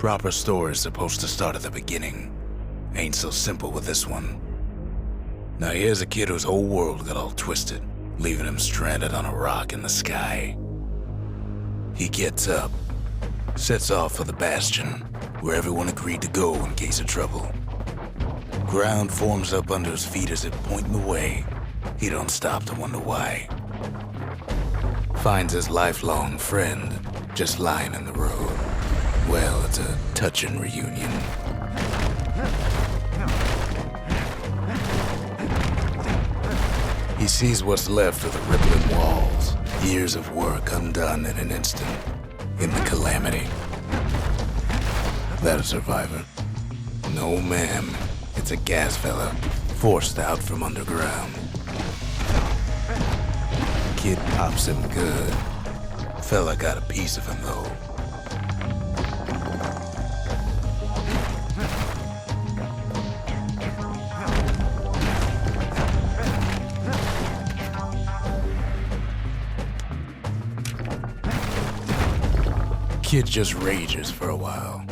Proper story's supposed to start at the beginning. Ain't so simple with this one. Now here's a kid whose whole world got all twisted, leaving him stranded on a rock in the sky. He gets up, sets off for the Bastion, where everyone agreed to go in case of trouble. Ground forms up under his feet as if pointing the way. He don't stop to wonder why. Finds his lifelong friend just lying in the road. Well, it's a touching reunion. He sees what's left of the rippling walls, years of work undone in an instant, in the calamity. That a survivor? No, ma'am. It's a gas fella, forced out from underground. Kid pops him good. Fella got a piece of him, though. Kid just rages for a while.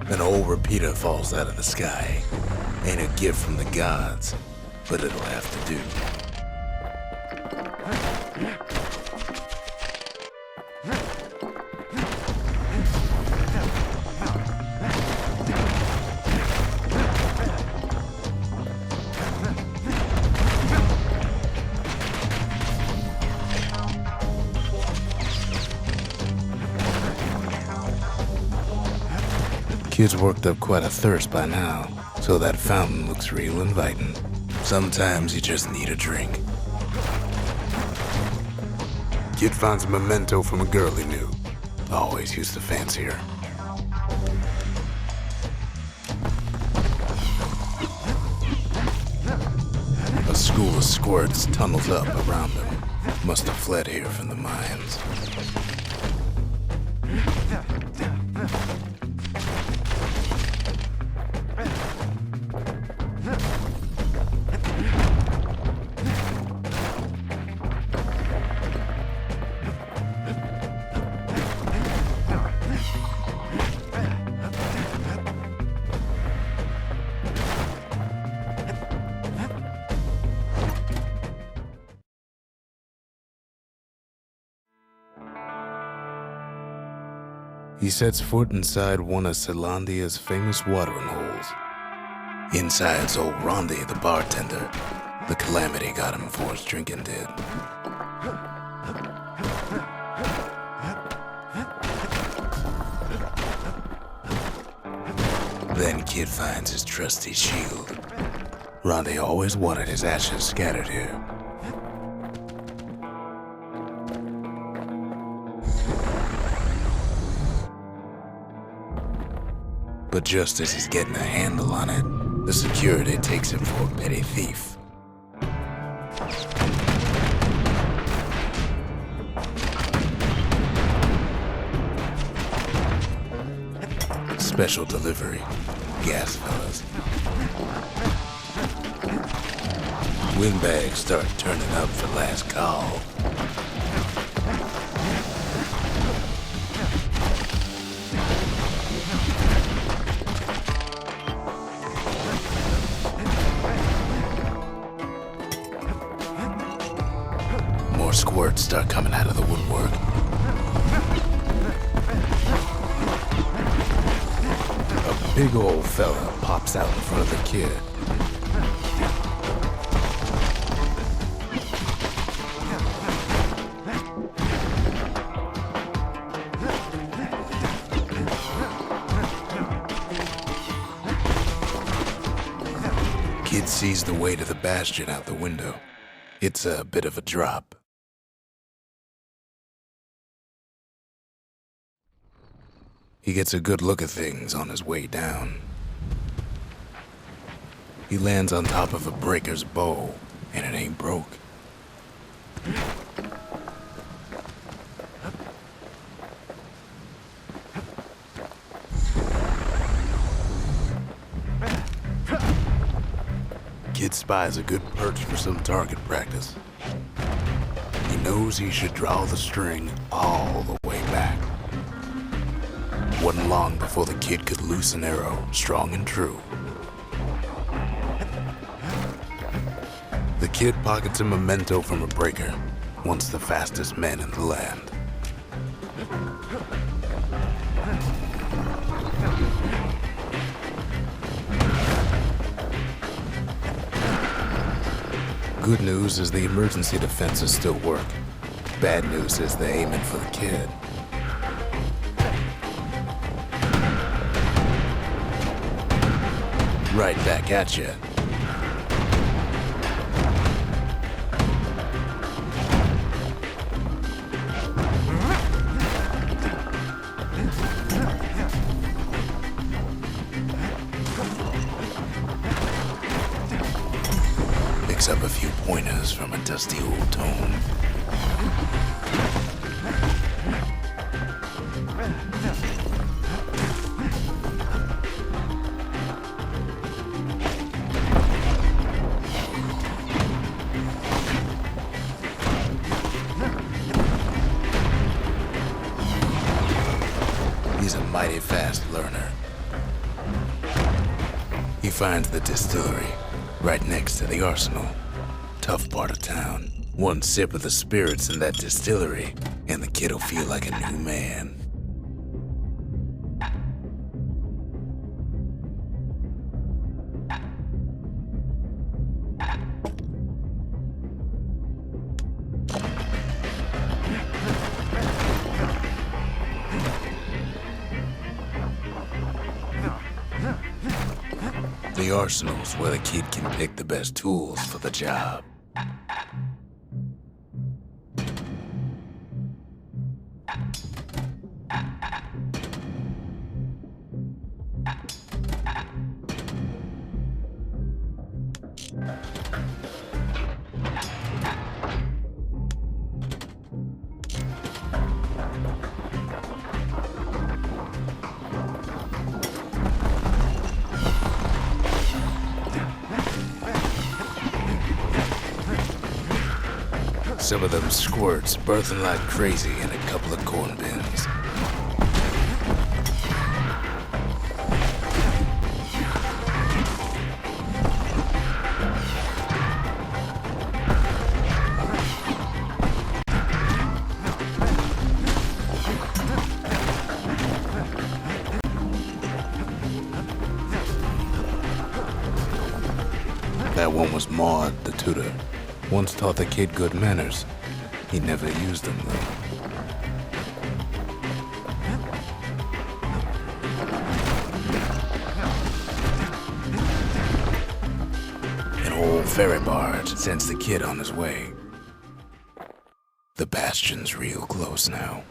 An old repeater falls out of the sky. Ain't a gift from the gods, but it'll have to do. Kid's worked up quite a thirst by now, so that fountain looks real inviting. Sometimes you just need a drink. Kid finds a memento from a girl he knew. Always used to fancy her. A school of squirts tunnels up around them. Must have fled here from the mines. He sets foot inside one of Celandia's famous watering holes. Inside's old Rondi, the bartender. The calamity got him before his drinking did. Then Kid finds his trusty shield. Rondi always wanted his ashes scattered here. But just as he's getting a handle on it, the security takes him for a petty thief. Special delivery, gas fellas. Windbags start turning up for last call. More squirts start coming out of the woodwork. A big old fella pops out in front of the kid. Kid sees the way to the Bastion out the window. It's a bit of a drop. He gets a good look at things on his way down. He lands on top of a breaker's bow, and it ain't broke. kid spies a good perch for some target practice. He knows he should draw the string all the way back. Wasn't long before the kid could loose an arrow, strong and true. The kid pockets a memento from a breaker, once the fastest man in the land. Good news is the emergency defenses still work. Bad news is they're aiming for the kid. Right back at you. Picks up a few pointers from a dusty old tome. He's a mighty fast learner. He finds the distillery right next to the arsenal. Tough part of town. One sip of the spirits in that distillery, and the kid'll feel like a new man. The arsenal's where the kid can pick the best tools for the job. Some of them squirts birthing like crazy in a couple of corn bins. That one was Maud, the tutor. Once taught the kid good manners. He never used them, though. An old ferry barge sends the kid on his way. The Bastion's real close now.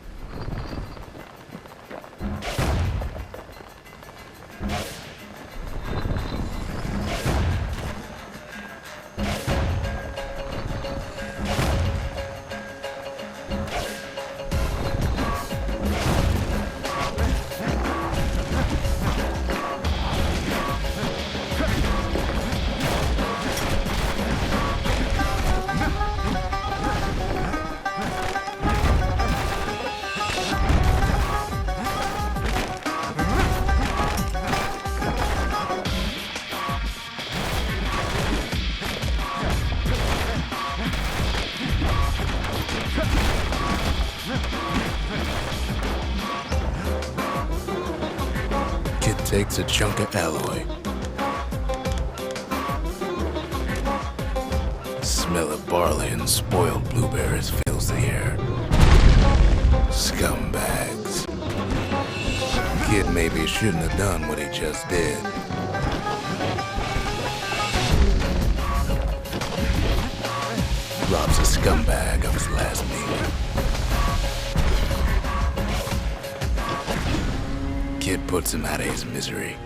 Takes a chunk of alloy. Smell of barley and spoiled blueberries fills the air. Scumbags. Kid maybe shouldn't have done what he just did. Robs a scumbag of his last meal. Kid puts him out of his misery.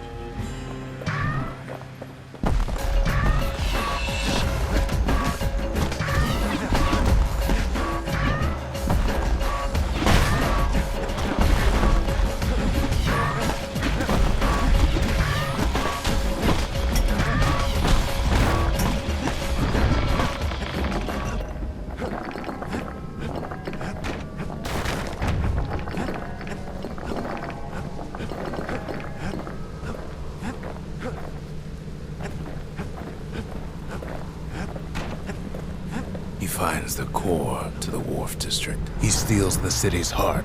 assigns the core to the Wharf District. He steals the city's heart.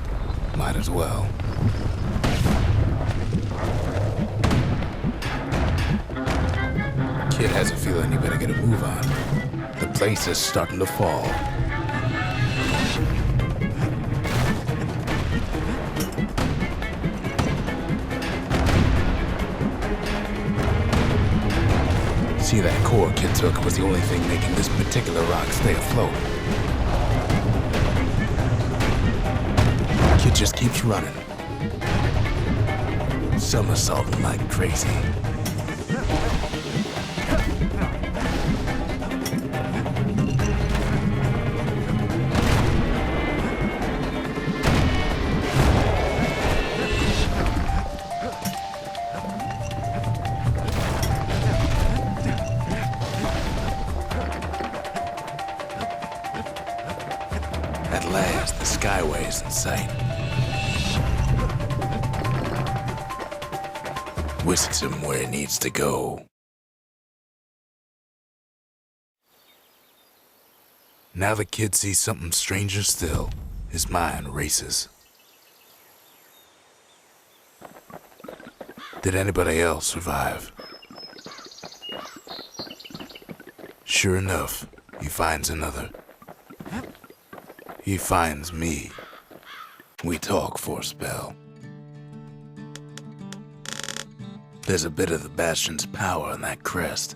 Might as well. Kid has a feeling he better get a move on. The place is starting to fall. See, that core Kid took was the only thing making this particular rock stay afloat. Kid just keeps running, somersaulting like crazy. At last, the Skyway is in sight. Whisks him where he needs to go. Now the kid sees something stranger still. His mind races. Did anybody else survive? Sure enough, he finds another. He finds me. We talk for a spell. There's a bit of the Bastion's power in that crest,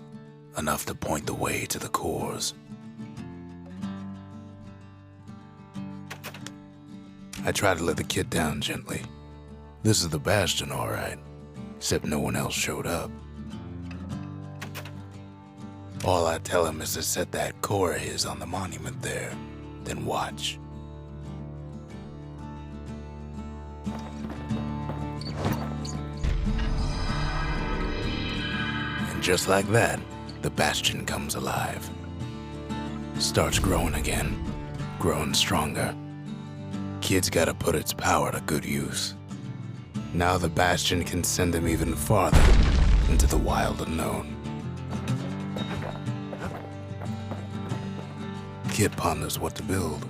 enough to point the way to the cores. I try to let the kid down gently. This is the Bastion, all right, except no one else showed up. All I tell him is to set that core of his on the monument there, then watch. Just like that, the Bastion comes alive. Starts growing again, growing stronger. Kid's gotta put its power to good use. Now the Bastion can send him even farther into the wild unknown. Kid ponders what to build.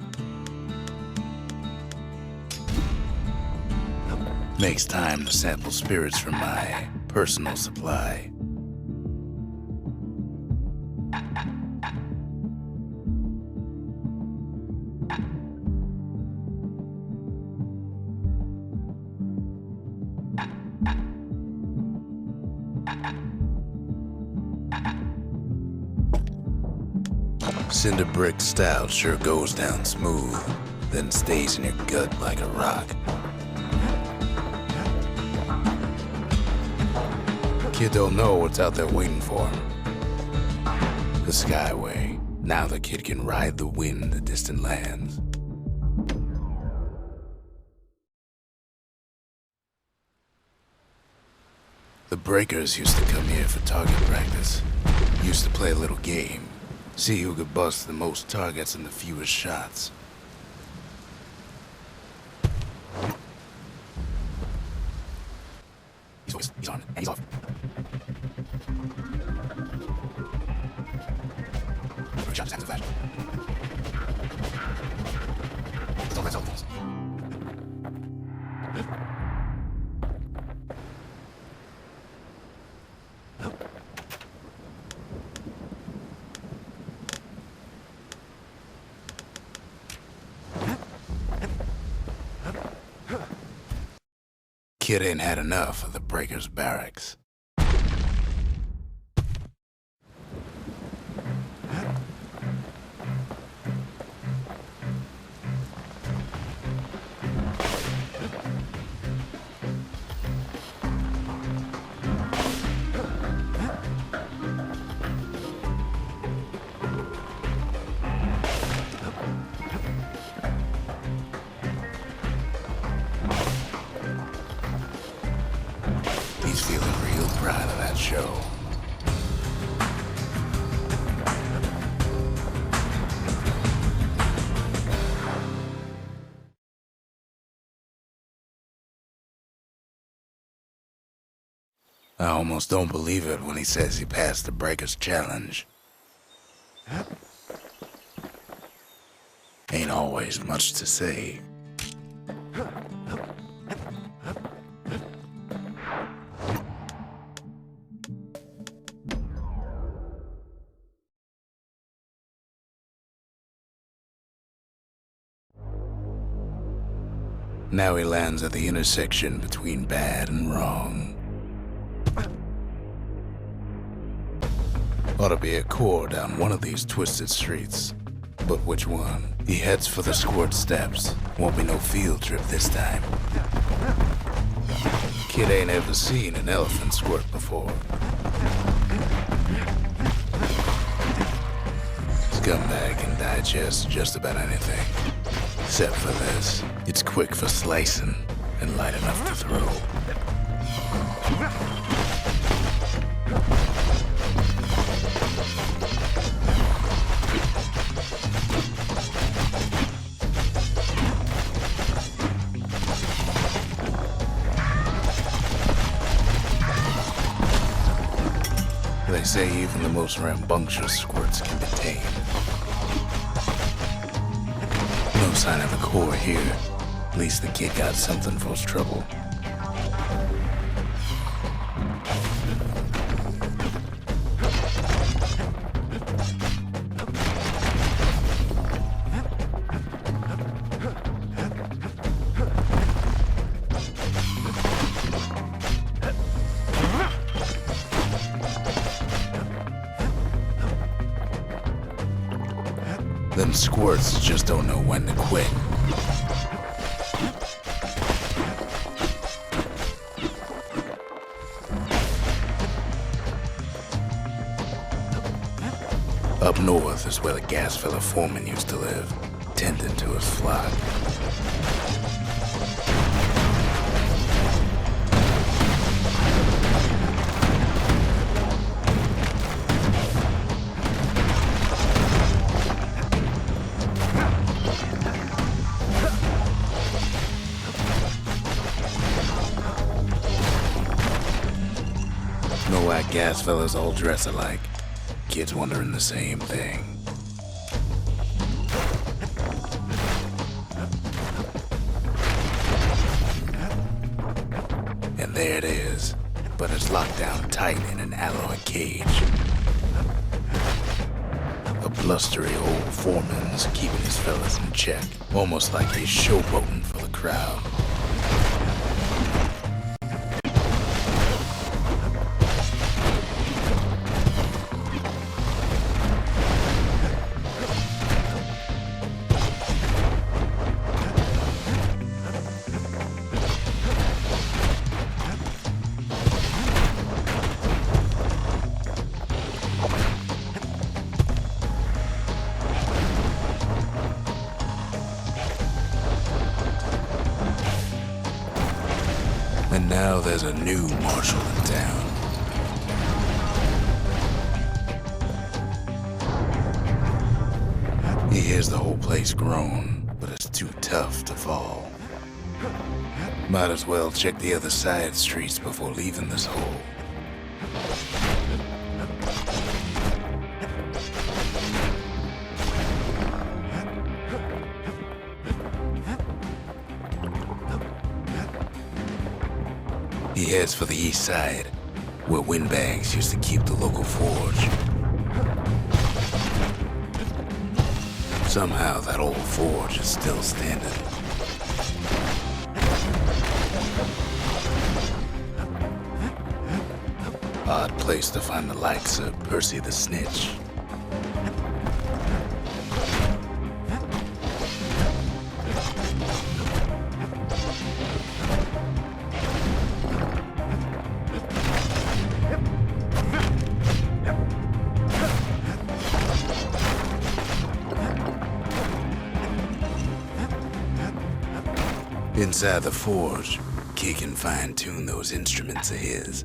Makes time to sample spirits from my personal supply. Cinder brick stout sure goes down smooth, then stays in your gut like a rock. Kid don't know what's out there waiting for him. The Skyway. Now the kid can ride the wind to distant lands. The breakers used to come here for target practice. Used to play a little game. See who could bust the most targets and the fewest shots. He's on, and he's off. Every shot just happens to flash. It's all my cell phones. Kid ain't had enough of the breakers' barracks. He's feeling real proud of that show. I almost don't believe it when he says he passed the Breakers challenge. ain't always much to say. Now he lands at the intersection between bad and wrong. Ought to be a core down one of these twisted streets. But which one? He heads for the squirt steps. Won't be no field trip this time. Kid ain't ever seen an elephant squirt before. Scumbag can digest just about anything. Except for this. It's quick for slicing and light enough to throw. They say even the most rambunctious squirts can be tamed. No sign of a core here. At least the kid got something for his trouble. Them squirts just don't know when to quit. Up north is where the gas fella foreman used to live, tending to his flock. Know why gas fellas all dress alike? Kids wondering the same thing. And there it is, but it's locked down tight in an alloy cage. A blustery old foreman's keeping his fellas in check, almost like he's showboating for the crowd. And now there's a new marshal in town. He hears the whole place groan, but it's too tough to fall. Might as well check the other side streets before leaving this hole. He heads for the east side, where windbags used to keep the local forge. Somehow that old forge is still standing. Odd place to find the likes of Percy the Snitch. Inside the forge, Kid can fine-tune those instruments of his.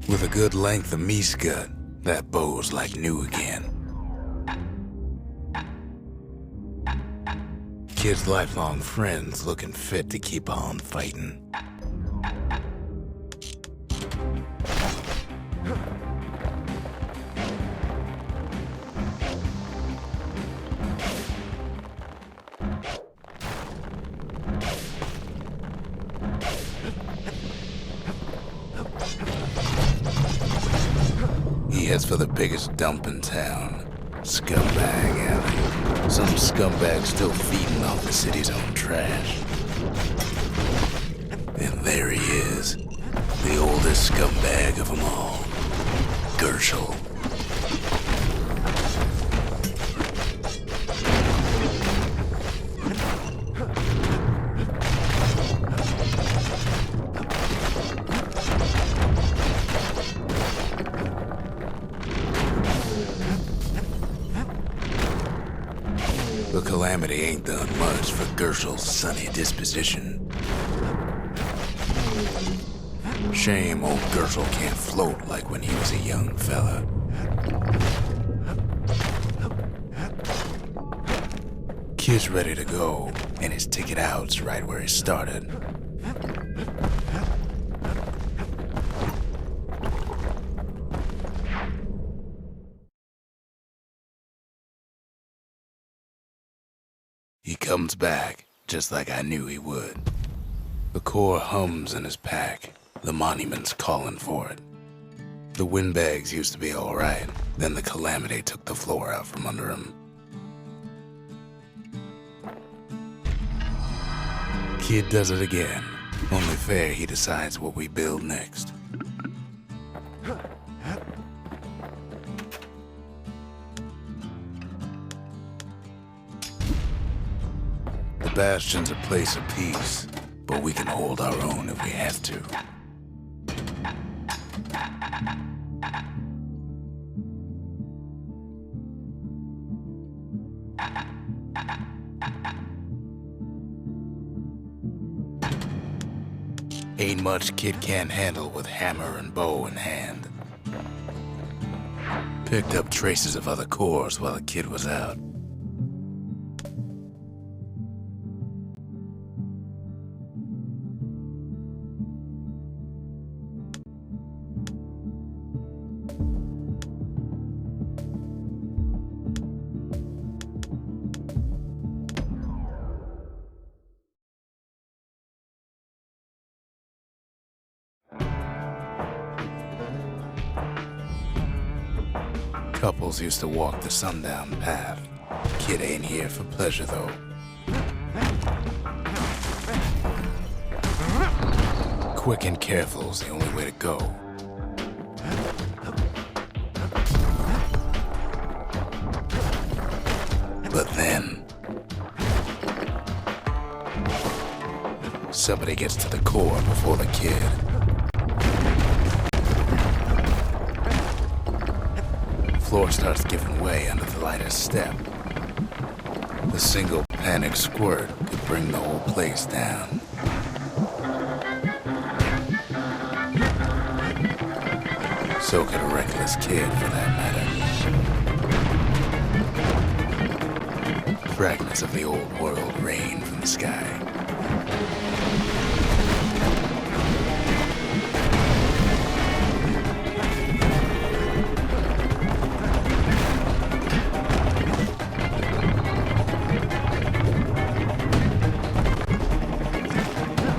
With a good length of meat gut, that bow's like new again. Kid's lifelong friends looking fit to keep on fighting. heads for the biggest dump in town. Scumbag Alley. Some scumbag still feeding off the city's own trash. And there he is, the oldest scumbag of them all, Gershel. The calamity ain't done much for Gershel's sunny disposition. Shame old Gershel can't float like when he was a young fella. Kid's ready to go, and his ticket out's right where he started. He comes back, just like I knew he would. The core hums in his pack. The monument's calling for it. The windbags used to be all right, then the calamity took the floor out from under him. Kid does it again. Only fair he decides what we build next. The Bastion's a place of peace, but we can hold our own if we have to. Ain't much Kid can't handle with hammer and bow in hand. Picked up traces of other cores while the Kid was out. Couples used to walk the sundown path. Kid ain't here for pleasure, though. Quick and careful's the only way to go. But then, somebody gets to the core before the Kid. Floor starts giving way under the lightest step. The single panic squirt could bring the whole place down. So could a reckless Kid, for that matter. Fragments of the old world rain from the sky.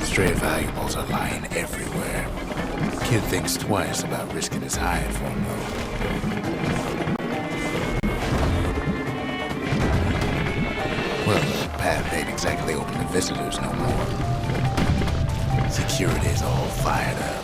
Stray valuables are lying everywhere. Kid thinks twice about risking his hide for him, though. Well, the path ain't exactly open to visitors no more. Security's all fired up.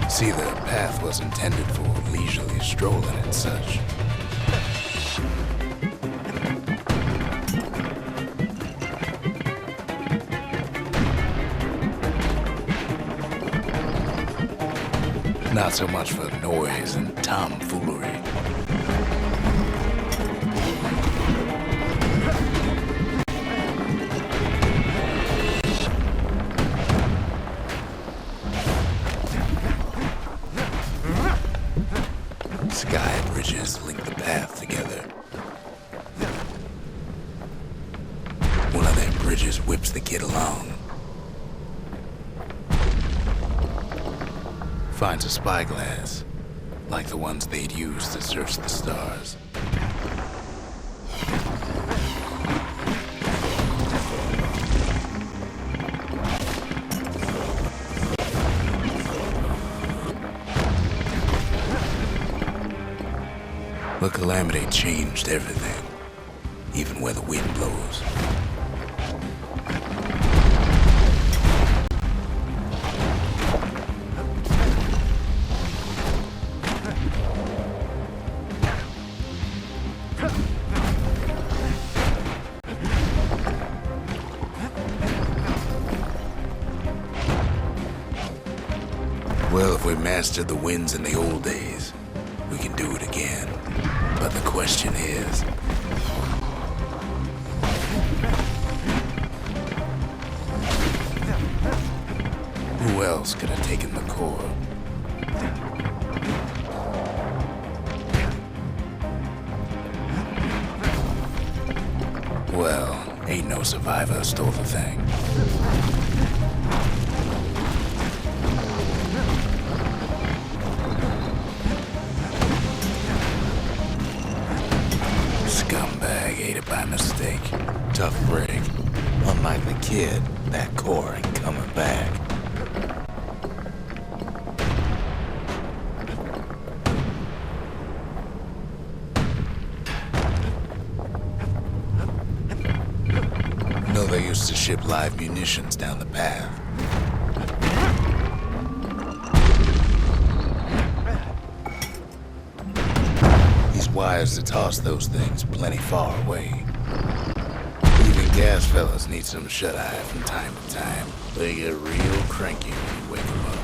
See, the path was intended for leisurely strolling and such. Not so much for noise and tomfoolery. Sky bridges link the path together. One of them bridges whips the Kid along. Finds a spyglass. like the ones they'd use to search the stars. The Calamity changed everything, even where the wind blows. Well, if we mastered the winds in the old days, we can do it again. But the question is, who else could have taken the core? Well, ain't no survivor stole the thing. Scumbag ate it by mistake. Tough break. Unlike the kid, that core ain't coming back. No, they used to ship live munitions down the path. Wires to toss those things plenty far away. Even gas fellas need some shut-eye from time to time. They get real cranky when you wake them up.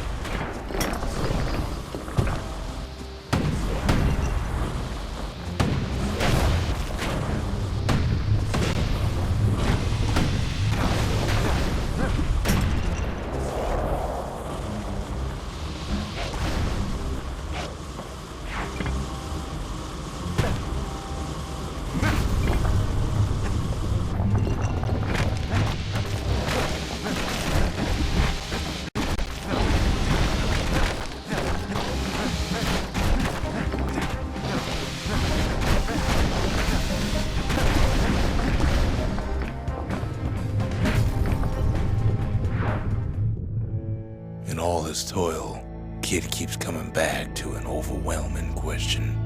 In all this toil, Kid keeps coming back to an overwhelming question.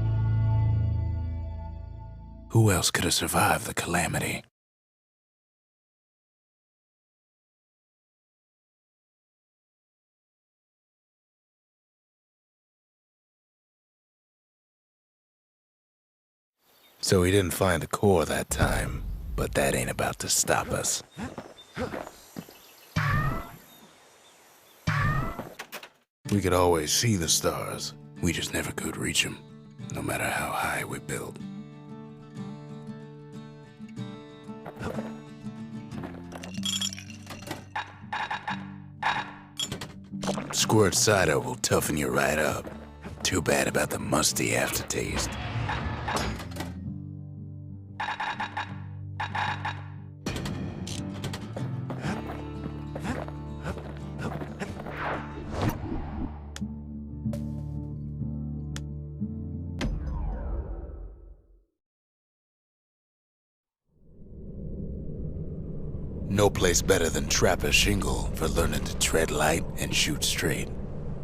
Who else could have survived the Calamity? So he didn't find the core that time, but that ain't about to stop us. We could always see the stars. We just never could reach them, no matter how high we built. Squirt cider will toughen you right up. Too bad about the musty aftertaste. No place better than Trapper's Shingle for learning to tread light and shoot straight.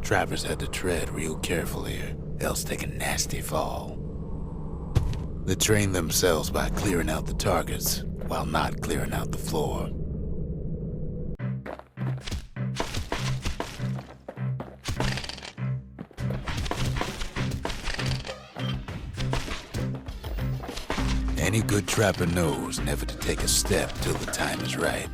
Trappers had to tread real careful here, else take a nasty fall. They trained themselves by clearing out the targets, while not clearing out the floor. Any good trapper knows never to take a step till the time is right.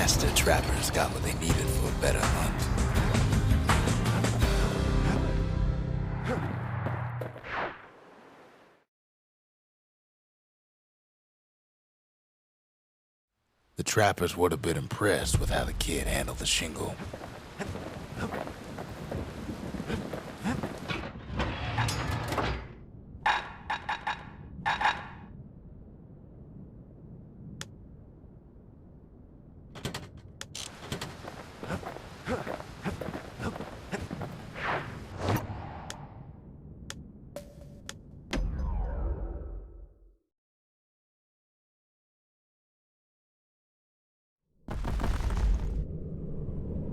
master trappers got what they needed for a better hunt. The trappers would have been impressed with how the kid handled the shingle.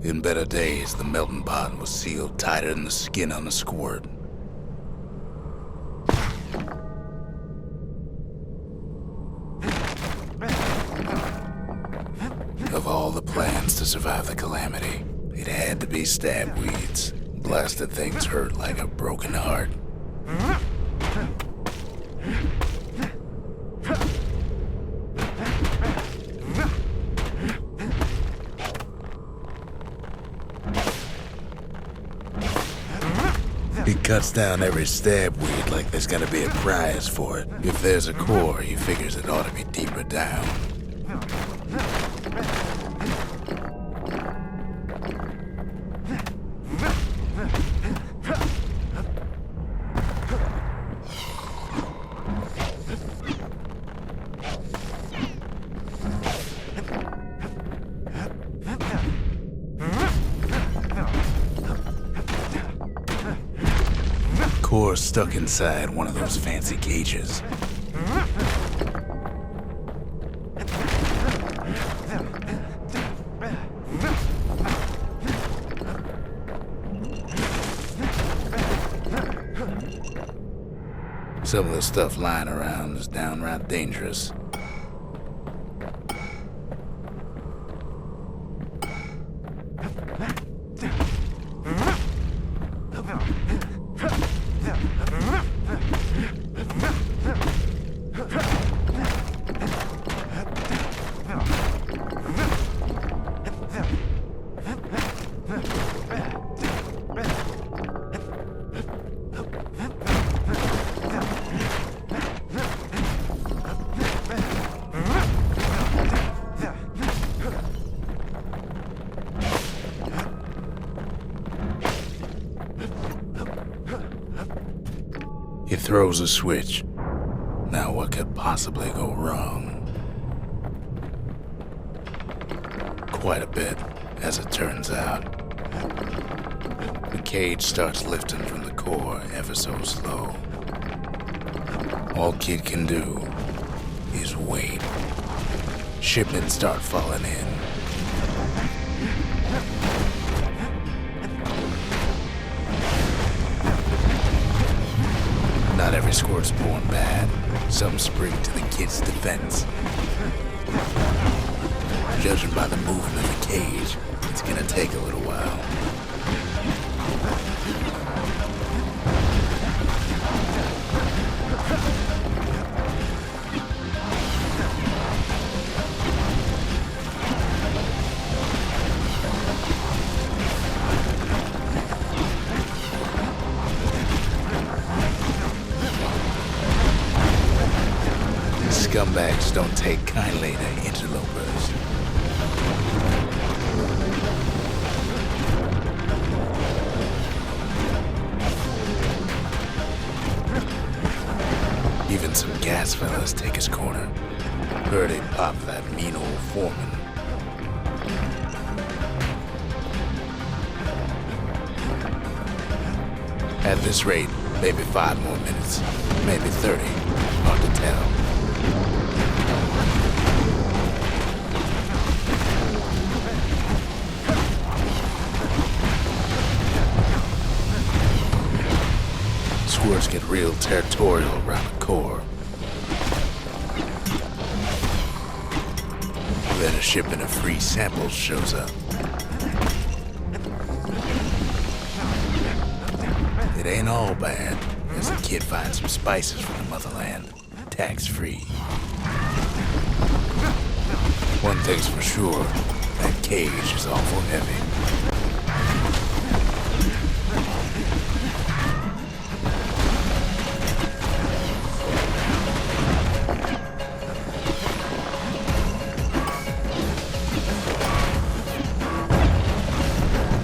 In better days, the melting pot was sealed tighter than the skin on a squirt. Of all the plans to survive the calamity, it had to be stab weeds. Blasted things hurt like a broken heart. He cuts down every stab weed like there's gonna be a prize for it. If there's a core, he figures it ought to be deeper down. Core stuck inside one of those fancy cages. Some of the stuff lying around is downright dangerous. He throws a switch. Now what could possibly go wrong? Quite a bit, as it turns out. The cage starts lifting from the core ever so slow. All Kid can do is wait. Shipments start falling in. Not every squirt's born bad. Some spring to the kid's defense. Judging by the movement of the cage, it's gonna take a little while. Scumbags don't take kindly to interlopers. Even some gas fellas take his corner. Heard he popped that mean old foreman. At this rate, maybe 5 more minutes, maybe 30, hard to tell. Squirts get real territorial around the core. Then a shipment of free samples shows up. It ain't all bad, as the kid finds some spices from the motherland, tax-free. One thing's for sure, that cage is awful heavy.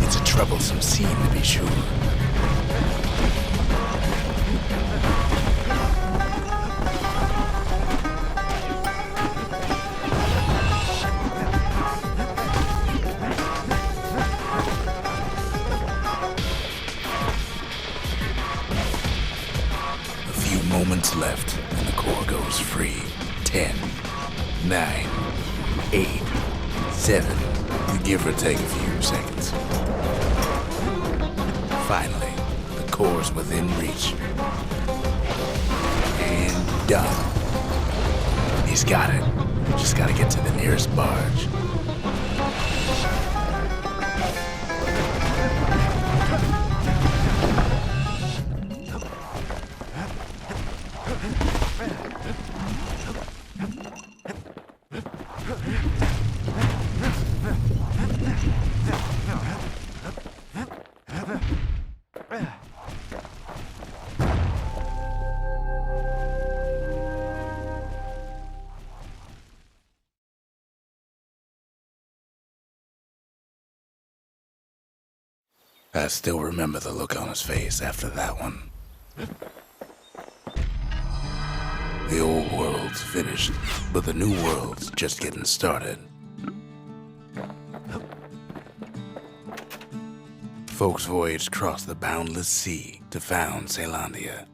It's a troublesome scene to be sure. Moments left, and the core goes free. 10, 9, 8, 7, give or take a few seconds. Finally, the core's within reach. And done. He's got it. Just gotta get to the nearest barge. I still remember the look on his face after that one. The old world's finished, but the new world's just getting started. Folks voyaged across the boundless sea to found Caelondia.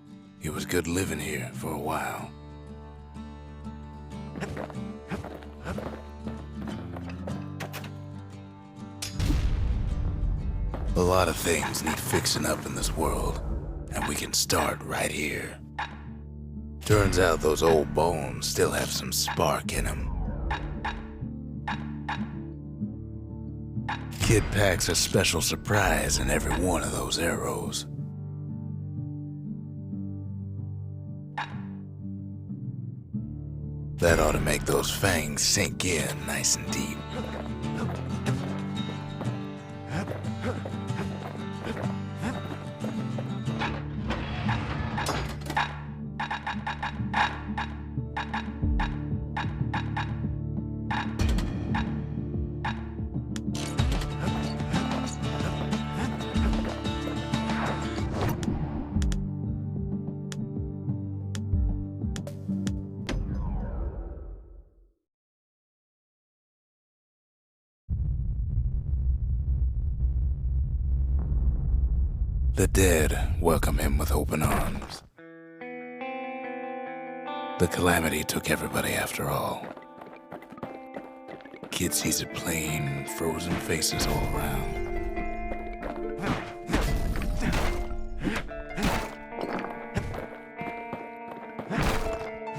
It was good living here for a while. A lot of things need fixing up in this world, and we can start right here. Turns out those old bones still have some spark in them. Kid packs a special surprise in every one of those arrows. That ought to make those fangs sink in nice and deep. The dead welcome him with open arms. The calamity took everybody after all. Kid sees it plain, frozen faces all around.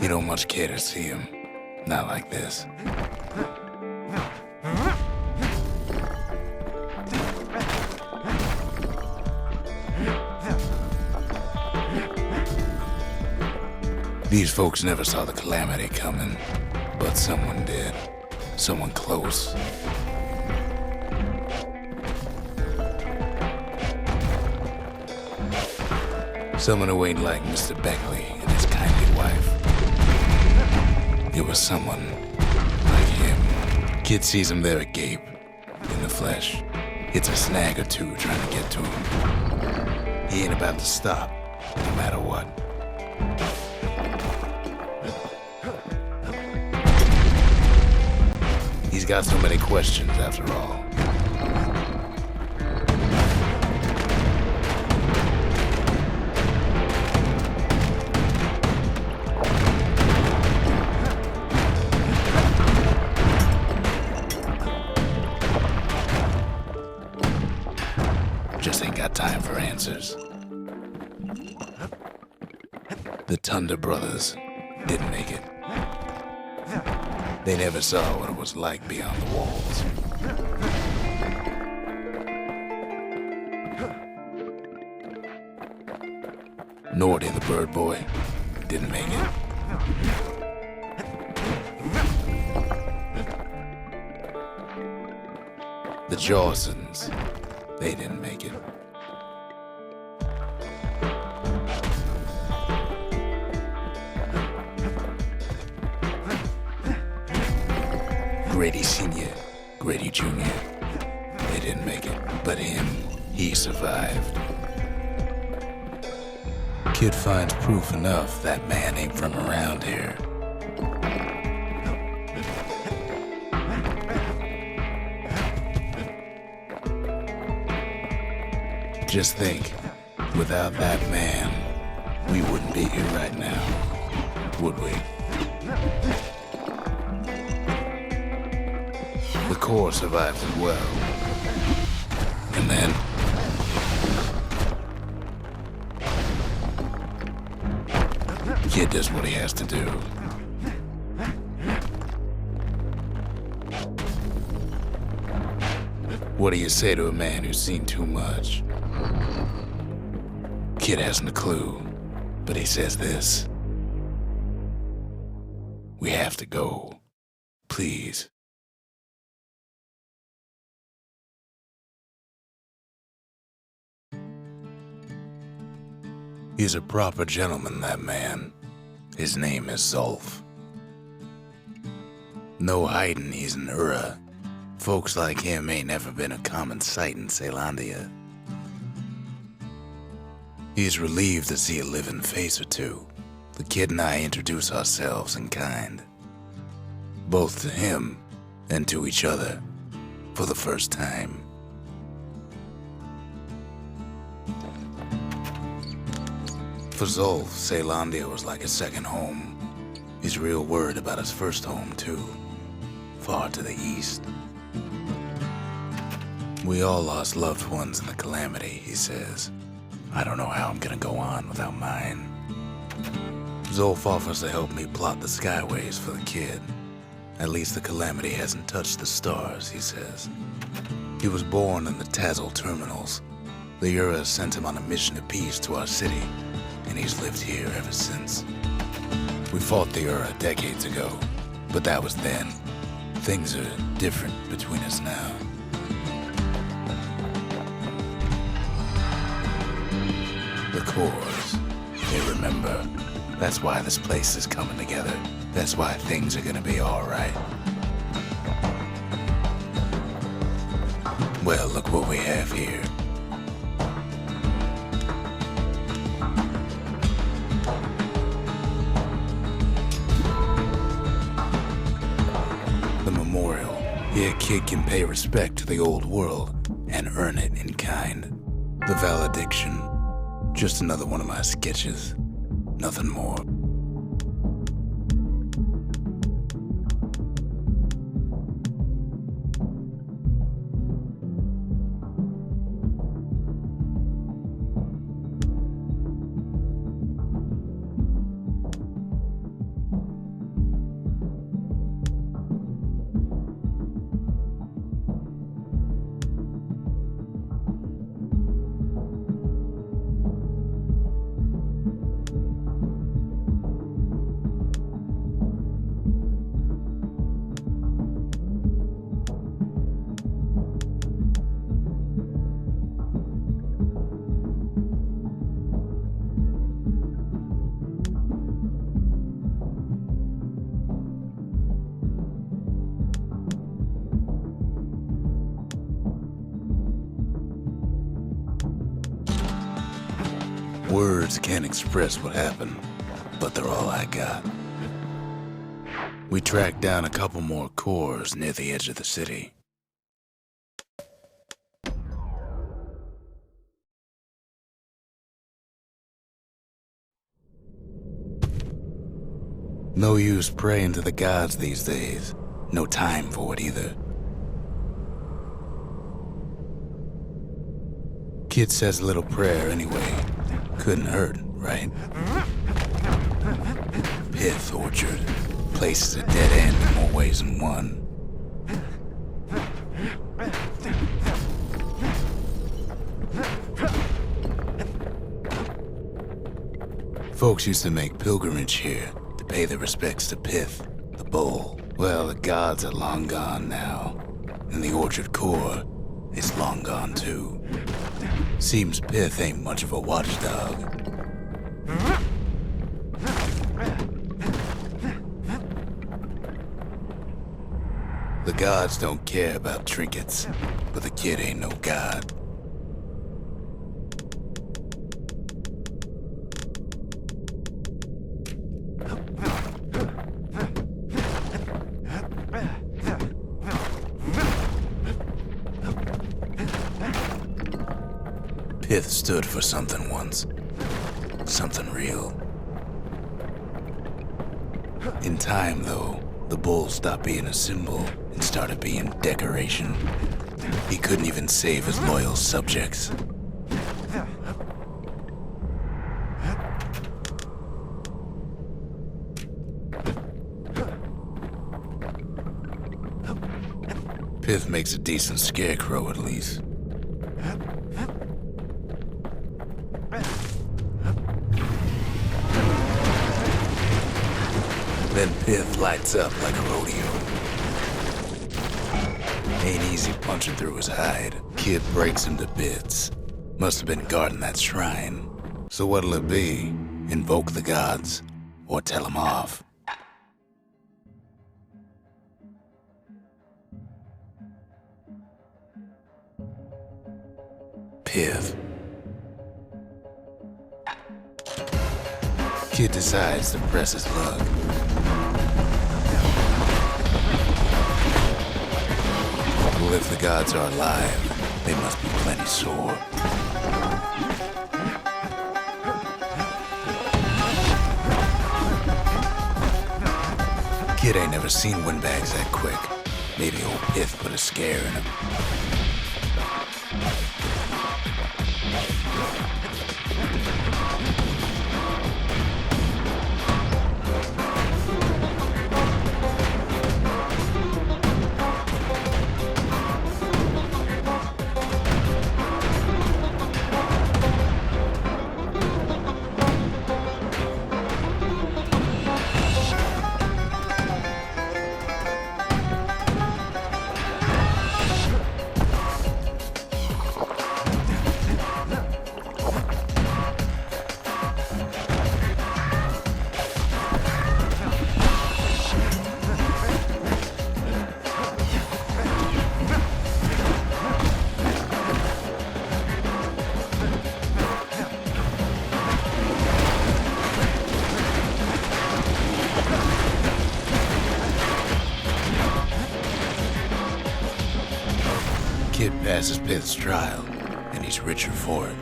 You don't much care to see him, not like this. These folks never saw the calamity coming, but someone did. Someone close. Someone who ain't like Mr. Beckley and his kindly wife. It was someone like him. Kid sees him there agape, in the flesh. It's a snag or two trying to get to him. He ain't about to stop, no matter what. He's got so many questions after all. Just ain't got time for answers. The Thunder brothers didn't make it. They never saw what it was like beyond the walls. Nor did the bird boy. Didn't make it. The Jawsons, they didn't make it. Grady Sr., Grady Jr., they didn't make it. But him, he survived. Kid finds proof enough that man ain't from around here. Just think, without that man, we wouldn't be here right now, would we? The Corps survives as well. And then... Kid does what he has to do. What do you say to a man who's seen too much? Kid hasn't a clue, but he says this. We have to go. Please. He's a proper gentleman, that man. His name is Zolf. No hiding he's an Ura. Folks like him ain't never been a common sight in Caelondia. He's relieved to see a living face or two. The kid and I introduce ourselves in kind. Both to him and to each other for the first time. For Zolf, Caelondia was like a second home. He's real worried about his first home, too. Far to the east. We all lost loved ones in the calamity, he says. I don't know how I'm gonna go on without mine. Zolf offers to help me plot the skyways for the kid. At least the calamity hasn't touched the stars, he says. He was born in the Tazal terminals. The Ura sent him on a mission of peace to our city, and he's lived here ever since. We fought the Ura decades ago, but that was then. Things are different between us now. The Corps, they remember. That's why this place is coming together. That's why things are gonna be all right. Well, look what we have here. The memorial. Here, a kid can pay respect to the old world and earn it in kind. The valediction. Just another one of my sketches. Nothing more. Words can't express what happened, but they're all I got. We tracked down a couple more Corps near the edge of the city. No use praying to the gods these days. No time for it either. Kid says a little prayer anyway. Couldn't hurt, right? Pith Orchard. Place is a dead end in more ways than one. Folks used to make pilgrimage here to pay their respects to Pith, the bull. Well, the gods are long gone now, and the Orchard Corps is long gone too. Seems Pith ain't much of a watchdog. The gods don't care about trinkets, but the kid ain't no god. Pith stood for something once. Something real. In time, though, the bull stopped being a symbol and started being decoration. He couldn't even save his loyal subjects. Pith makes a decent scarecrow, at least. Then Pith lights up like a rodeo. Ain't easy punching through his hide. Kid breaks him to bits. Must have been guarding that shrine. So what'll it be? Invoke the gods? Or tell them off? Pith. Kid decides to press his luck. Well, if the gods are alive, they must be plenty sore. Kid ain't never seen windbags that quick. Maybe old Pith put a scare in him. Kid passes Pith's trial, and he's richer for it.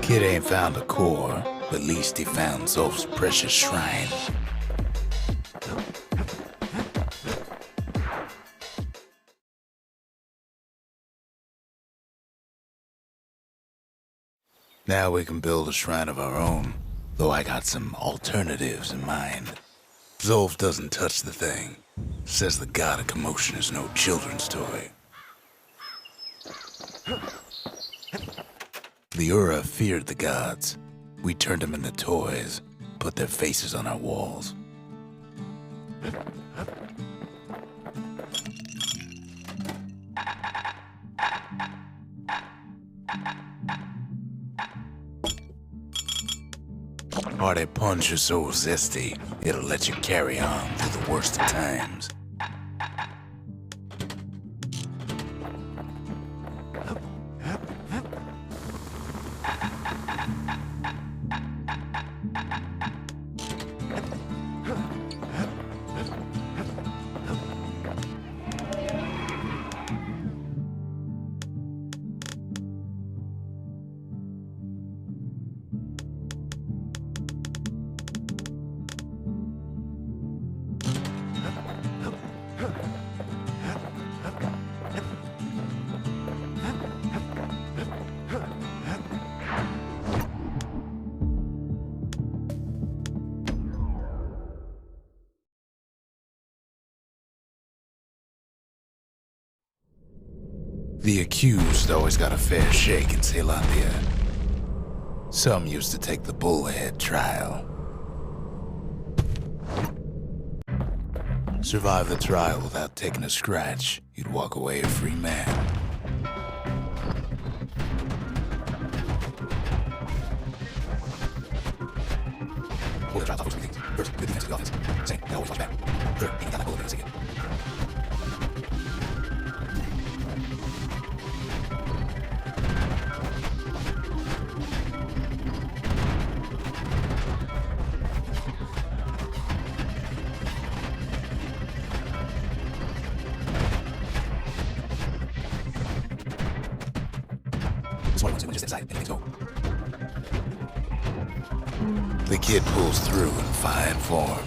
Kid ain't found a core, but at least he found Zolf's precious shrine. Now we can build a shrine of our own, though I got some alternatives in mind. Zolf doesn't touch the thing. Says the god of commotion is no children's toy. The Ura feared the gods. We turned them into toys, put their faces on our walls. Hearty punch is so zesty, it'll let you carry on through the worst of times. The accused always got a fair shake in Zealandia. Some used to take the bullhead trial. Survive the trial without taking a scratch, you'd walk away a free man. Hold the trial top things. First, good defense of the offense. Second, they always watch back. Third, ain't got that bullet in the second. Just inside, anything's go. The kid pulls through in fine form.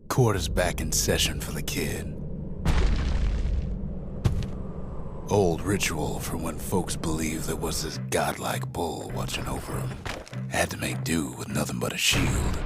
Court is back in session for the kid. Old ritual from when folks believed there was this godlike bull watching over him. Had to make do with nothing but a shield.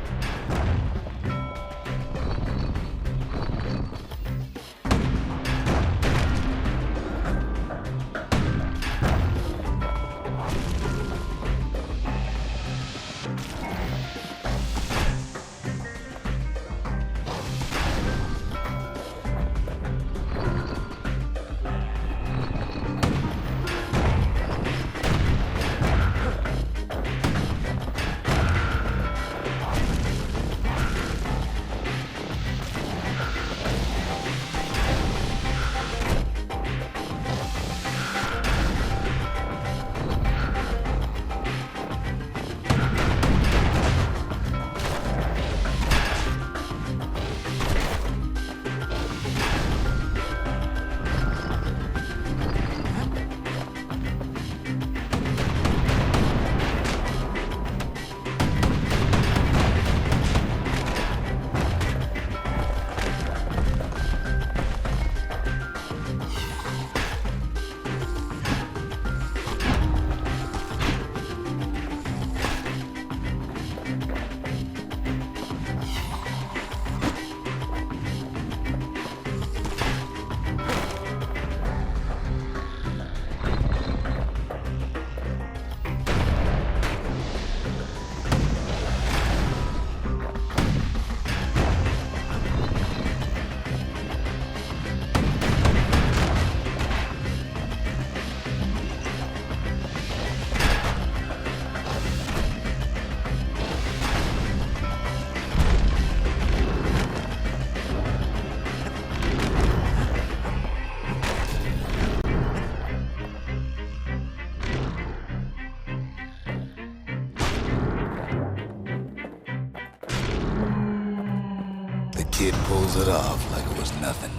Kid pulls it off like it was nothing.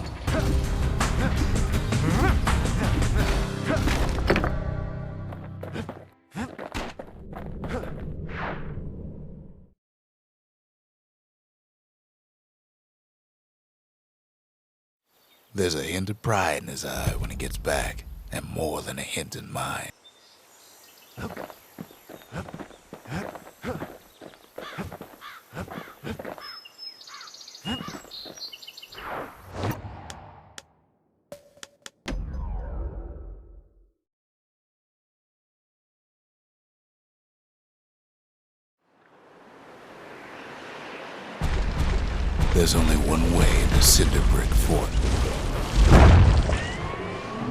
There's a hint of pride in his eye when he gets back, and more than a hint in mine. There's only one way to Cinderbrick Fort.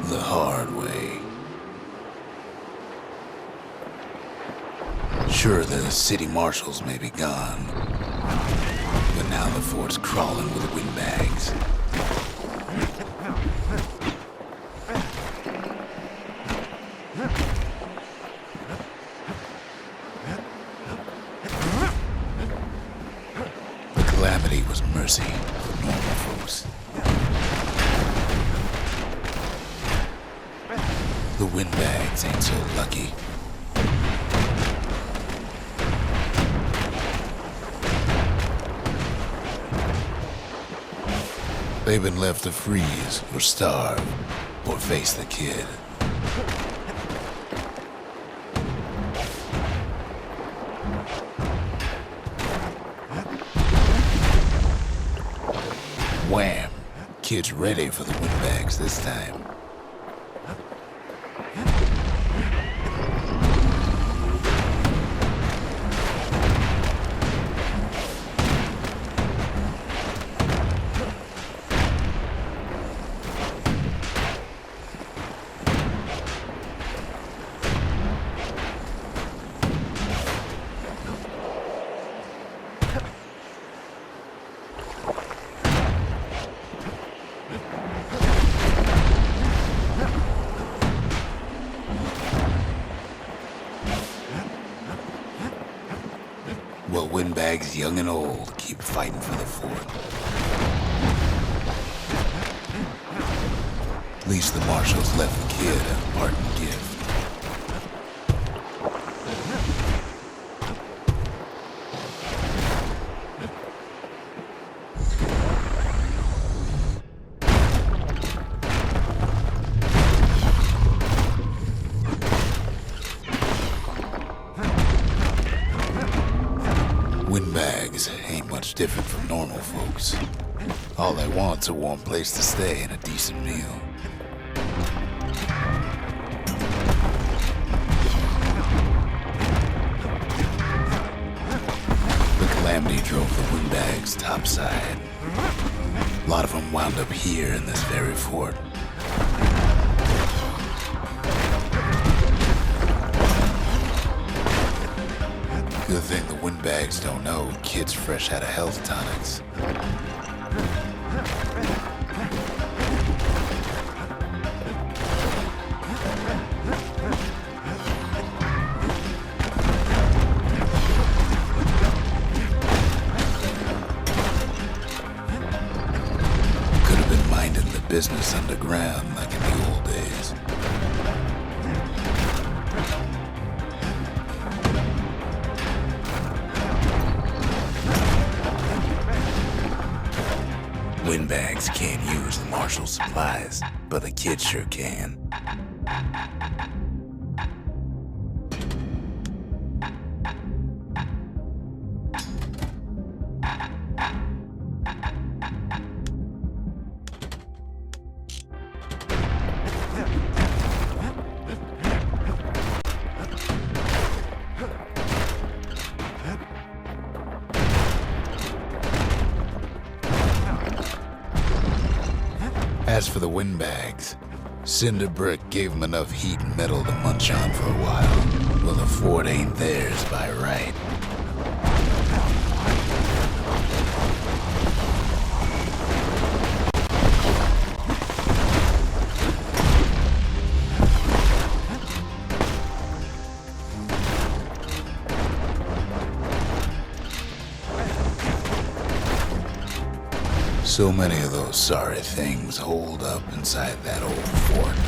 The hard way. Sure, the city marshals may be gone, but now the fort's crawling with windbags. Calamity was mercy for normal folks. The windbags ain't so lucky. They've been left to freeze or starve or face the kid. kids ready for the windbags this time. Well, windbags young and old keep fighting for the fort. At least the marshals left the kid a parting gift. Windbags ain't much different from normal folks. All they want's a warm place to stay and a decent meal. The Calamity drove the windbags topside. A lot of them wound up here in this very fort. Good thing the windbags don't know kids fresh out of health tonics. Could have been minding the business underground like in the old days. Windbags can't use the marshal's supplies, but the kids sure can. As for the windbags, Cinder Brick gave them enough heat and metal to munch on for a while. Well, the fort ain't theirs by right. So many of those sorry things holed up inside that old fort.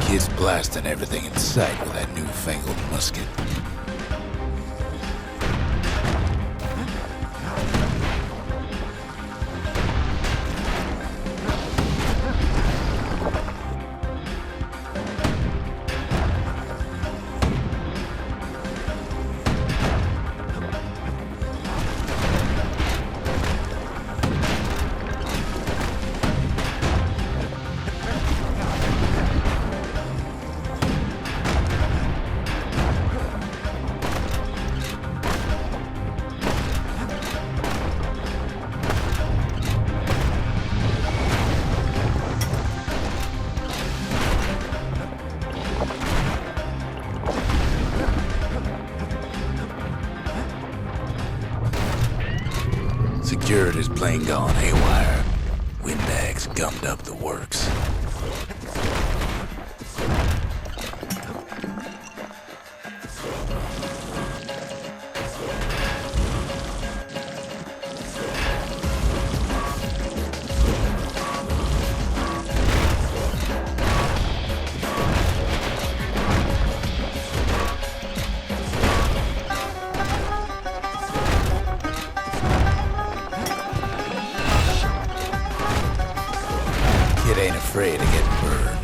Kids blasting everything in sight with that newfangled musket. Security's plain gone haywire. Windbags gummed up the works. Kid ain't afraid of getting burned.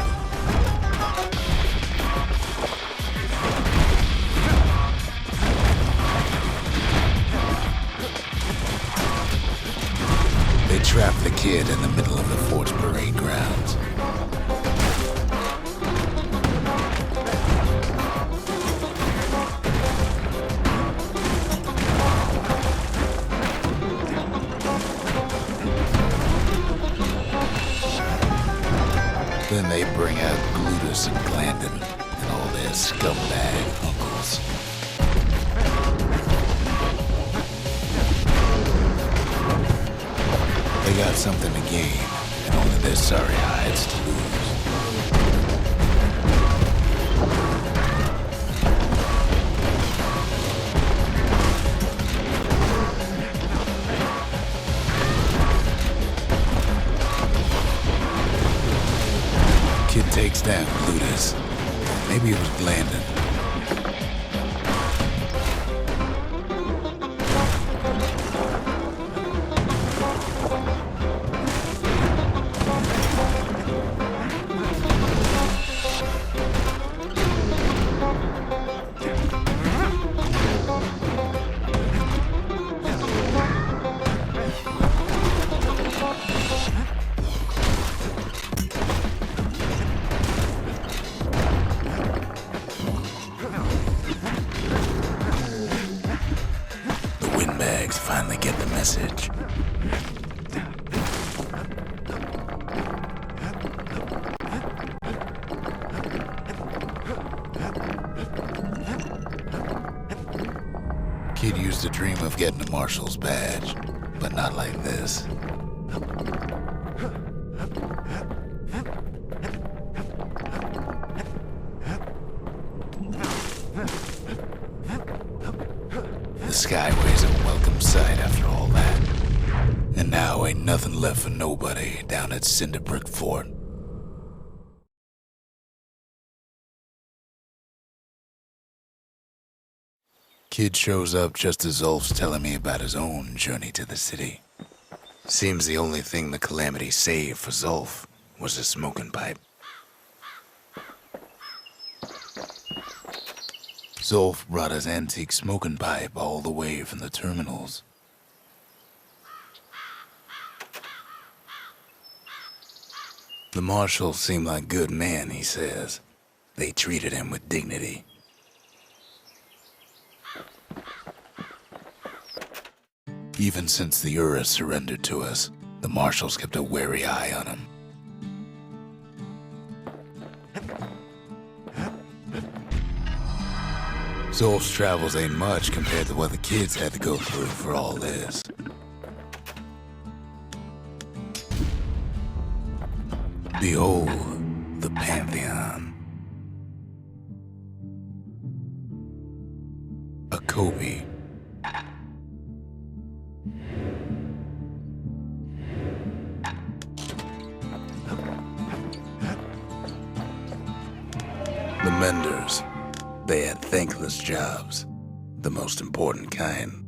They trapped the kid in the middle of the fort's parade grounds. Then they bring out Glutus and Glandon and all their scumbag uncles. They got something to gain, and only their sorry hides to lose. Kid takes down Glutus. Maybe it was Glandon. Windbags finally get the message. Kid used to dream of getting a marshal's badge, but not like this. The Skyway's a welcome sight after all that. And now ain't nothing left for nobody down at Cinderbrick Fort. Kid shows up just as Zulf's telling me about his own journey to the city. Seems the only thing the Calamity saved for Zulf was his smoking pipe. Zulf brought his antique smoking pipe all the way from the terminals. The marshals seem like good men, he says. They treated him with dignity. Even since the Ura surrendered to us, the marshals kept a wary eye on him. Zulf's travels ain't much compared to what the kids had to go through for all this. Behold, the Pantheon. A Kobe. The Menders. They had thankless jobs, the most important kind.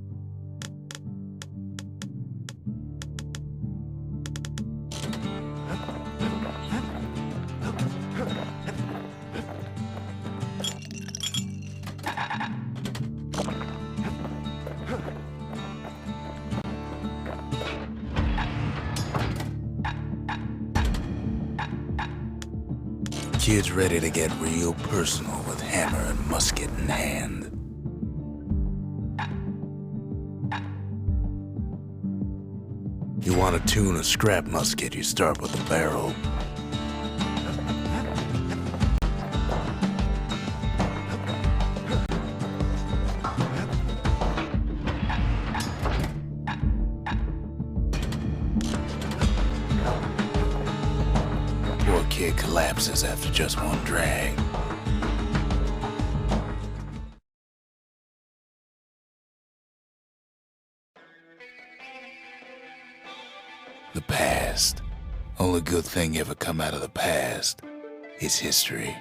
Kid's ready to get real personal with hammer and musket in hand. You want to tune a scrap musket, you start with the barrel. kid collapses after just one drag. The past. Only good thing ever come out of the past is history.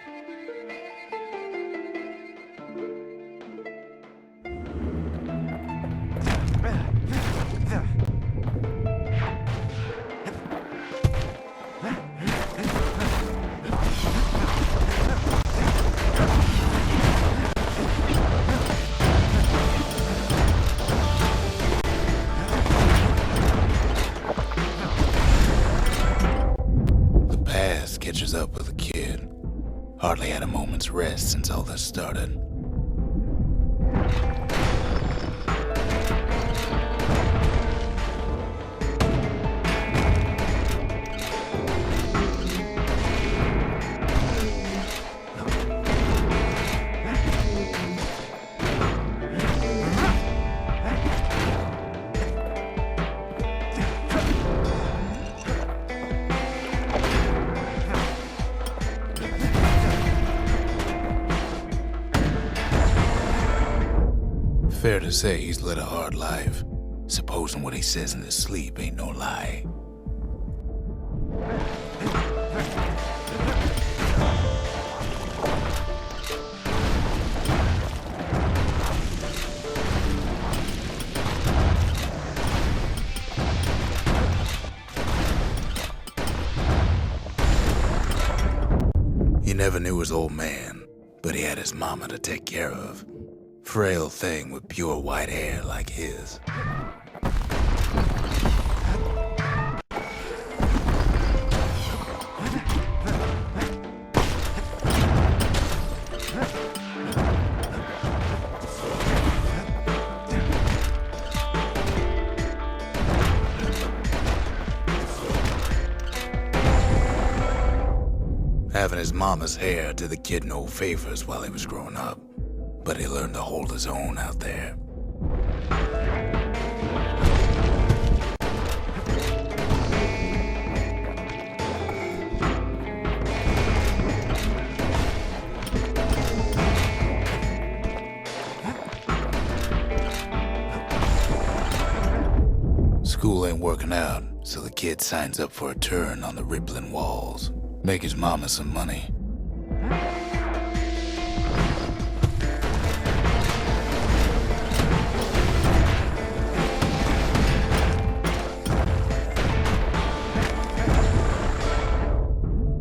Catches up with the kid. Hardly had a moment's rest since all this started. Fair to say he's led a hard life, supposing what he says in his sleep ain't no lie. He never knew his old man, but he had his mama to take care of. Frail thing with pure white hair like his. Having his mama's hair did the kid no favors while he was growing up. But he learned to hold his own out there. School ain't working out, so the kid signs up for a turn on the rippling walls. Make his mama some money.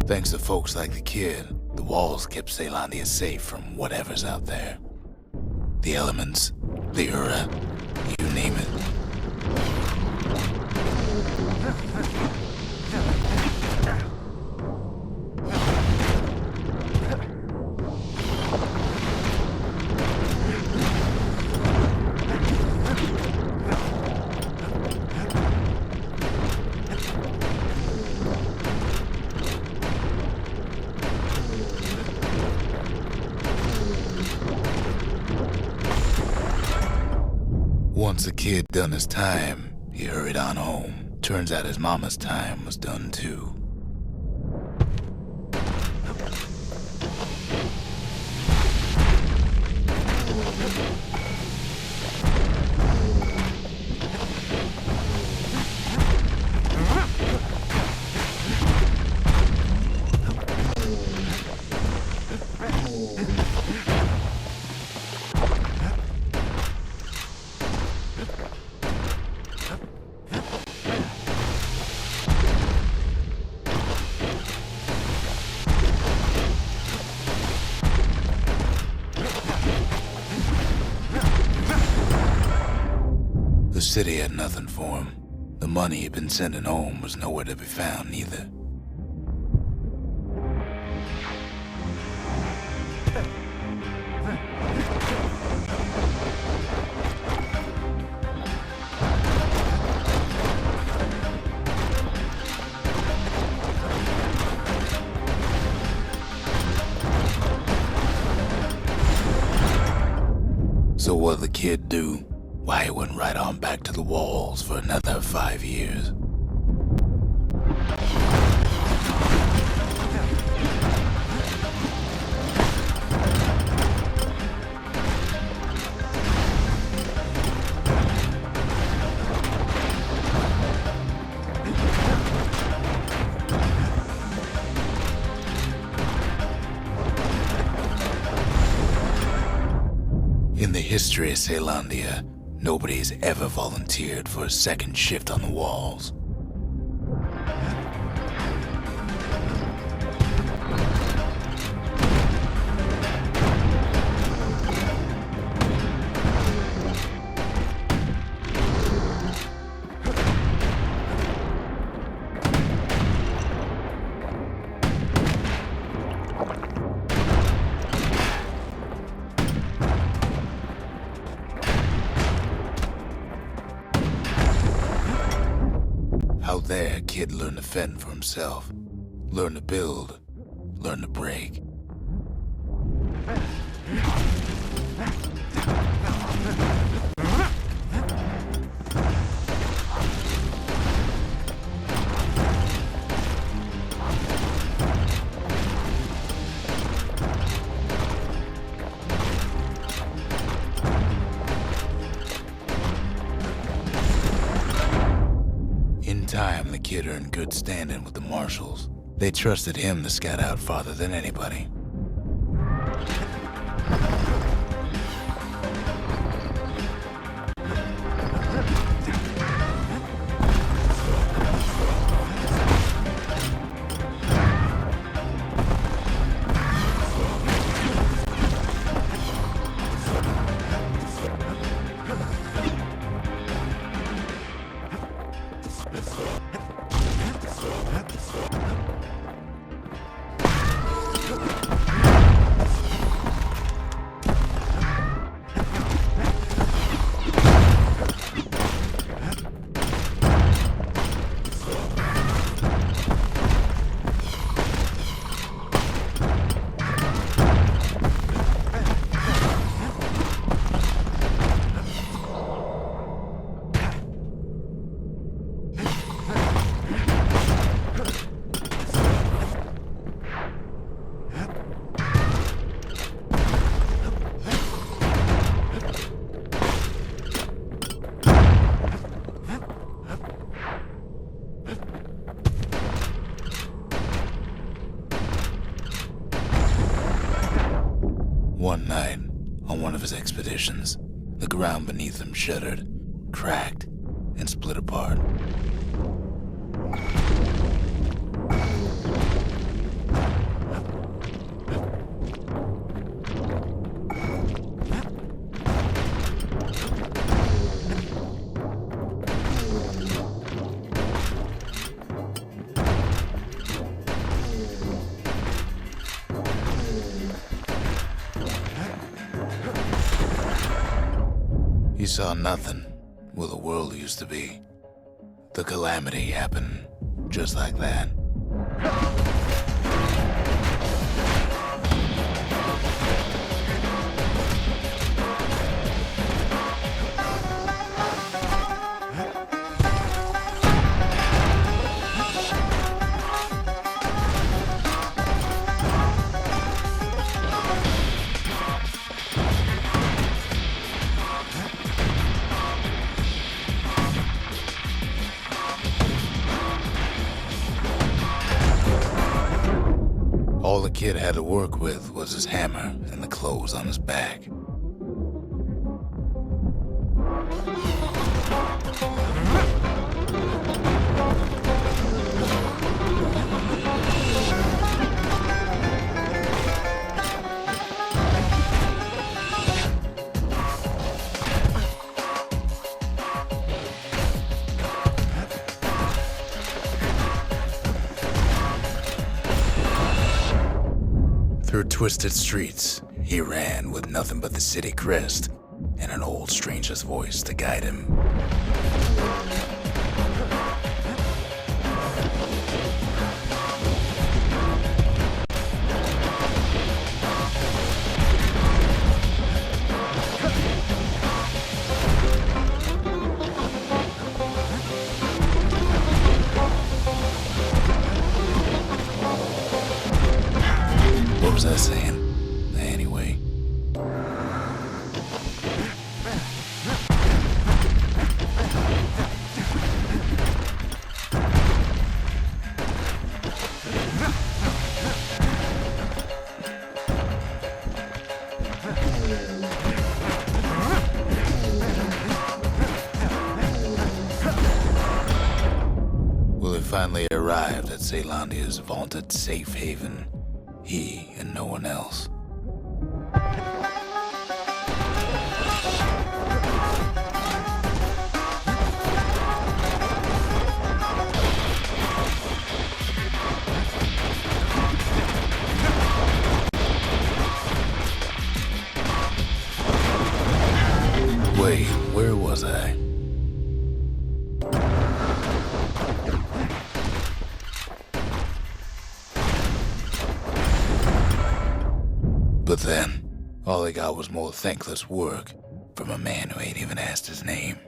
Thanks to folks like the kid, the walls kept Ceylondia safe from whatever's out there. The elements, the Ura, you name it. Once the kid done his time, he hurried on home. Turns out his mama's time was done too. The city had nothing for him. The money he'd been sending home was nowhere to be found neither. So what'd the kid do? Why, he went right on back to the walls for another 5 years. history of Caelandia, nobody's ever volunteered for a second shift on the walls. Out there, kid learned to fend for himself, learn to build, learn to break. In time, the kid earned good standing with the marshals. They trusted him to scout out farther than anybody. One night, on one of his expeditions, the ground beneath him shuddered, cracked, and split apart. He saw nothing where the world used to be. The calamity happened just like that. All the kid had to work with was his hammer and the clothes on his back. Through twisted streets, he ran with nothing but the city crest and an old stranger's voice to guide him. What was I saying? Anyway. finally arrived at Ceylandia's vaunted safe haven. He and no one else. Wait, where was I? But then, all I got was more thankless work from a man who ain't even asked his name.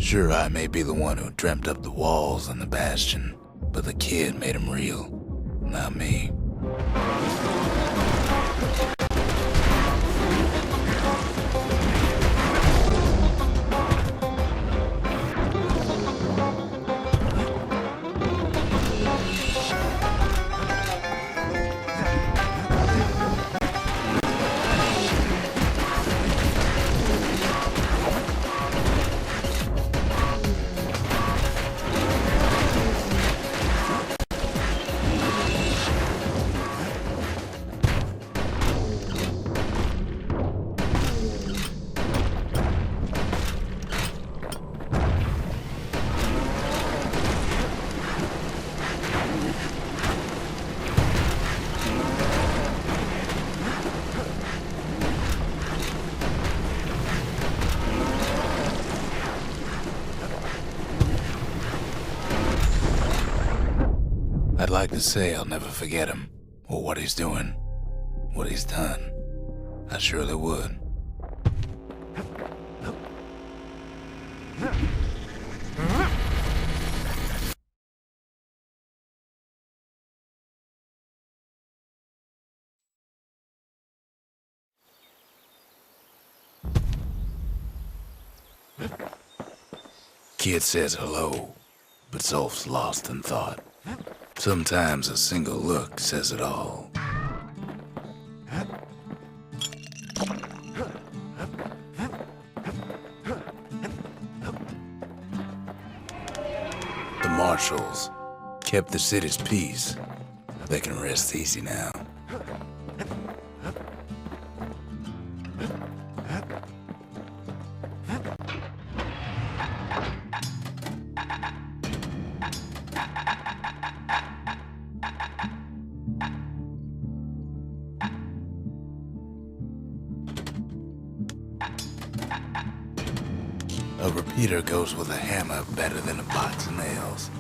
Sure, I may be the one who dreamt up the walls and the Bastion, but the kid made them real, not me. I'd like to say I'll never forget him, or what he's doing, what he's done. I surely would. Kid says hello, but Zolf's lost in thought. Sometimes a single look says it all. The marshals kept the city's peace. They can rest easy now. A repeater goes with a hammer better than a box of nails.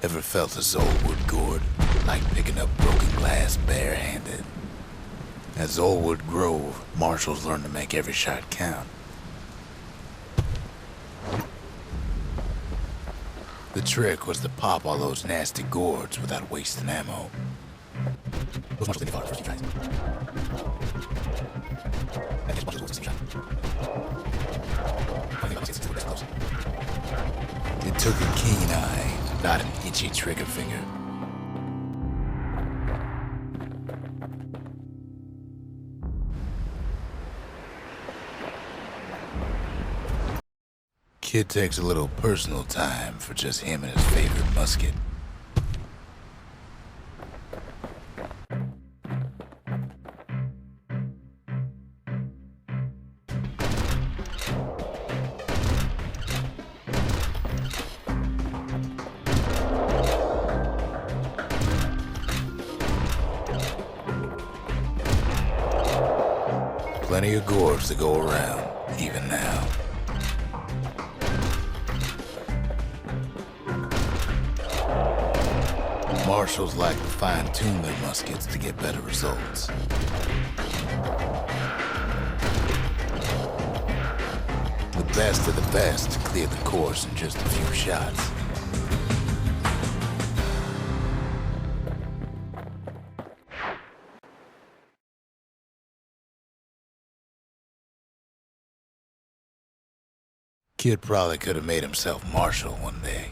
Ever felt a Zolwood gourd, like picking up broken glass barehanded? At Zolwood Grove, marshals learn to make every shot count. The trick was to pop all those nasty gourds without wasting ammo. Those marshals didn't follow the first few tries. And his marshals was the same shot. It took a keen eye, not an itchy trigger finger. Kid takes a little personal time for just him and his favorite musket. Plenty of gourds to go around, even now. marshals like to fine-tune their muskets to get better results. The best of the best cleared the course in just a few shots. Kid probably could have made himself marshal one day.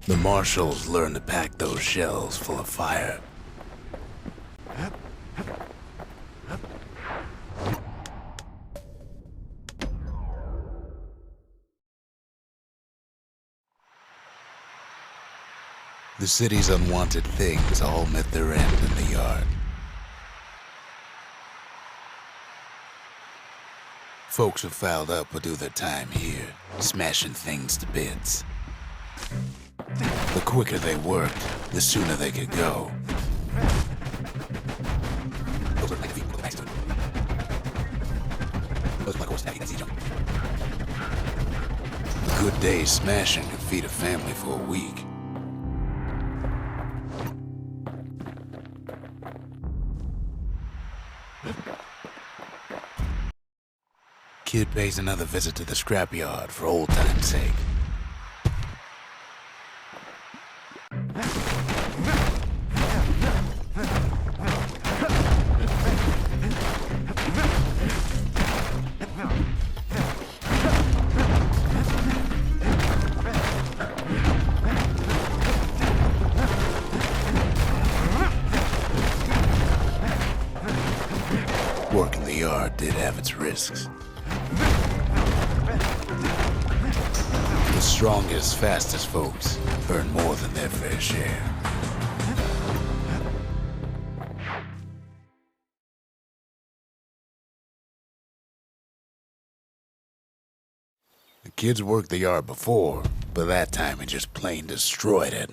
The marshals learned to pack those shells full of fire. The city's unwanted things all met their end in the yard. Folks who fouled up would do their time here, smashing things to bits. The quicker they worked, the sooner they could go. A good day's smashing could feed a family for a week. Kid pays another visit to the scrapyard for old time's sake. Work in the yard did have its risks. The strongest, fastest folks earn more than their fair share. The kids worked the yard before, but that time it just plain destroyed it.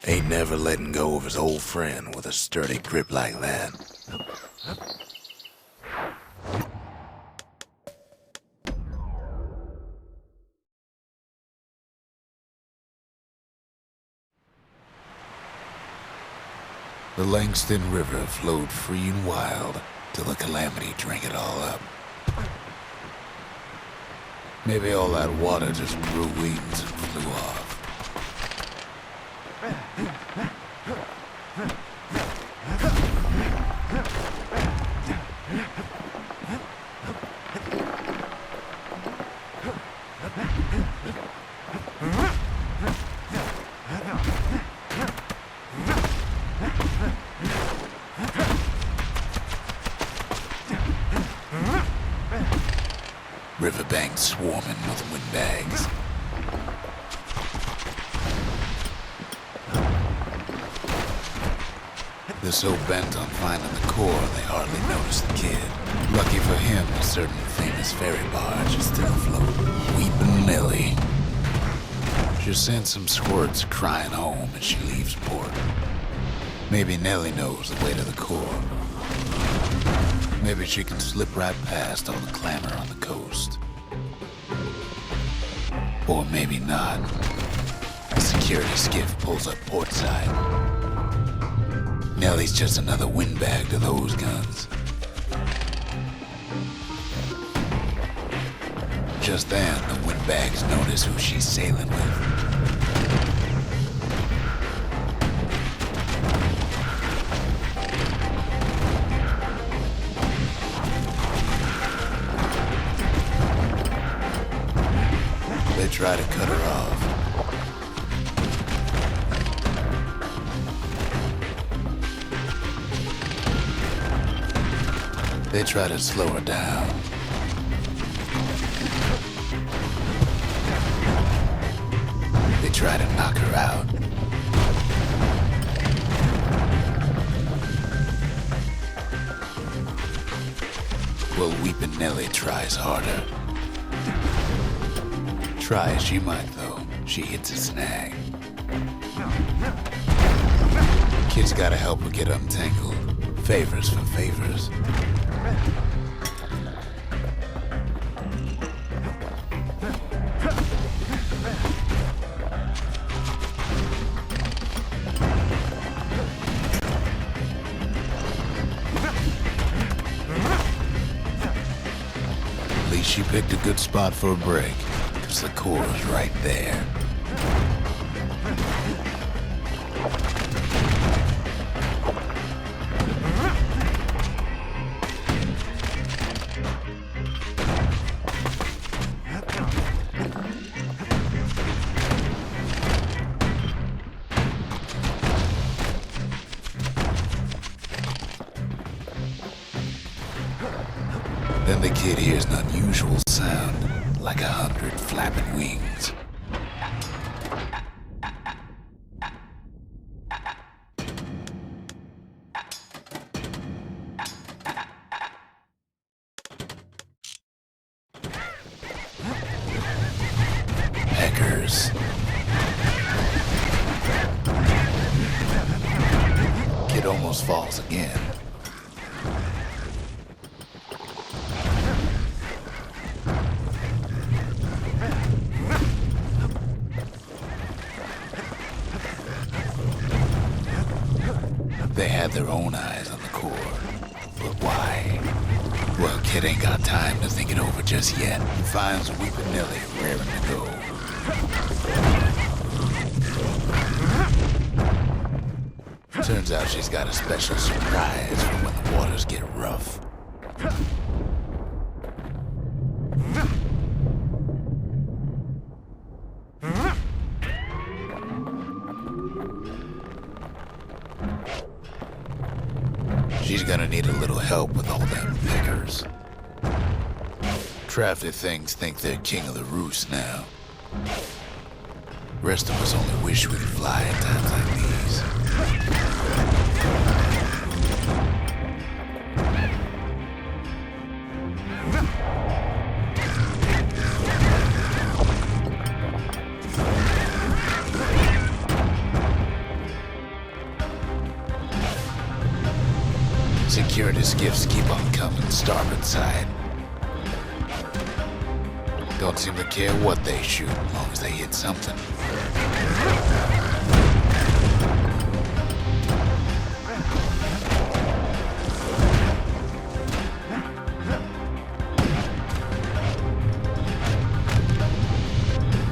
Ain't never letting go of his old friend with a sturdy grip like that. The Langston River flowed free and wild till the calamity drank it all up. Maybe all that water just grew wings and flew off. Riverbanks swarming with windbags. They're so bent on finding the core, they hardly notice the kid. Lucky for him, a certain famous ferry barge is still afloat. Weepin' Nellie. She sends some squirts crying home as she leaves port. Maybe Nellie knows the way to the core. Maybe she can slip right past all the clamor on the coast. Or maybe not. A security skiff pulls up portside. Nellie's just another windbag to those guns. Just then, the windbags notice who she's sailing with. try to cut her off. They try to slow her down. They try to knock her out. Well, Weepin' Nellie tries harder. Try as she might, though, she hits a snag. Kid's gotta help her get untangled. Favors for favors. At least she picked a good spot for a break, 'cause the core is right there. Then the kid hears an unusual sound, like 100 flapping wings. Peckers. Kid almost falls again. They had their own eyes on the core. But why? Well, Kid ain't got time to think it over just yet. He finds Weepin' Nellie raring to go. Turns out she's got a special surprise for when the waters get rough. She's gonna need a little help with all them pickers. Crafty things think they're king of the roost now. Rest of us only wish we could fly at times like these. Security skiffs keep on coming starboard side. Don't seem to care what they shoot, as long as they hit something.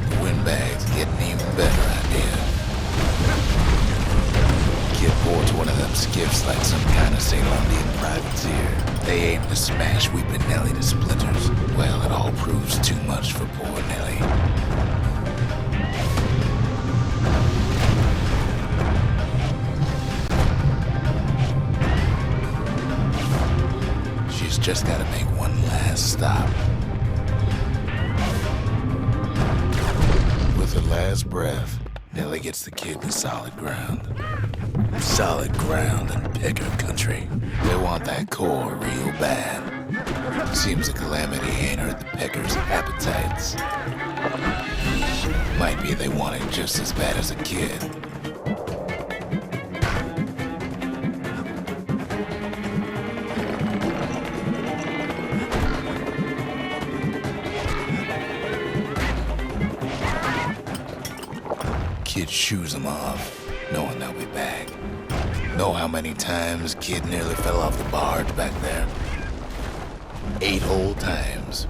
The windbag's getting even better idea. Kid boards one of them skiffs like some kind of Ceylonian privateer. They aim to smash Weepin' Nellie to splinters. Well, it all proves too much for poor Nellie. She's just gotta make one last stop. With her last breath, Nellie gets the kid to solid ground. Solid ground in Pecker country. They want that core real bad. Seems the calamity ain't hurt the Peckers' appetites. Might be they want it just as bad as a kid. Kid shoos them off, knowing they'll be back. Know how many times Kid nearly fell off the barge back there? 8 whole times.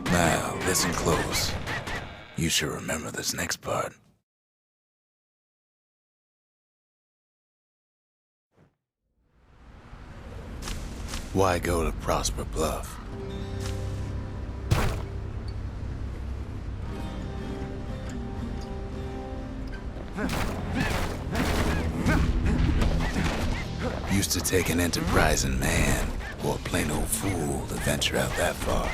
Now, listen close. You should remember this next part. Why go to Prosper Bluff? Used to take an enterprising man or a plain old fool to venture out that far.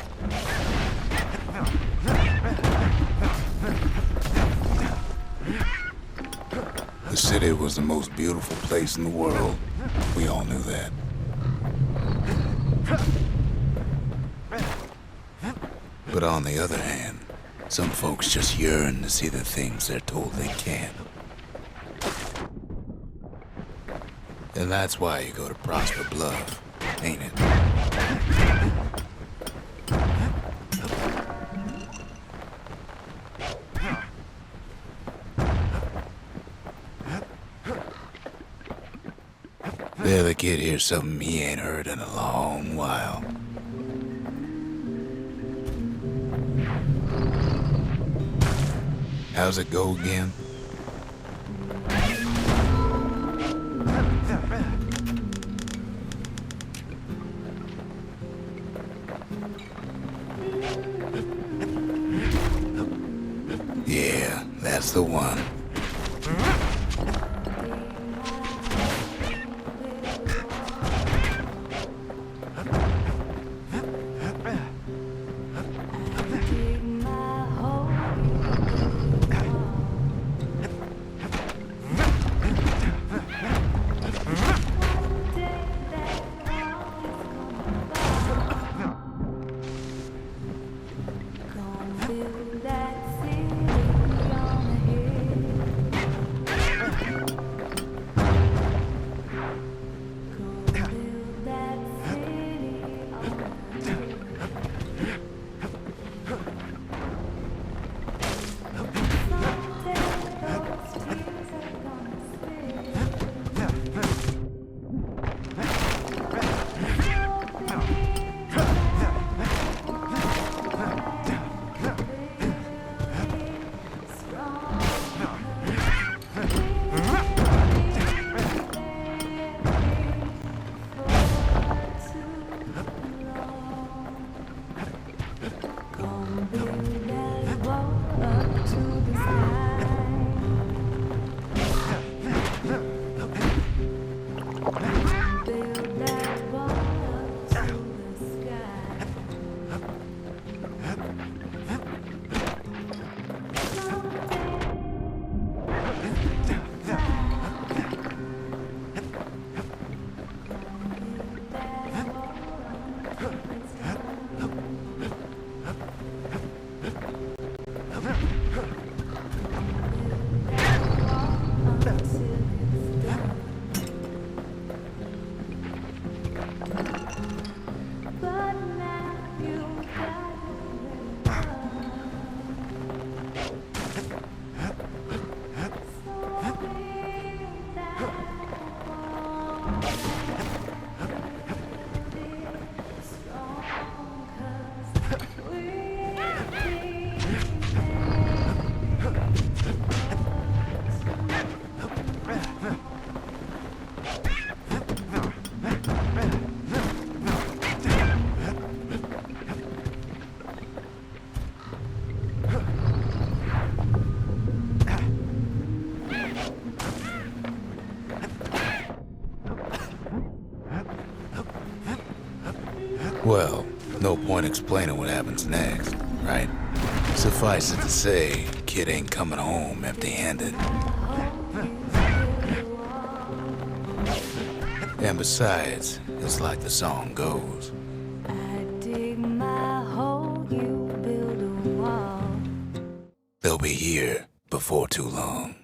The city was the most beautiful place in the world. We all knew that. But on the other hand, some folks just yearn to see the things they're told they can't. And that's why you go to Prosper Bluff, ain't it? There the kid hears something he ain't heard in a long while. How's it go again? Yeah, that's the one. Well, no point explaining what happens next, right? Suffice it to say, kid ain't coming home empty-handed. And besides, it's like the song goes. I dig my hole, you build a wall. They'll be here before too long.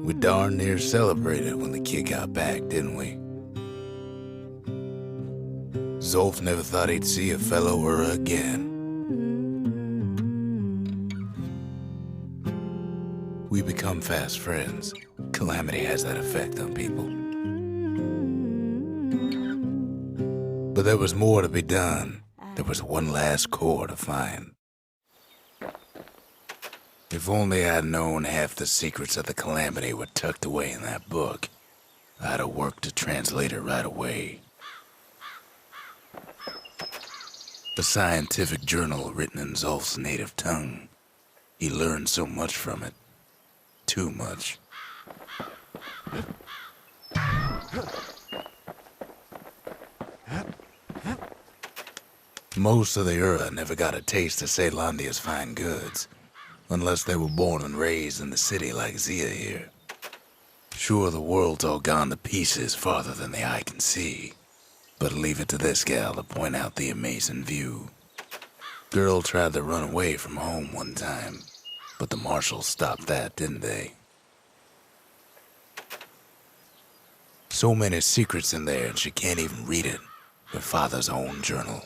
We darn near celebrated when the kid got back, didn't we? Zolf never thought he'd see a fellow her again. We become fast friends. Calamity has that effect on people. But there was more to be done. There was one last core to find. If only I'd known half the secrets of the Calamity were tucked away in that book, I'd have worked to translate it right away. A scientific journal written in Zolf's native tongue. He learned so much from it. Too much. Most of the Ura never got a taste of Caelondia's fine goods, unless they were born and raised in the city like Zia here. Sure, the world's all gone to pieces farther than the eye can see, but leave it to this gal to point out the amazing view. Girl tried to run away from home one time, but the marshals stopped that, didn't they? So many secrets in there and she can't even read it. Her father's own journal.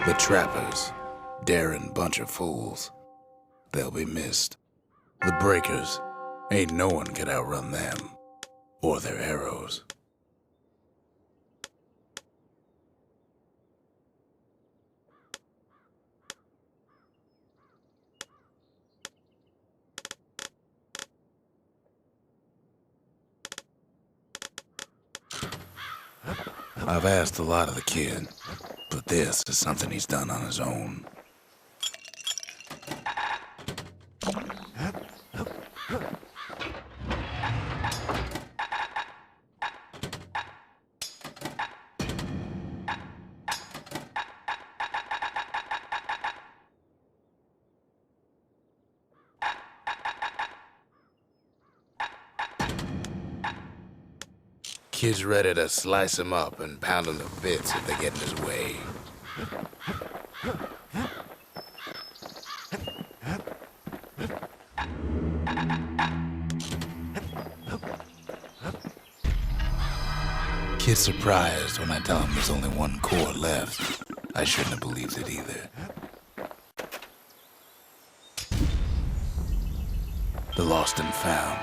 The trappers, daring bunch of fools. They'll be missed. The breakers, ain't no one could outrun them, or their arrows. I've asked a lot of the kid, but this is something he's done on his own. Kid's ready to slice him up and pound him to bits if they get in his way. Kid's surprised when I tell him there's only one core left. I shouldn't have believed it either. The lost and found.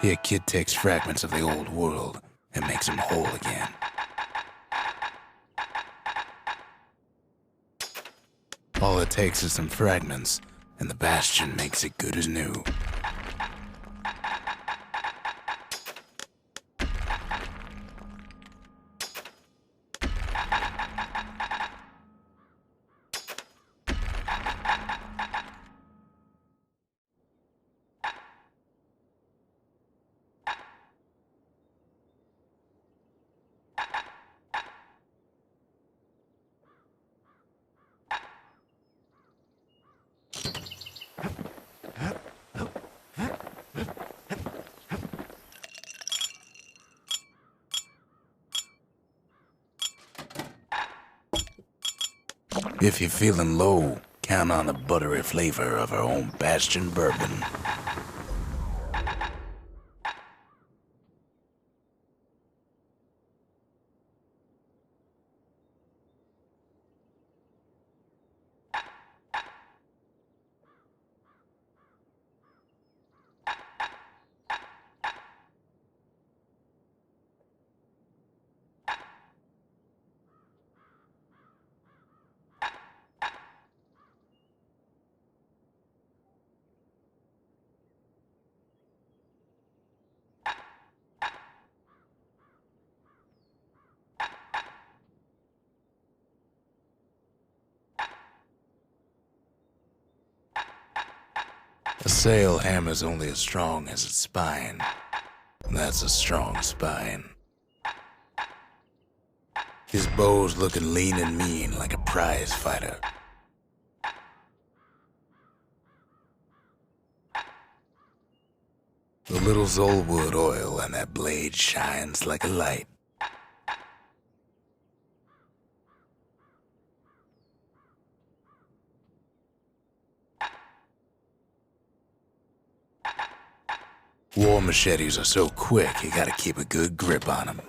Here, Kid takes fragments of the old world and makes them whole again. All it takes is some fragments, and the Bastion makes it good as new. If you're feeling low, count on the buttery flavor of our own Bastion bourbon. A sail hammer's only as strong as its spine. That's a strong spine. His bow's looking lean and mean like a prize fighter. The little Zolwood oil on that blade shines like a light. War machetes are so quick, you gotta keep a good grip on them.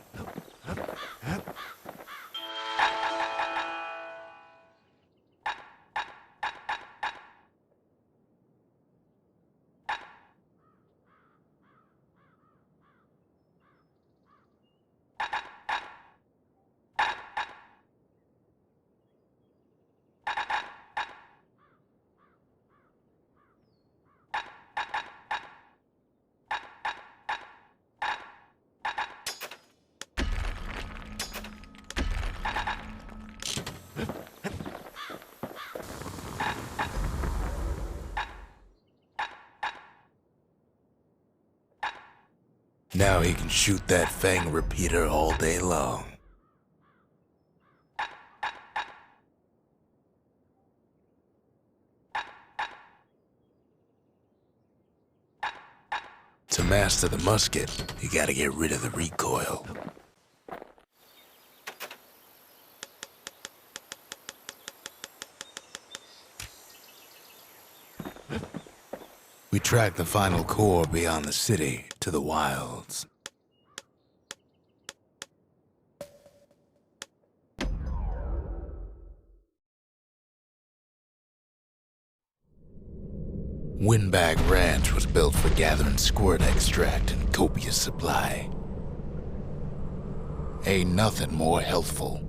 Now he can shoot that fang repeater all day long. To master the musket, you gotta get rid of the recoil. We track the final core beyond the city to the wilds. Windbag Ranch was built for gathering squirt extract in copious supply. Ain't nothing more healthful.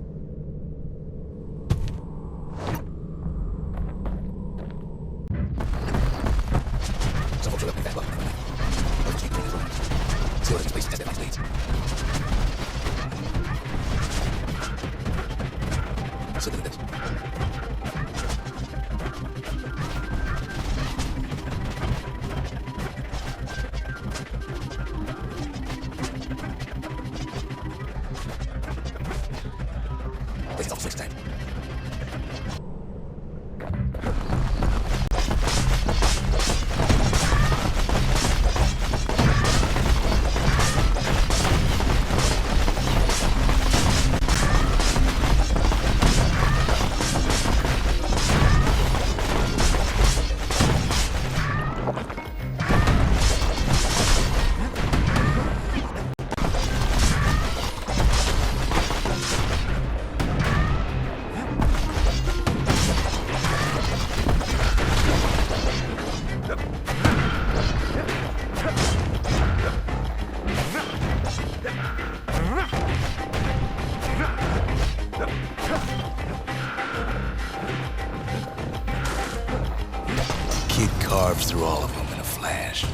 Kid carves through all of them in a flash.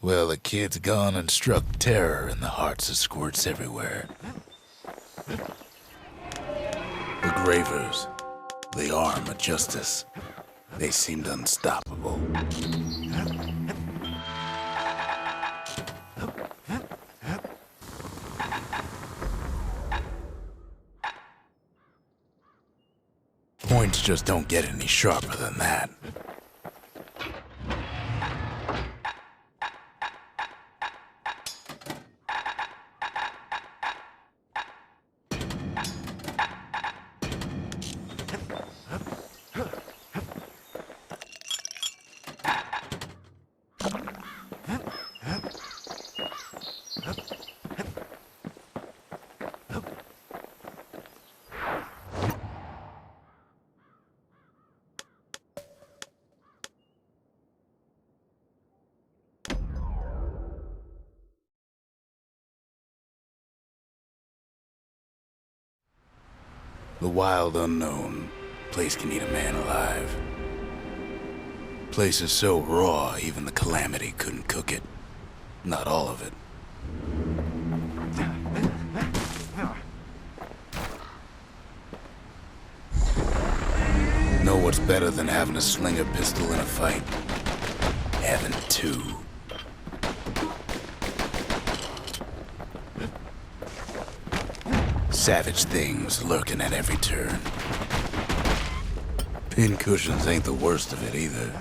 Well, the kid's gone and struck terror in the hearts of squirts everywhere. The Gravers, the arm of justice, they seemed unstoppable. Points just don't get any sharper than that. The wild unknown. Place can eat a man alive. Place is so raw, even the Calamity couldn't cook it. Not all of it. Know what's better than having a slinger pistol in a fight? Having two. Savage things lurking at every turn. Pincushions ain't the worst of it either.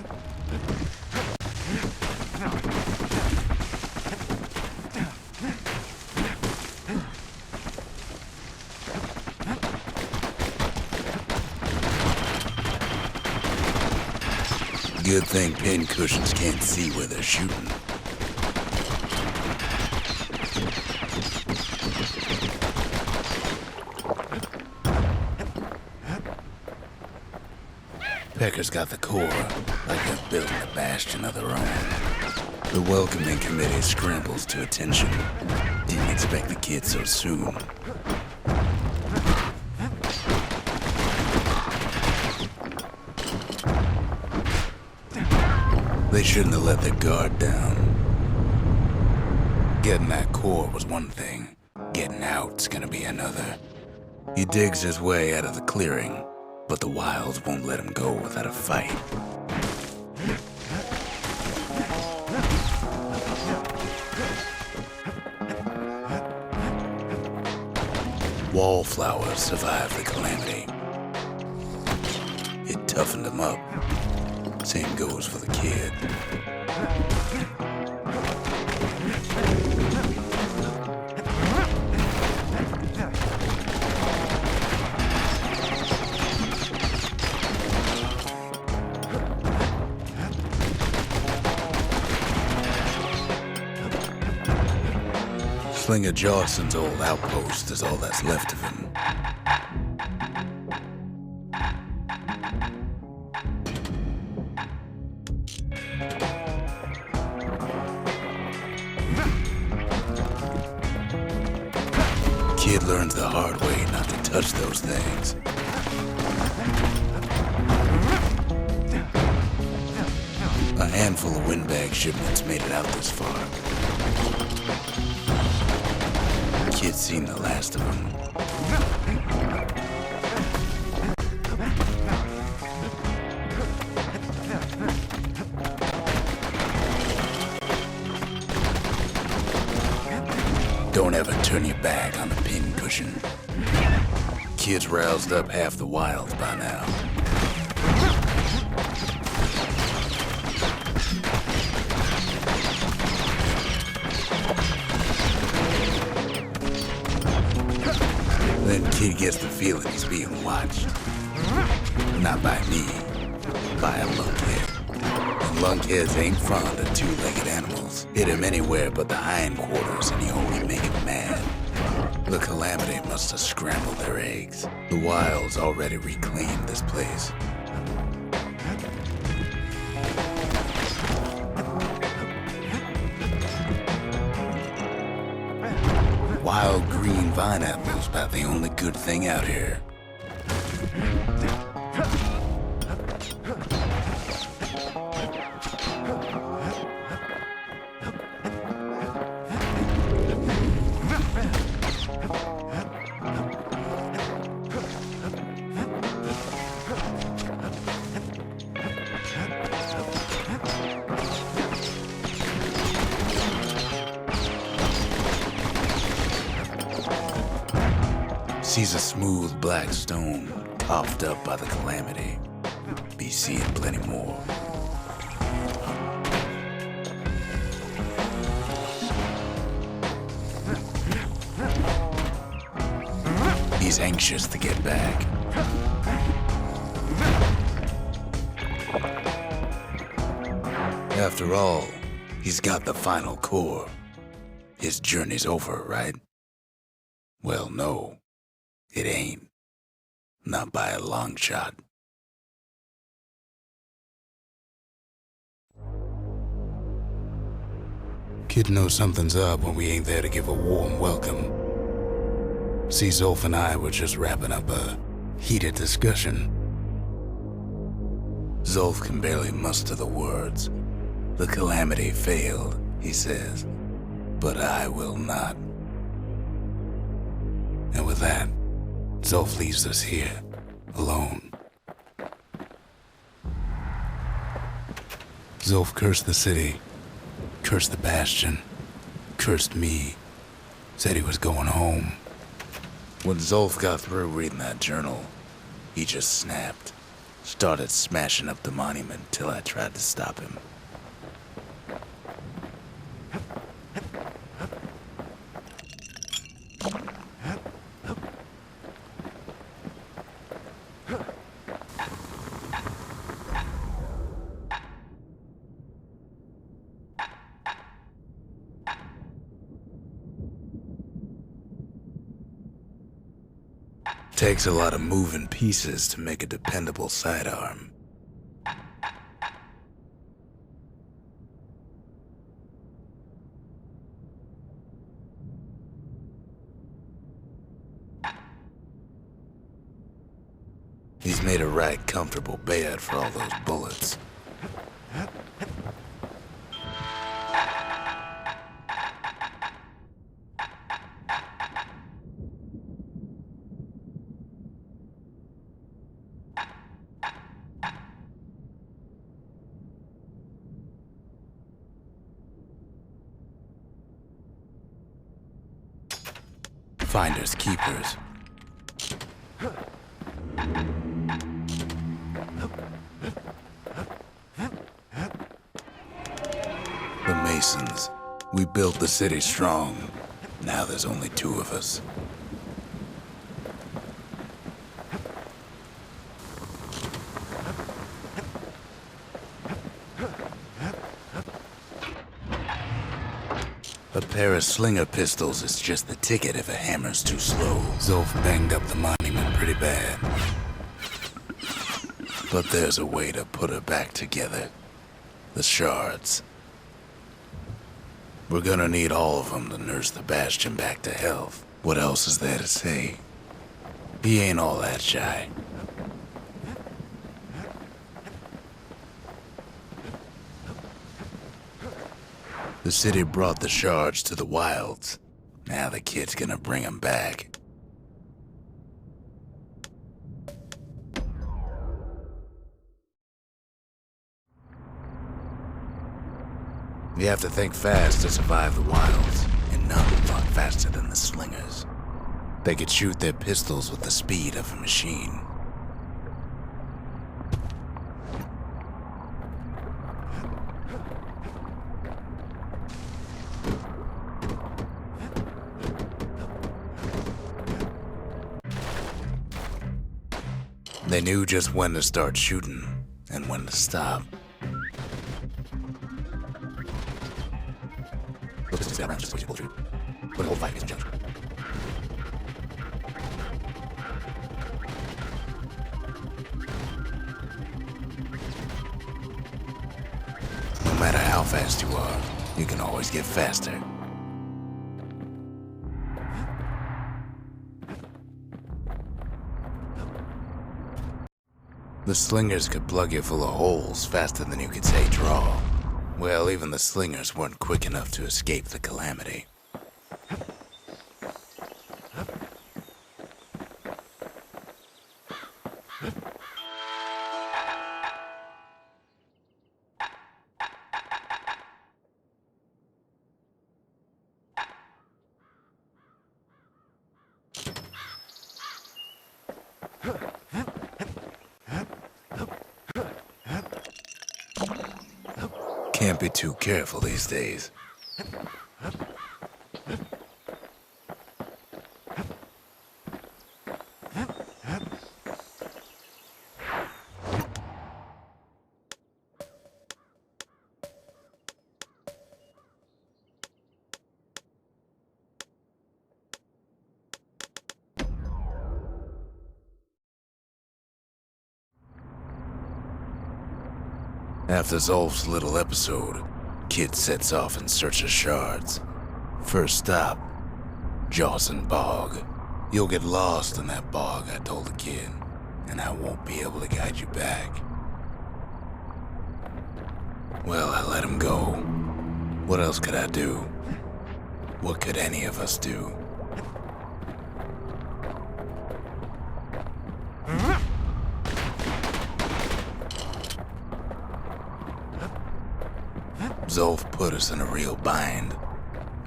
Good thing pincushions can't see where they're shooting. Pecker's got the core, like they're building a bastion of their own. The welcoming committee scrambles to attention. Didn't expect the kid so soon. They shouldn't have let their guard down. Getting that core was one thing. Getting out's gonna be another. He digs his way out of the clearing, but the wilds won't let him go without a fight. Wallflowers survived the calamity. It toughened him up. Same goes for the kid. Slinger Jawson's old outpost is all that's left of him. Kid learns the hard way not to touch those things. A handful of windbag shipments made it out this far. Kid's seen the last of them. Don't ever turn your back on the pincushion. Kid's roused up half the wilds by now. Then Kid gets the feeling he's being watched. Not by me, by a lunkhead. And lunkheads ain't fond of two-legged animals. Hit him anywhere but the hindquarters and you only make him mad. The calamity must have scrambled their eggs. The wilds already reclaimed this place. Wild green vine apples about the only good thing out here. Sees a smooth black stone coughed up by the calamity. Be seeing plenty more. He's anxious to get back. After all, he's got the final core. His journey's over, right? Well, no. It ain't. Not by a long shot. Kid knows something's up when we ain't there to give a warm welcome. See, Zolf and I were just wrapping up a heated discussion. Zolf can barely muster the words. The calamity failed, he says, but I will not. And with that, Zolf leaves us here, alone. Zolf cursed the city, cursed the Bastion, cursed me, said he was going home. When Zolf got through reading that journal, he just snapped, started smashing up the monument till I tried to stop him. Takes a lot of moving pieces to make a dependable sidearm. He's made a right comfortable bed for all those bullets. Finders keepers. The Masons. We built the city strong. Now there's only two of us. A pair of slinger pistols is just the ticket if a hammer's too slow. Zolf banged up the monument pretty bad. But there's a way to put her back together. The shards. We're gonna need all of them to nurse the Bastion back to health. What else is there to say? He ain't all that shy. The city brought the shards to the wilds. Now the kid's gonna bring them back. You have to think fast to survive the wilds, and none thought faster than the slingers. They could shoot their pistols with the speed of a machine. They knew just when to start shooting and when to stop. No matter how fast you are, you can always get faster. The slingers could plug you full of holes faster than you could say draw. Well, even the slingers weren't quick enough to escape the calamity. Can't be too careful these days. After Zolf's little episode, Kid sets off in search of shards. First stop, Jawson Bog. You'll get lost in that bog, I told the kid, and I won't be able to guide you back. Well, I let him go. What else could I do? What could any of us do? Zolf put us in a real bind.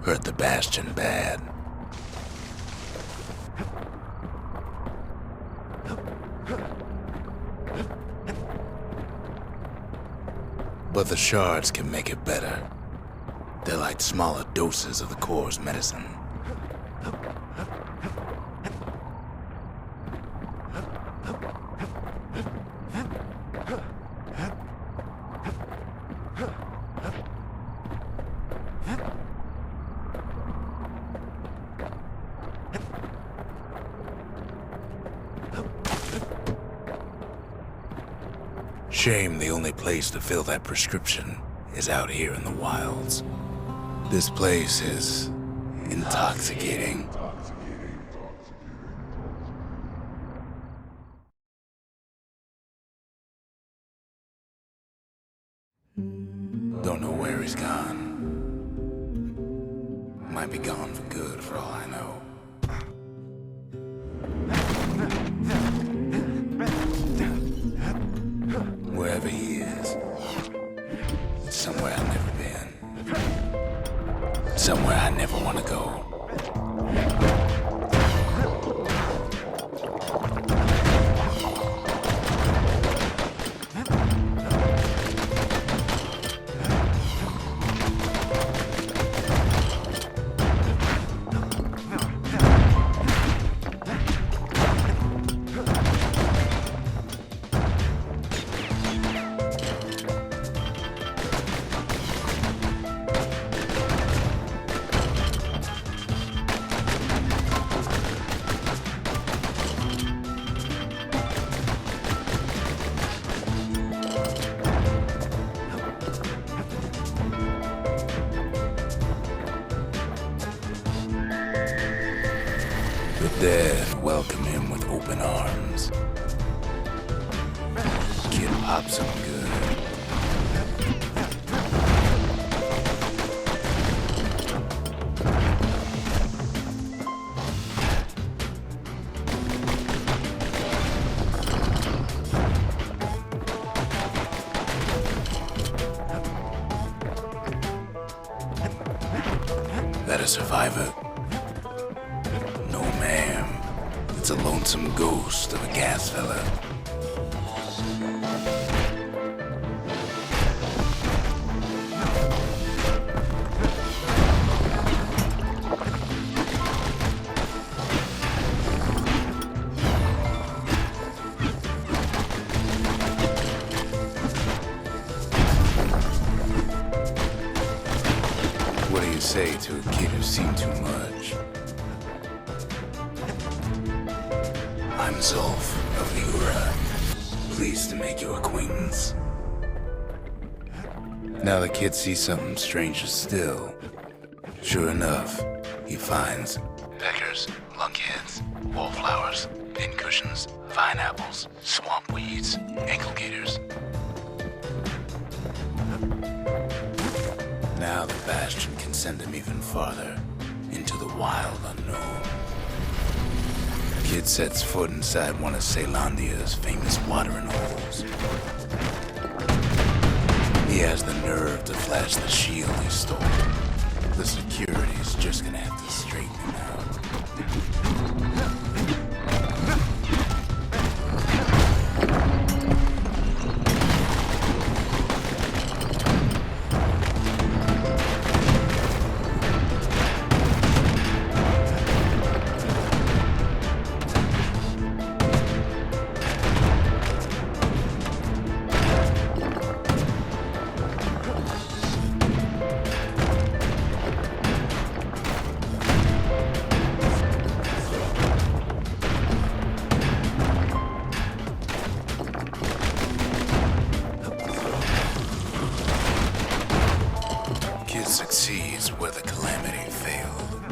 Hurt the Bastion bad. But the shards can make it better. They're like smaller doses of the Corps' medicine. Shame the only place to fill that prescription is out here in the wilds. This place is intoxicating. Don't know where he's gone. Might be gone for good for all I know. Wherever he is, somewhere I've never been. Somewhere I never want to go. The dead welcome him with open arms. Kid pops him good. That a survivor? No, ma'am. It's a lonesome ghost of a gas fella. What do you say to a kid who's seen too much? I'm Zolf of the Ura. Pleased to make your acquaintance. Now the kid sees something stranger still. Sure enough, he finds peckers, lunkheads, wallflowers, pincushions, vine apples, swamp weeds, ankle gators. Now the Bastion can send him even farther, into the wild unknown. Kid sets foot inside one of Ceylondia's famous watering holes. He has the nerve to flash the shield he stole. The security's just gonna have to straighten him out. Succeeds where the calamity failed.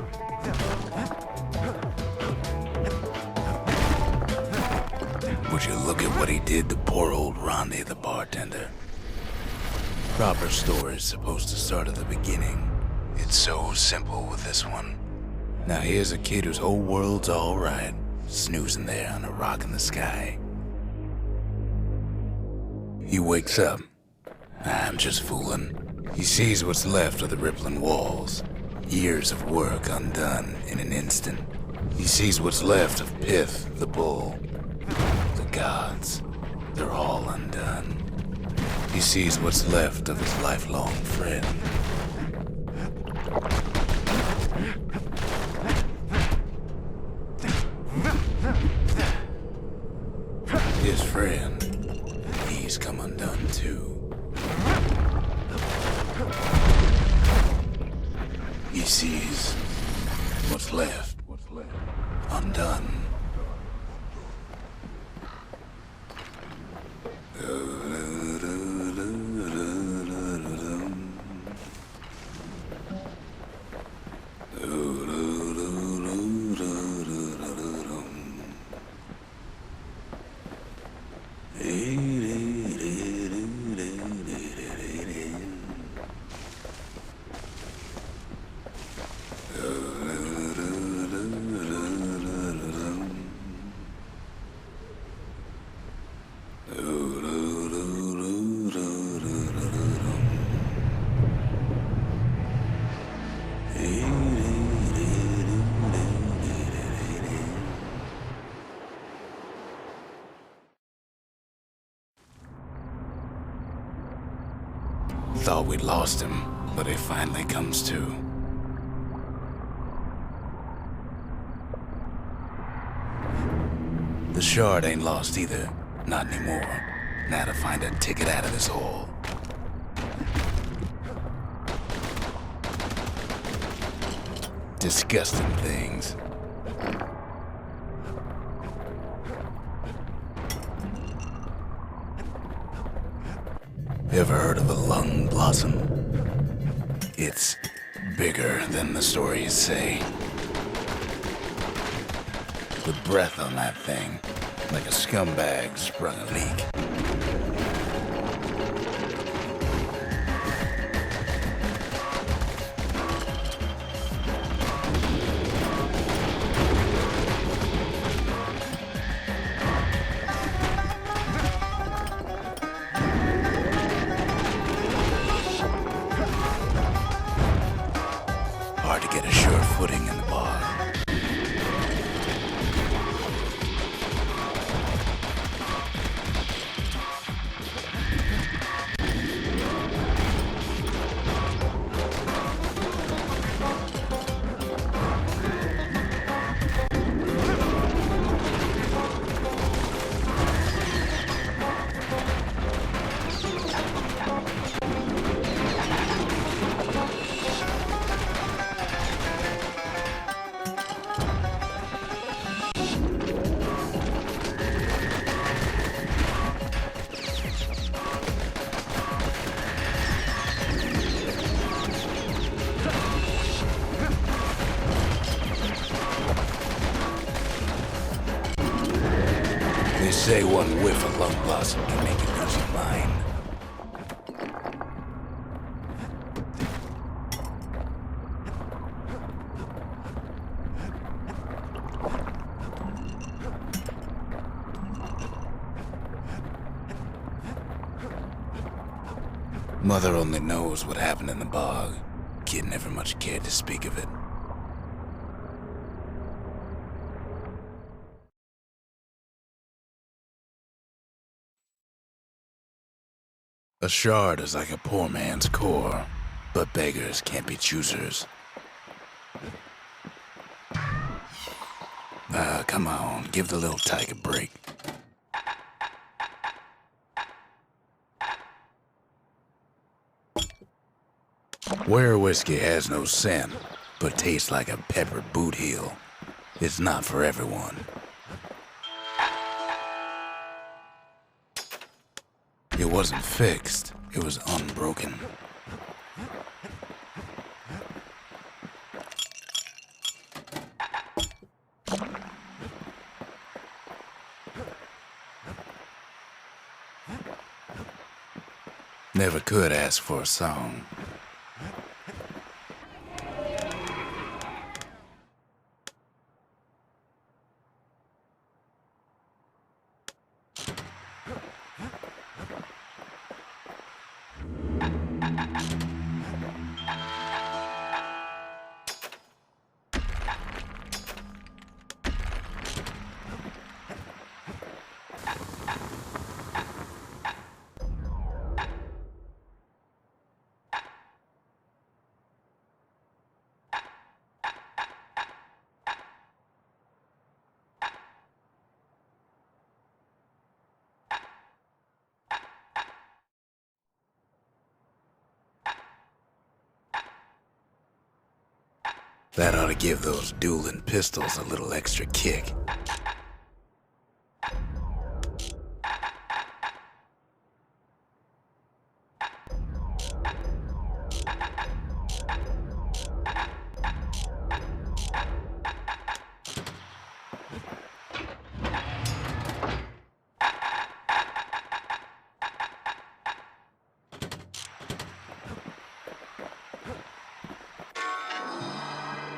Would you look at what he did to poor old Ronde the bartender? Proper story's supposed to start at the beginning. It's so simple with this one. Now here's a kid whose whole world's alright, snoozing there on a rock in the sky. He wakes up. I'm just fooling. He sees what's left of the rippling walls. Years of work undone in an instant. He sees what's left of Pith, the bull. The gods, they're all undone. He sees what's left of his lifelong friend. His friend, he's come undone too. He sees what's left undone. Thought we'd lost him, but he finally comes to. The shard ain't lost either, not anymore. Now to find a ticket out of this hole. Disgusting things. Ever heard of a lung blossom? It's bigger than the stories say. Put breath on that thing, like a scumbag sprung a leak. Hard to get a sure footing in the bog. They say one whiff of lung blossom can make you lose your mind. Mother only knows what happened in the bog. Kid never much cared to speak of it. A shard is like a poor man's core, but beggars can't be choosers. Come on, give the little tyke a break. Where whiskey has no scent, but tastes like a peppered boot heel, it's not for everyone. It wasn't fixed, it was unbroken. Never could ask for a song. That ought to give those dueling pistols a little extra kick.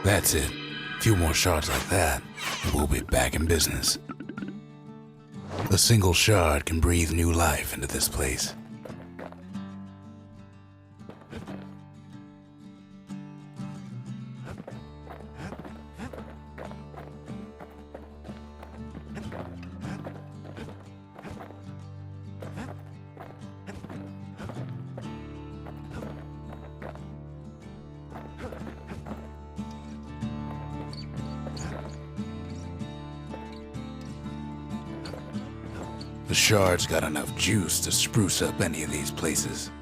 That's it. A few more shards like that, and we'll be back in business. A single shard can breathe new life into this place. The shard's got enough juice to spruce up any of these places.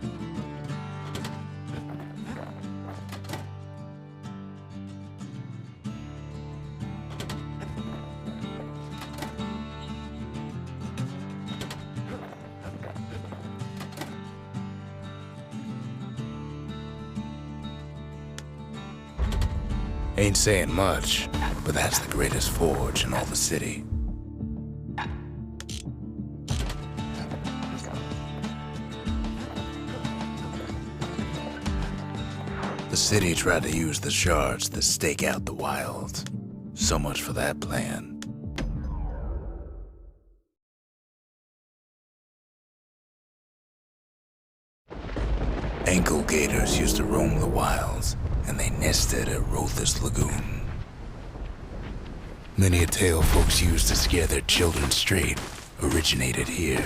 Ain't saying much, but that's the greatest forge in all the city. The city tried to use the shards to stake out the wilds. So much for that plan. Ankle gators used to roam the wilds, and they nested at Rothes Lagoon. Many a tale folks used to scare their children straight originated here.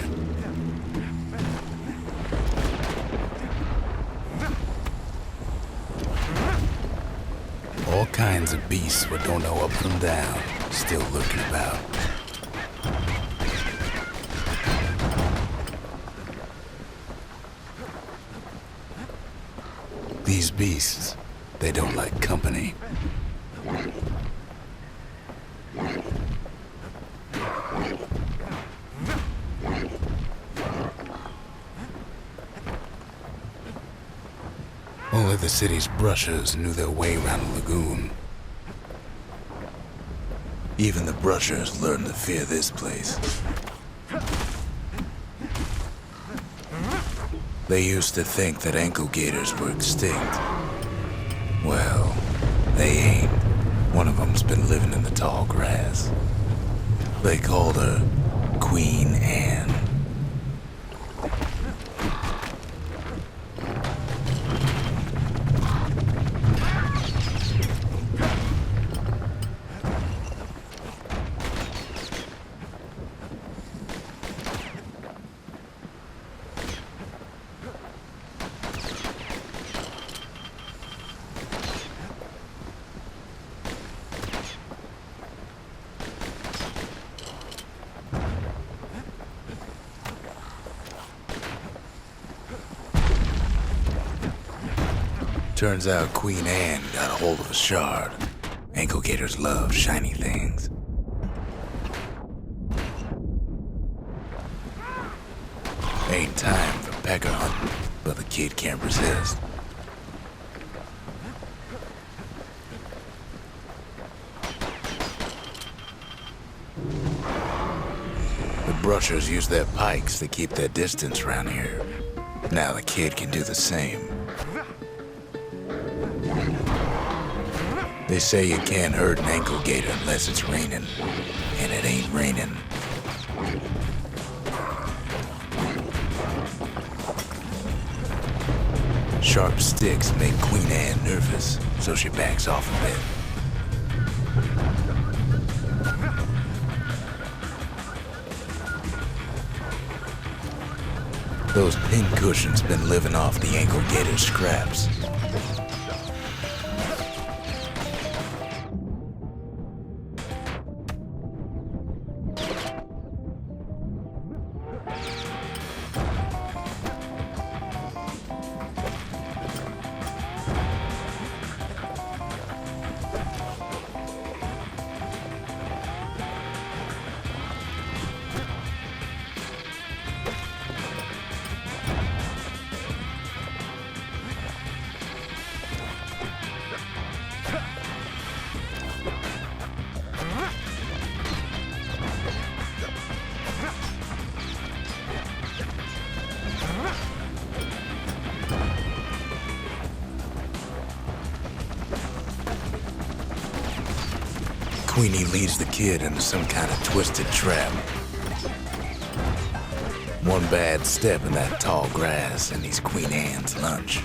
All kinds of beasts we don't know up from down, still lurking about. These beasts, they don't like company. Only the city's brushers knew their way around the lagoon. Even the brushers learned to fear this place. They used to think that ankle gators were extinct. Well, they ain't. One of them's been living in the tall grass. They called her Queen Anne. Turns out Queen Anne got a hold of a shard. Ankle gators love shiny things. Ain't time for pecker hunting, but the kid can't resist. The brushers use their pikes to keep their distance around here. Now the kid can do the same. They say you can't hurt an ankle gator unless it's raining, and it ain't raining. Sharp sticks make Queen Anne nervous, so she backs off a bit. Those pin cushions been living off the ankle gator scraps. Queenie leads the kid into some kind of twisted trap. One bad step in that tall grass and he's Queen Anne's lunch.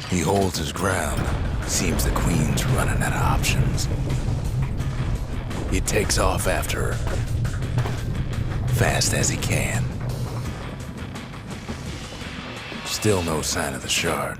He holds his ground. Seems the Queen's running out of options. He takes off after her, fast as he can. Still no sign of the shard.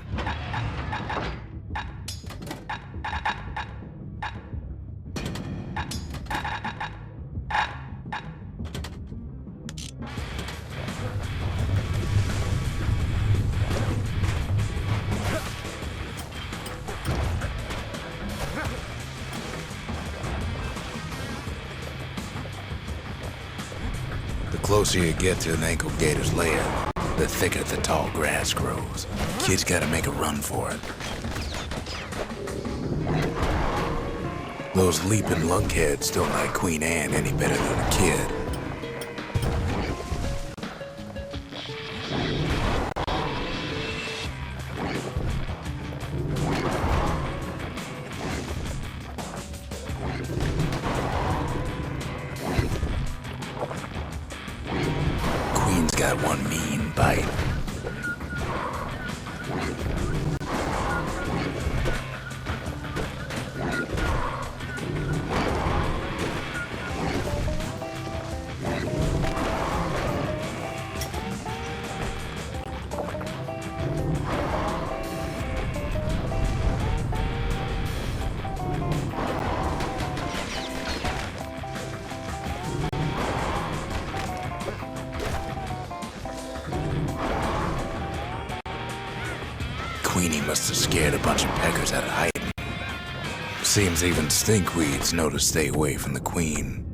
The closer you get to an ankle gator's lair, The thicker the tall grass grows, kids gotta make a run for it. Those leaping lunkheads don't like Queen Anne any better than a kid. Queen's got one mean bite. Queenie must have scared a bunch of peckers out of hiding. Seems even stinkweeds know to stay away from the queen.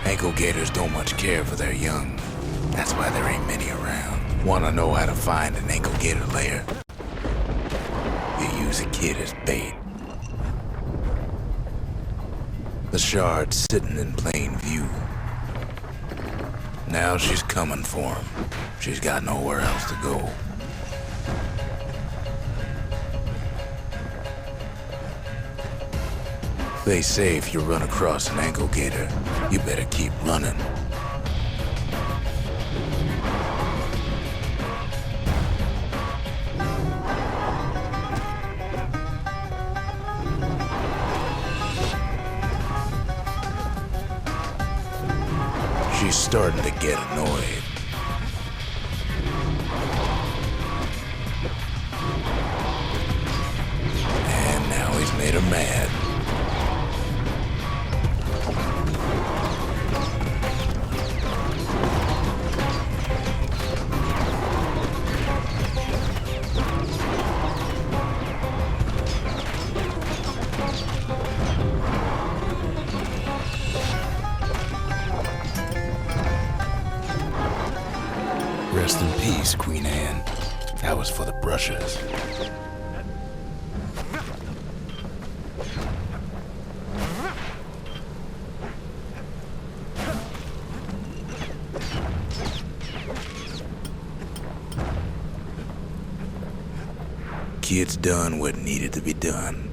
Ankle gators don't much care for their young. That's why there ain't many around. Wanna know how to find an ankle gator lair? You use a kid as bait. The shard's sitting in plain view. Now she's coming for him. She's got nowhere else to go. They say if you run across an ankle gator, you better keep running. She's starting to get annoyed. And now he's made her mad. Rest in peace, Queen Anne. That was for the brushes. Kid's done what needed to be done.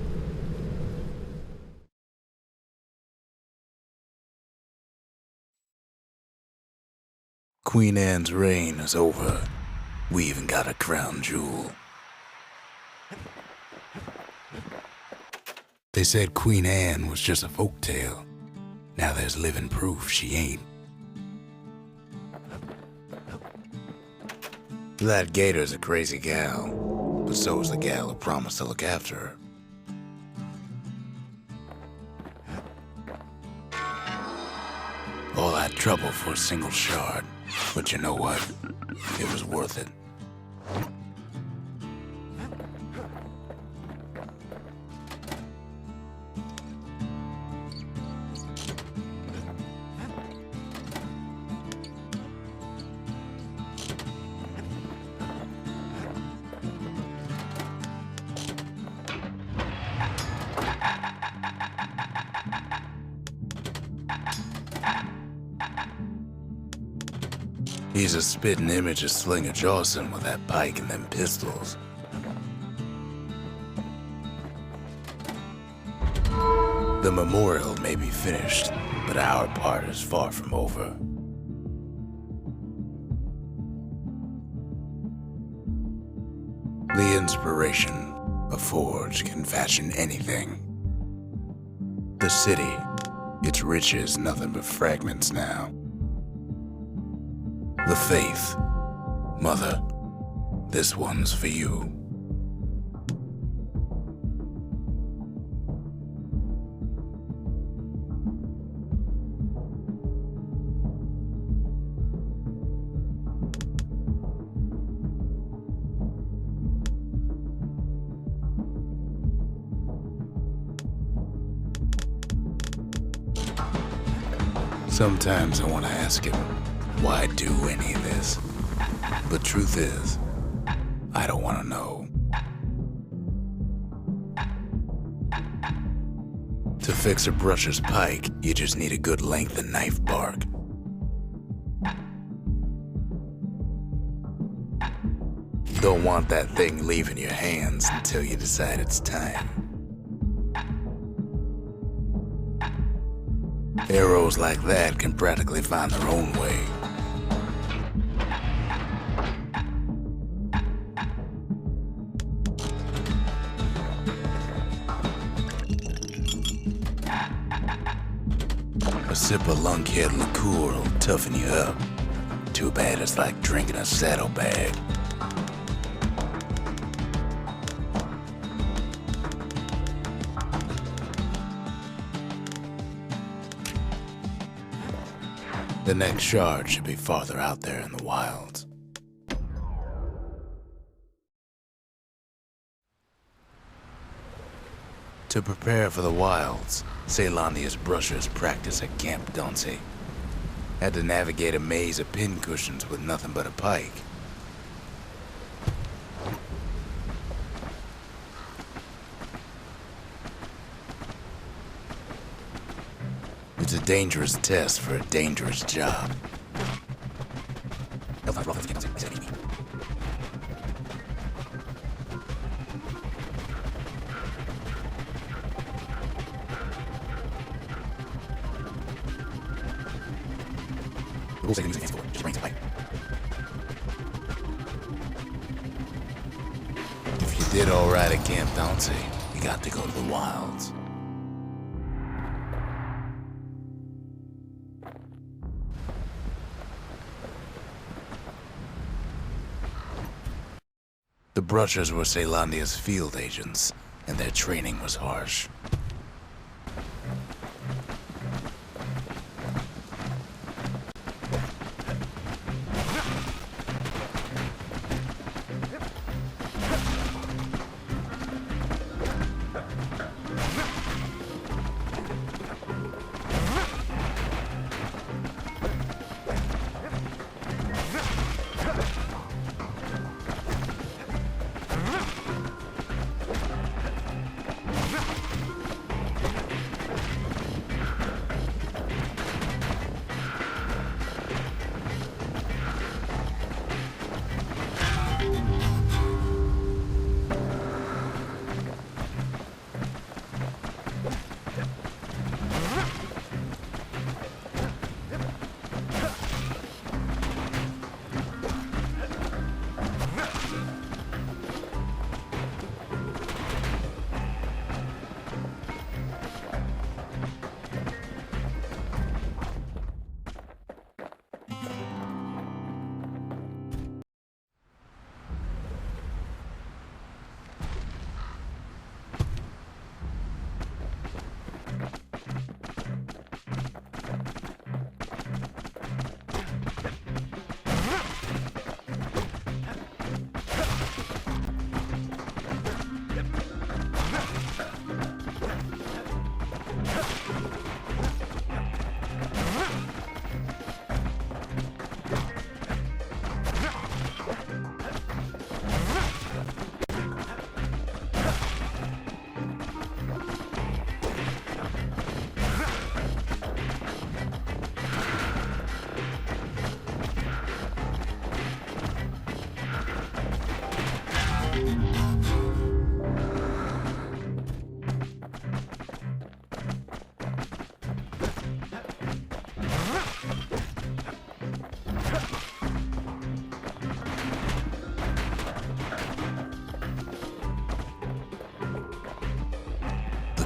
Queen Anne's reign is over. We even got a crown jewel. They said Queen Anne was just a folktale. Now there's living proof she ain't. That gator's a crazy gal, but so's the gal who promised to look after her. All that trouble for a single shard. But you know what? It was worth it. He's a spitting image of Slinger Jawson with that pike and them pistols. The memorial may be finished, but our part is far from over. The inspiration, a forge can fashion anything. The city, its riches nothing but fragments now. The faith. Mother, this one's for you. Sometimes I want to ask him, why do any of this? But truth is, I don't want to know. To fix a brusher's pike, you just need a good length of knife bark. Don't want that thing leaving your hands until you decide it's time. Arrows like that can practically find their own way. A sip of lunkhead liqueur will toughen you up. Too bad it's like drinking a saddlebag. The next shard should be farther out there in the wilds. To prepare for the wilds, Ceylonia's brushers practice at Camp Dauncey. Had to navigate a maze of pincushions with nothing but a pike. It's a dangerous test for a dangerous job. If you did all right at Camp Dauncey, you got to go to the wilds. The brushers were Ceylonia's field agents, and their training was harsh.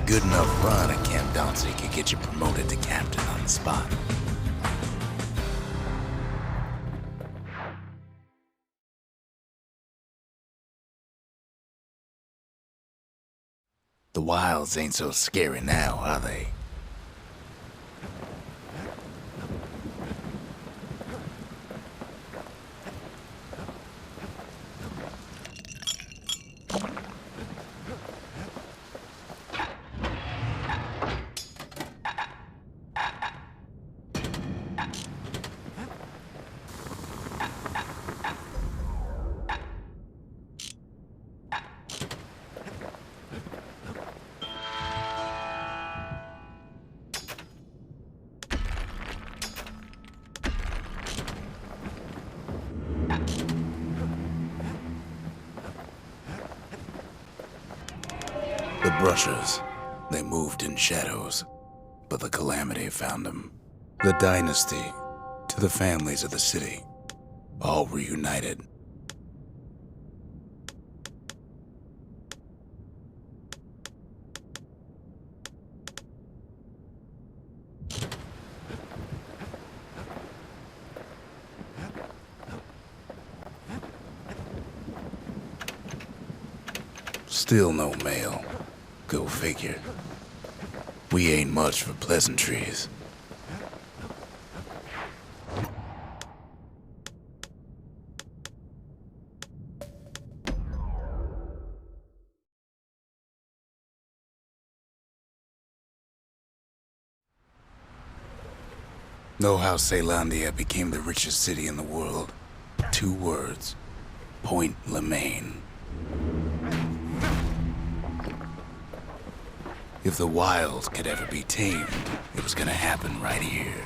Good enough run at Camp Dauncey could get you promoted to captain on the spot. The wilds ain't so scary now, are they? brushers. They moved in shadows, but the calamity found them. The dynasty, to the families of the city, all reunited. Still no mail. Go figure. We ain't much for pleasantries. Know how Ceylandia became the richest city in the world? 2 words. Point Lemaine. If the wild could ever be tamed, it was gonna happen right here.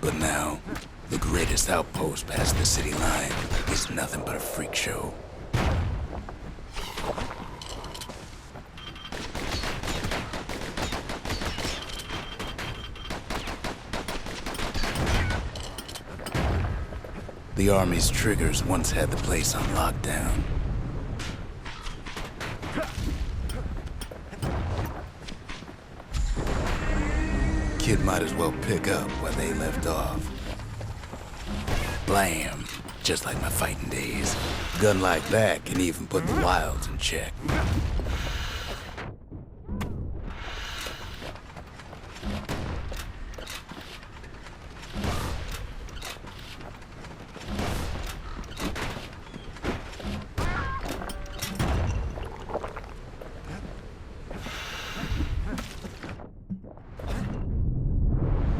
But now, the greatest outpost past the city line is nothing but a freak show. The army's triggers once had the place on lockdown. Kid might as well pick up where they left off. Blam! Just like my fighting days. Gun like that can even put the wilds in check.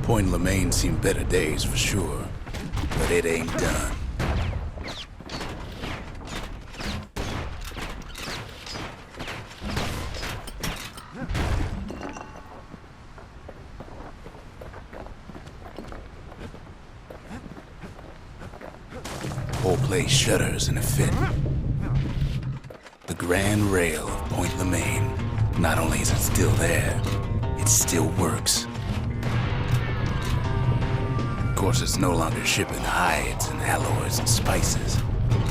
Point Lemaine seen better days for sure, but it ain't done. Whole place shudders in a fit. The grand rail of Point Lemaine, not only is it still there, it still works. Of course, it's no longer shipping hides and alloys and spices,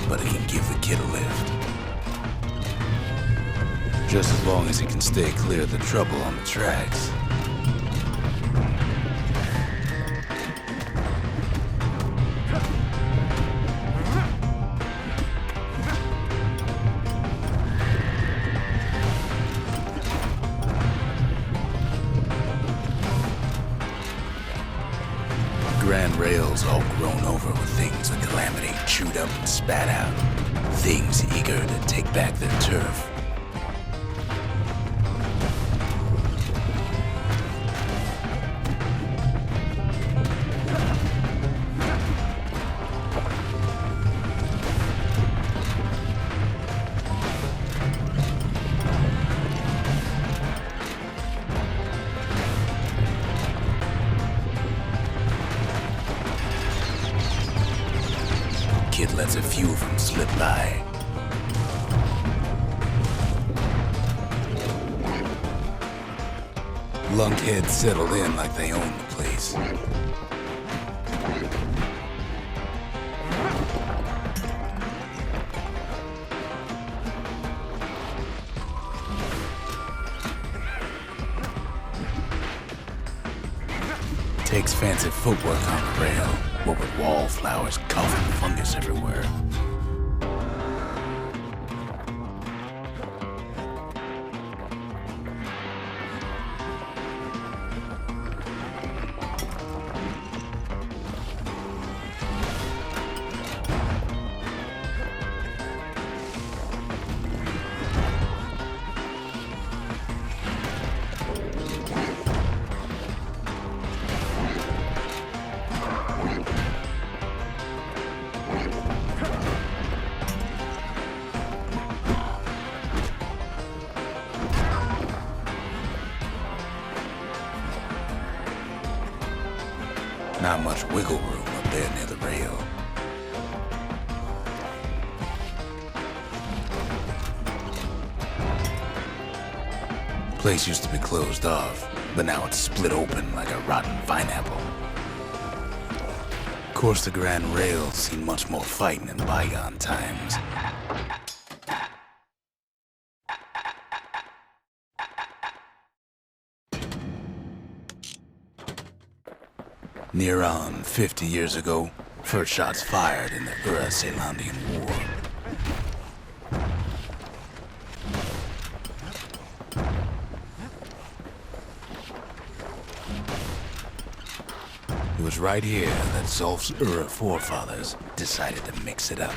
but it can give the kid a lift. Just as long as he can stay clear of the trouble on the tracks. Grand rails all grown over with things the calamity chewed up and spat out. Things eager to take back their turf. Kid lets a few of them slip by. Lunkheads settled in like they own the place. Takes fancy footwork on the rail, what with wallflowers coughing fungus everywhere. Not much wiggle room up there near the rail. Place used to be closed off, but now it's split open like a rotten pineapple. Of course, the Grand Rail's seen much more fighting in bygone times. Near on 50 years ago, first shots fired in the Ura-Celandian War. It was right here that Zolf's Ura forefathers decided to mix it up.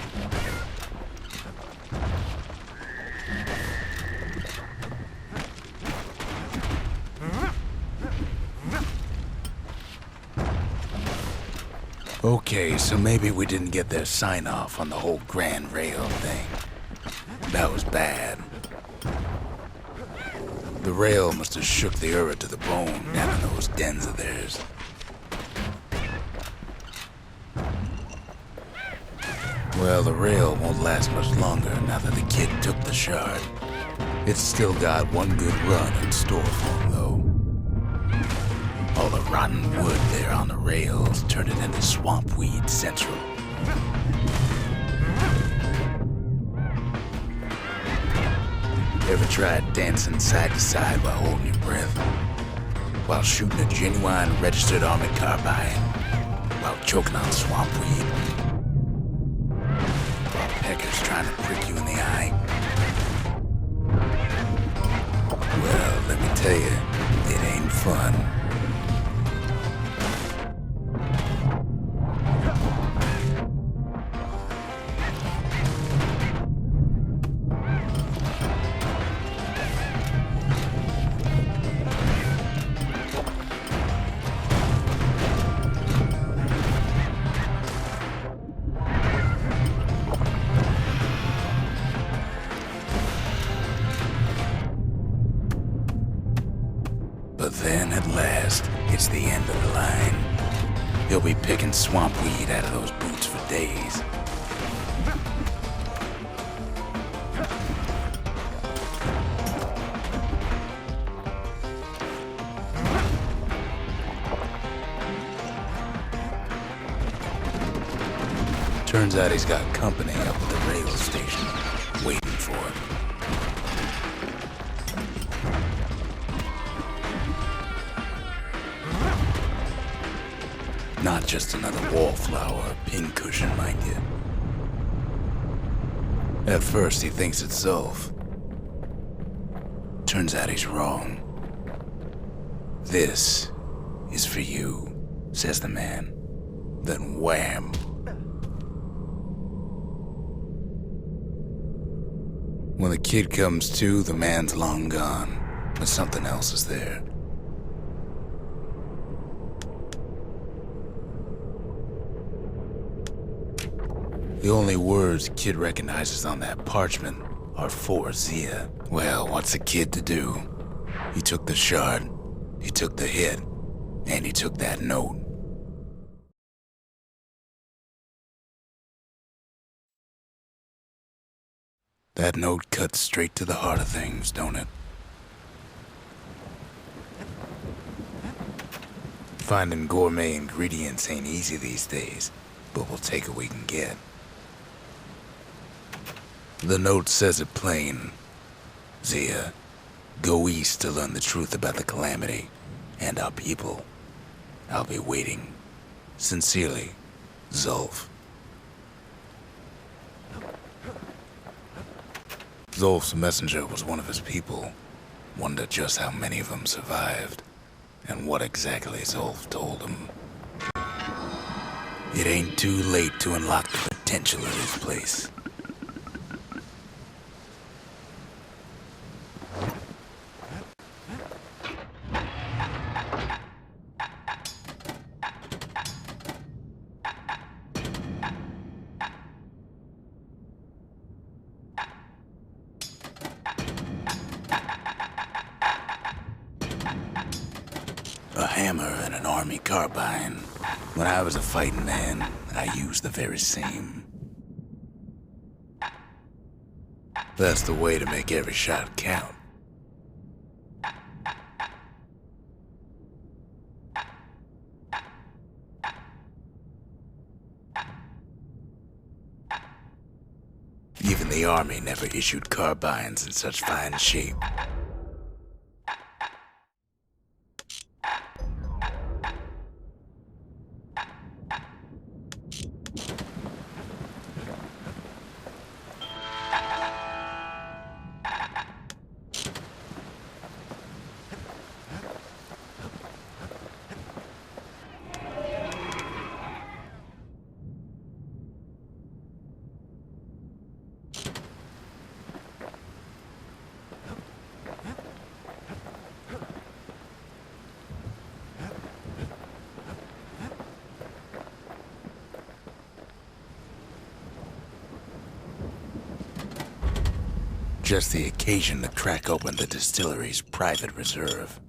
Okay, so maybe we didn't get their sign-off on the whole Grand Rail thing. That was bad. The rail must have shook the Ura to the bone down in those dens of theirs. Well, the rail won't last much longer now that the kid took the shard. It's still got one good run in store for him, though. All the rotten wood there on the rails turned it into swamp weed central. Ever tried dancing side to side while holding your breath? While shooting a genuine registered army carbine? While choking on swamp weed? While peckers trying to prick you in the eye? Well, let me tell you, it ain't fun. But then, at last, it's the end of the line. He'll be picking swamp weed out of those boots for days. Turns out he's got company up at the rail station, waiting for him. Not just another wallflower or pincushion, mind you. At first, he thinks it's Zolf. Turns out he's wrong. This is for you, says the man. Then wham! When the kid comes to, the man's long gone, but something else is there. The only words kid recognizes on that parchment are for Zia. Well, what's a kid to do? He took the shard, he took the hit, and he took that note. That note cuts straight to the heart of things, don't it? Finding gourmet ingredients ain't easy these days, but we'll take what we can get. The note says it plain. Zia, go east to learn the truth about the calamity and our people. I'll be waiting. Sincerely, Zolf. Zolf's messenger was one of his people. Wonder just how many of them survived, and what exactly Zolf told him. It ain't too late to unlock the potential of this place. A hammer and an army carbine. When I was a fighting man, I used the very same. That's the way to make every shot count. army never issued carbines in such fine shape. Just the occasion to crack open the distillery's private reserve.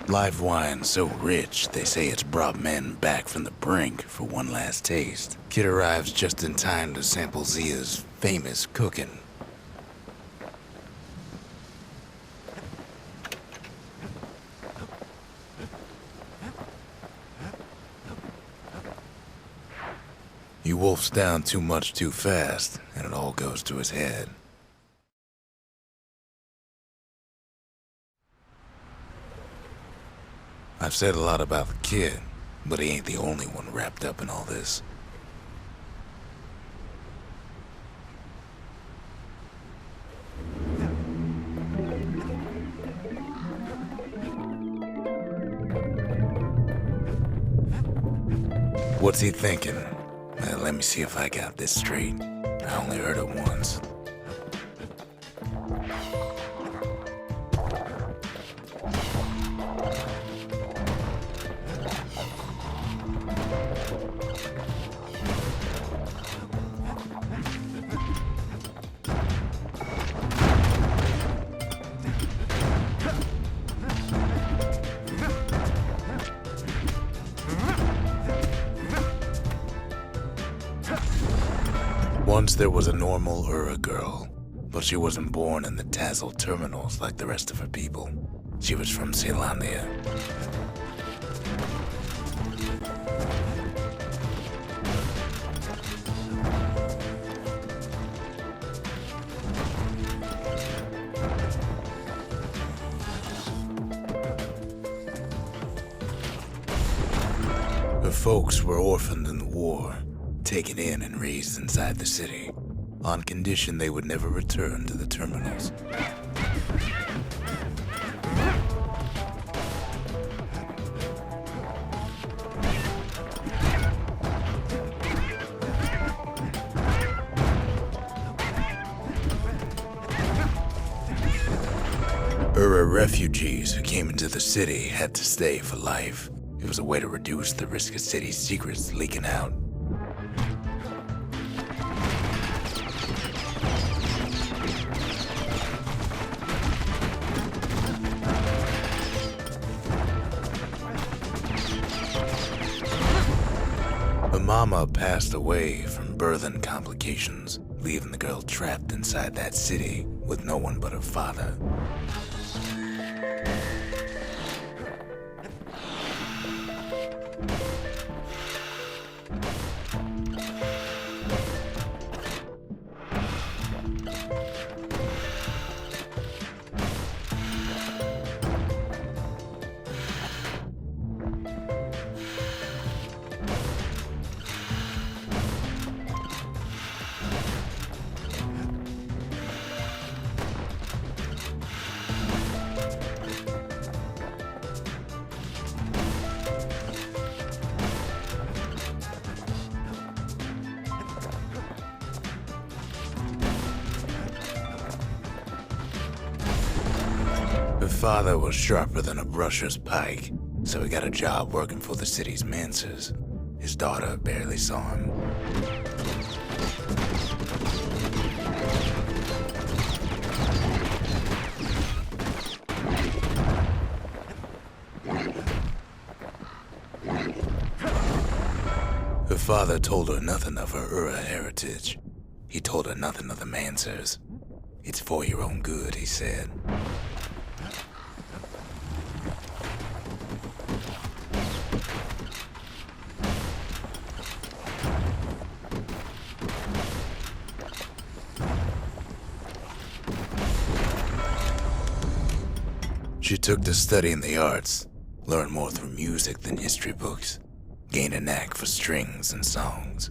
Live wine so rich, they say it's brought men back from the brink for one last taste. Kid arrives just in time to sample Zia's famous cooking. He wolfs down too much too fast, and it all goes to his head. I've said a lot about the kid, but he ain't the only one wrapped up in all this. What's he thinking? Well, let me see if I got this straight. I only heard it once. Once there was a normal Ura girl, but she wasn't born in the Tassel terminals like the rest of her people. She was from Zealandia. Her folks were orphaned in the war, taken in and raised inside the city, on condition they would never return to the terminals. Ura refugees who came into the city had to stay for life. It was a way to reduce the risk of city secrets leaking out. Her mama passed away from birthing complications, leaving the girl trapped inside that city with no one but her father. Her father was sharper than a brusher's pike, so he got a job working for the city's mancers. His daughter barely saw him. Her father told her nothing of her Ura heritage. He told her nothing of the Mansers. It's for your own good, he said. She took to studying the arts, learned more through music than history books, gained a knack for strings and songs.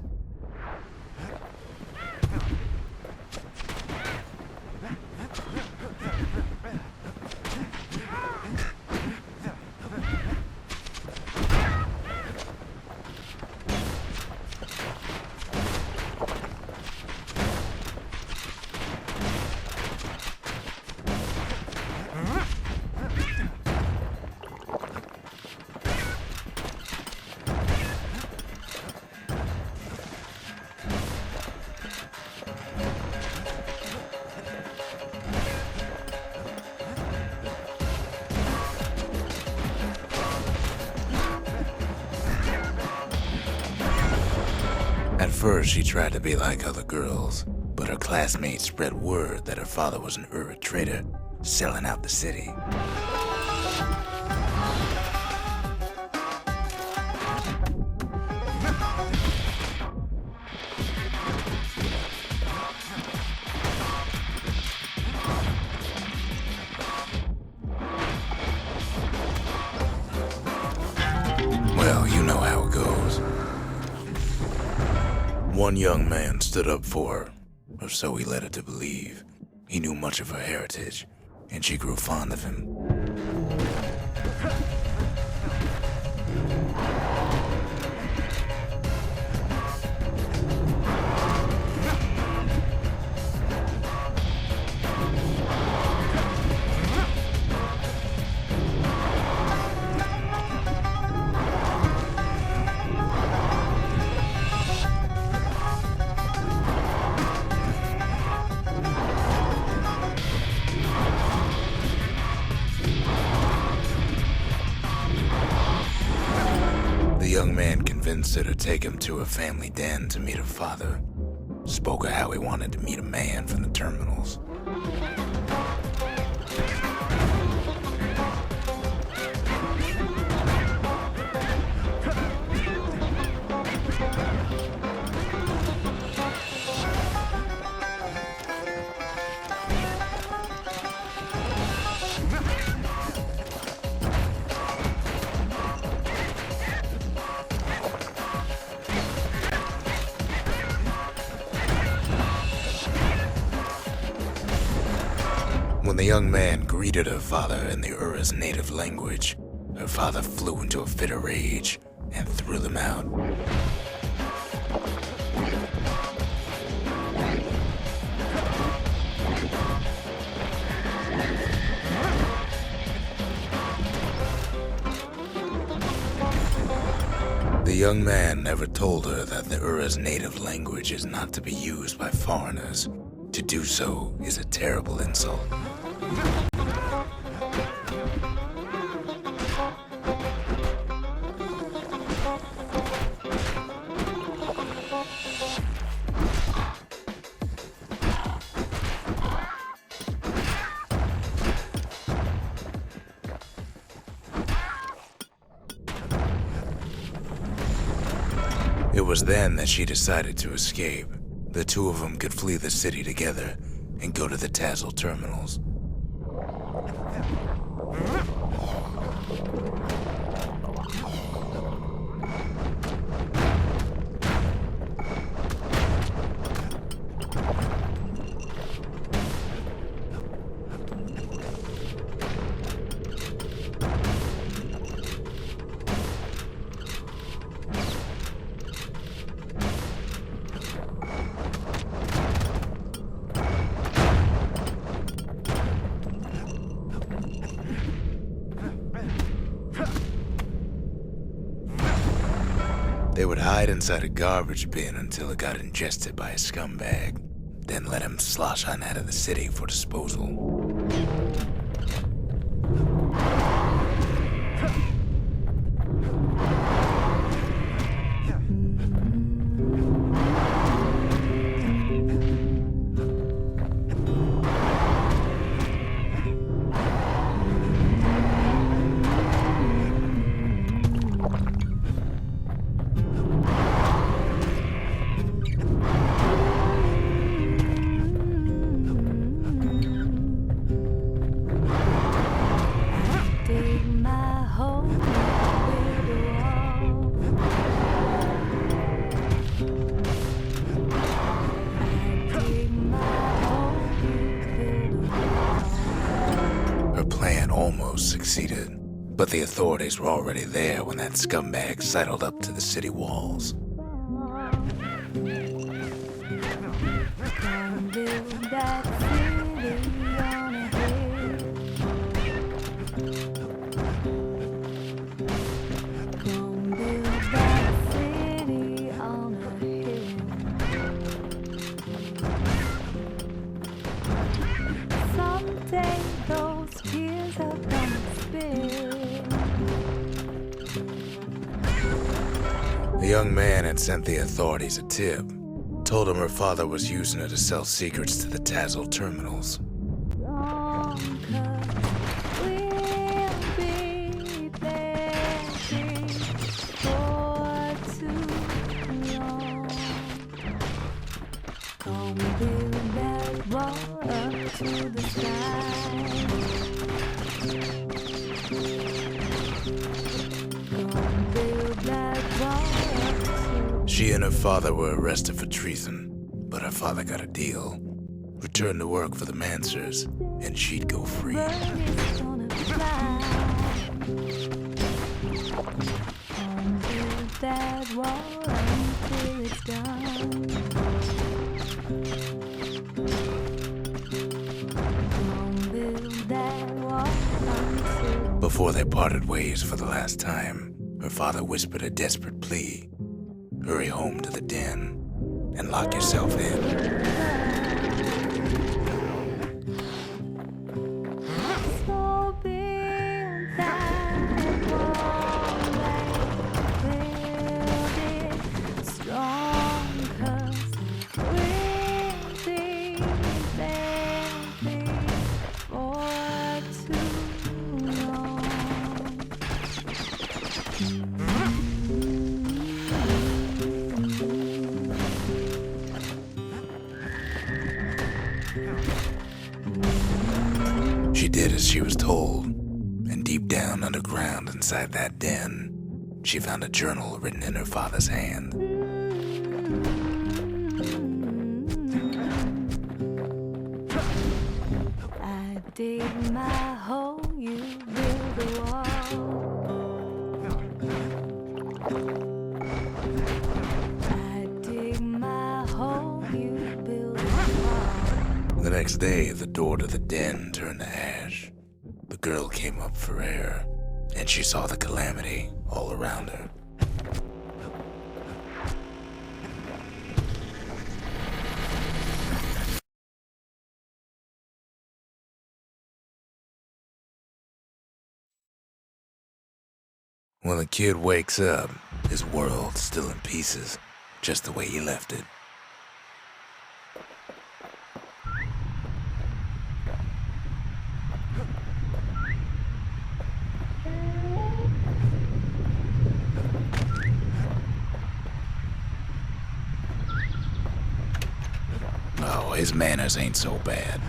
At first, she tried to be like other girls, but her classmates spread word that her father was an Ura trader, selling out the city. Well, you know how it goes. One young man stood up for her, or so he led her to believe. He knew much of her heritage, and she grew fond of him. The young man convinced her to take him to her family den to meet her father. Spoke of how he wanted to meet a man from the terminals. When the young man greeted her father in the Ura's native language, her father flew into a fit of rage and threw them out. The young man never told her that the Ura's native language is not to be used by foreigners. To do so is a terrible insult. It was then that she decided to escape. The two of them could flee the city together and go to the Tassel terminals. They would hide inside a garbage bin until it got ingested by a scumbag, then let him slosh on out of the city for disposal. almost succeeded, but the authorities were already there when that scumbag sidled up to the city walls. Don't build that city on a hill. Don't build that city on a hill. Someday those tears are gonna spill. The young man had sent the authorities a tip, told him her father was using her to sell secrets to the Tazzle terminals. We'll be begging for too long. Gonna build that wall up to the sky. Gonna build that wall up to. She and her father were arrested for treason, but her father got a deal. Returned to work for the Mansers, and she'd go free. Bird is gonna fly. Gonna build that wall until it's done. Gonna build that wall until. Before they parted ways for the last time, her father whispered a desperate plea. Hurry home to the den and lock yourself in. So build that wall and build it strong, 'cause we'll be begging for too long. She did as she was told, and deep down underground inside that den, she found a journal written in her father's hand. I dig my hole, you build a wall. I dig my hole, you build a wall. The next day, the door to the den turned to ash. The girl came up for air, and she saw the calamity all around her. When the kid wakes up, his world's still in pieces, just the way he left it. Oh, his manners ain't so bad.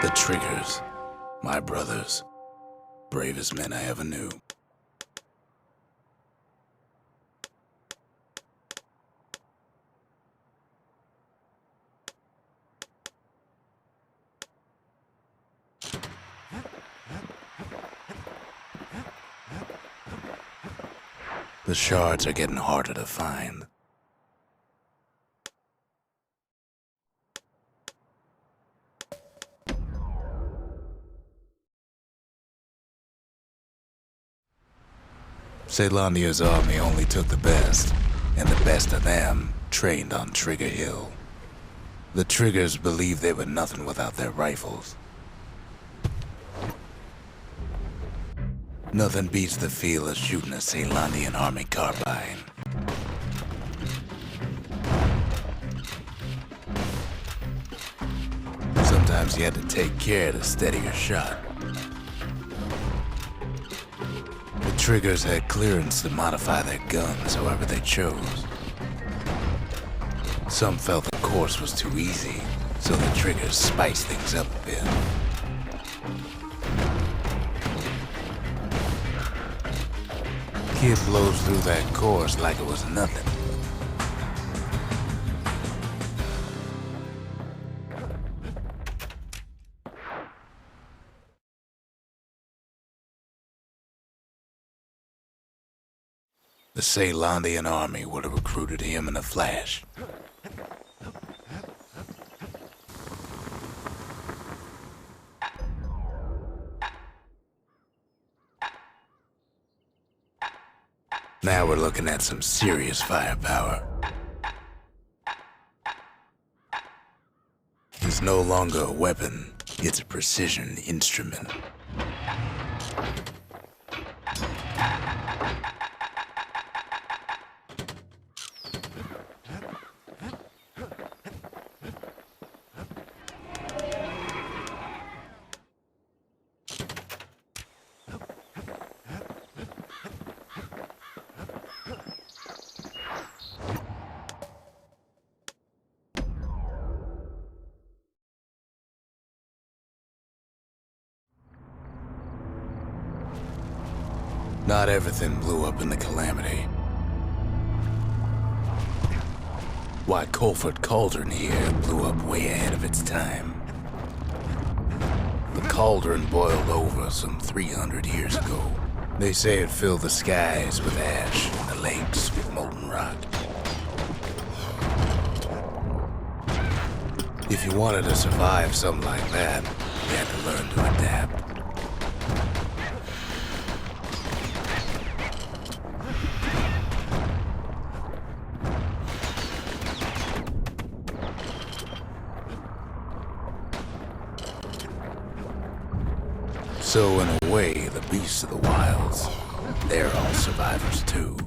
The Triggers, my brothers, bravest men I ever knew. The shards are getting harder to find. Caelandia's army only took the best, and the best of them trained on Trigger Hill. The Triggers believed they were nothing without their rifles. Nothing beats the feel of shooting a Caelandian army carbine. sometimes you had to take care to steady your shot. The triggers had clearance to modify their guns however they chose. Some felt the course was too easy, so the triggers spiced things up a bit. Kid blows through that course like it was nothing. The Ceylandian army would have recruited him in a flash. Now we're looking at some serious firepower. It's no longer a weapon, it's a precision instrument. Not everything blew up in the Calamity. Why, Colford Cauldron here blew up way ahead of its time. The cauldron boiled over some 300 years ago. They say it filled the skies with ash and the lakes with molten rock. If you wanted to survive something like that, you had to learn to adapt. So in a way, the beasts of the wilds, they're all survivors too.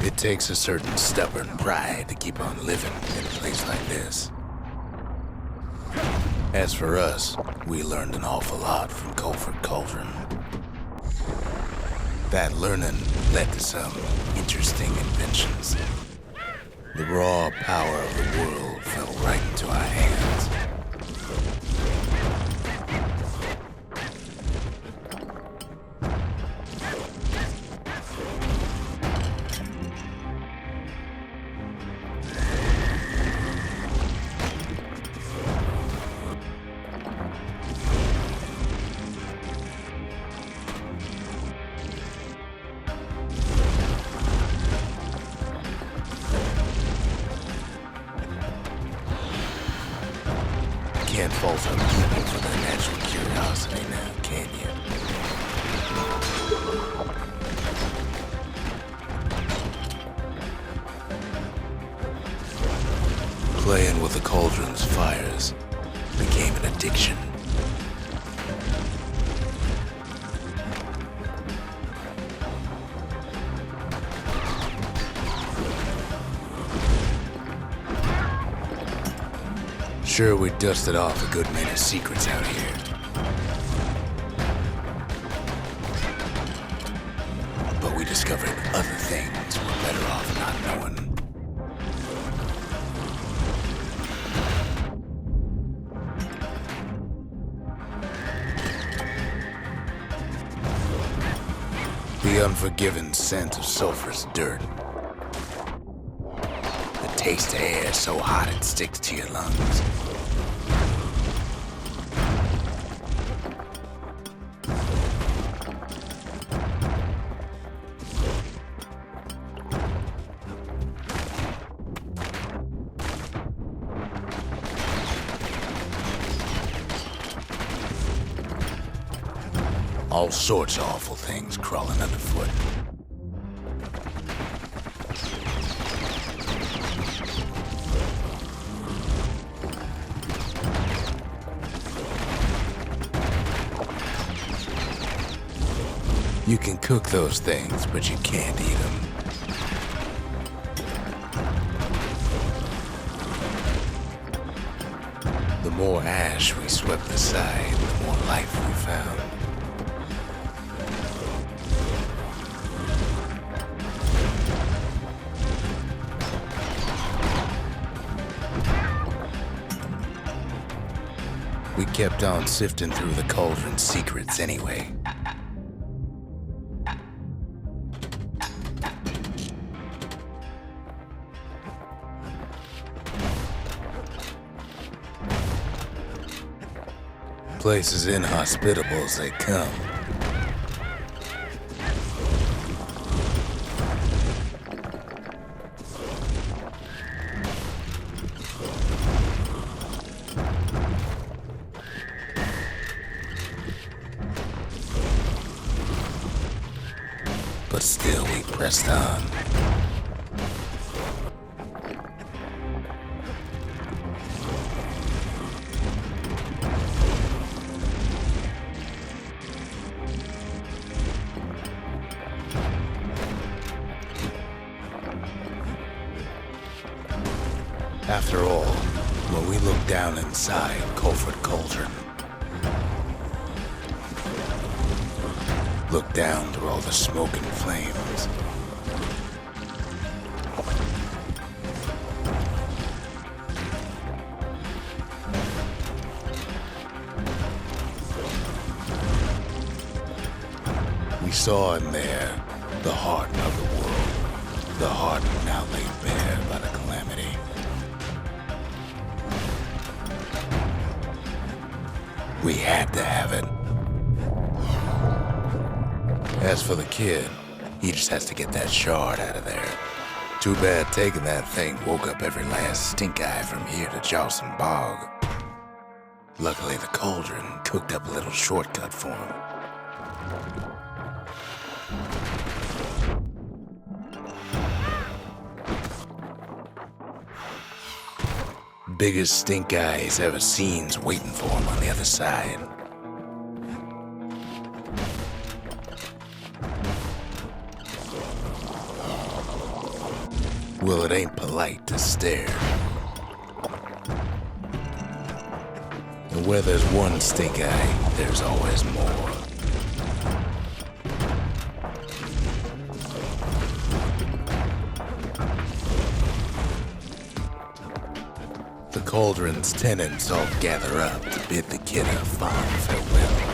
It takes a certain stubborn pride to keep on living in a place like this. As for us, we learned an awful lot from Colford Cauldron. That learning led to some interesting inventions. The raw power of the world fell right into our hands. Can't fault other people for their natural curiosity now, can you? Playing with the cauldron's fires became an addiction. Sure, we dusted off a good many secrets out here. But we discovered other things we're better off not knowing. The unforgiving scent of sulfurous dirt. The taste of air so hot it sticks to your lungs. All sorts of awful things crawling underfoot. You can cook those things, but you can't eat them. The more ash we swept aside, the more life we found. We kept on sifting through the cauldron's secrets anyway. Place as inhospitable as they come. But still we pressed on. After all, when we looked down inside Colford Cauldron, looked down through all the smoke and flames, we saw in there the heart of the world, the heart now laid bare by the calamity. We had to have it. As for the kid, he just has to get that shard out of there. Too bad taking that thing woke up every last stink eye from here to Charleston Bog. Luckily, the cauldron cooked up a little shortcut for him. Biggest stink eye he's ever seen's waiting for him on the other side. Well, it ain't polite to stare. And where there's one stink eye, there's always more. The cauldron's tenants all gather up to bid the kid a fond farewell.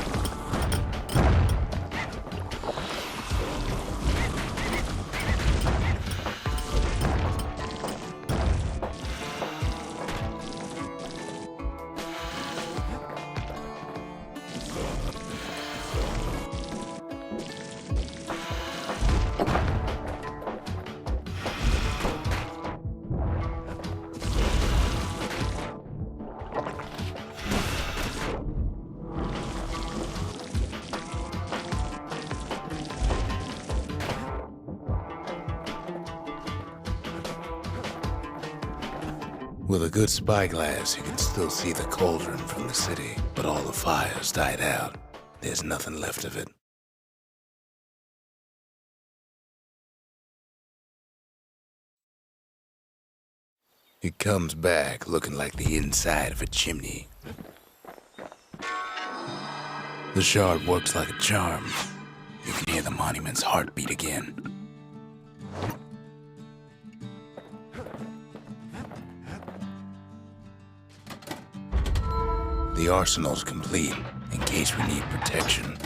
With a good spyglass, you can still see the cauldron from the city, but all the fires died out. There's nothing left of it. It comes back looking like the inside of a chimney. The shard works like a charm. You can hear the monument's heartbeat again. The arsenal's complete, in case we need protection.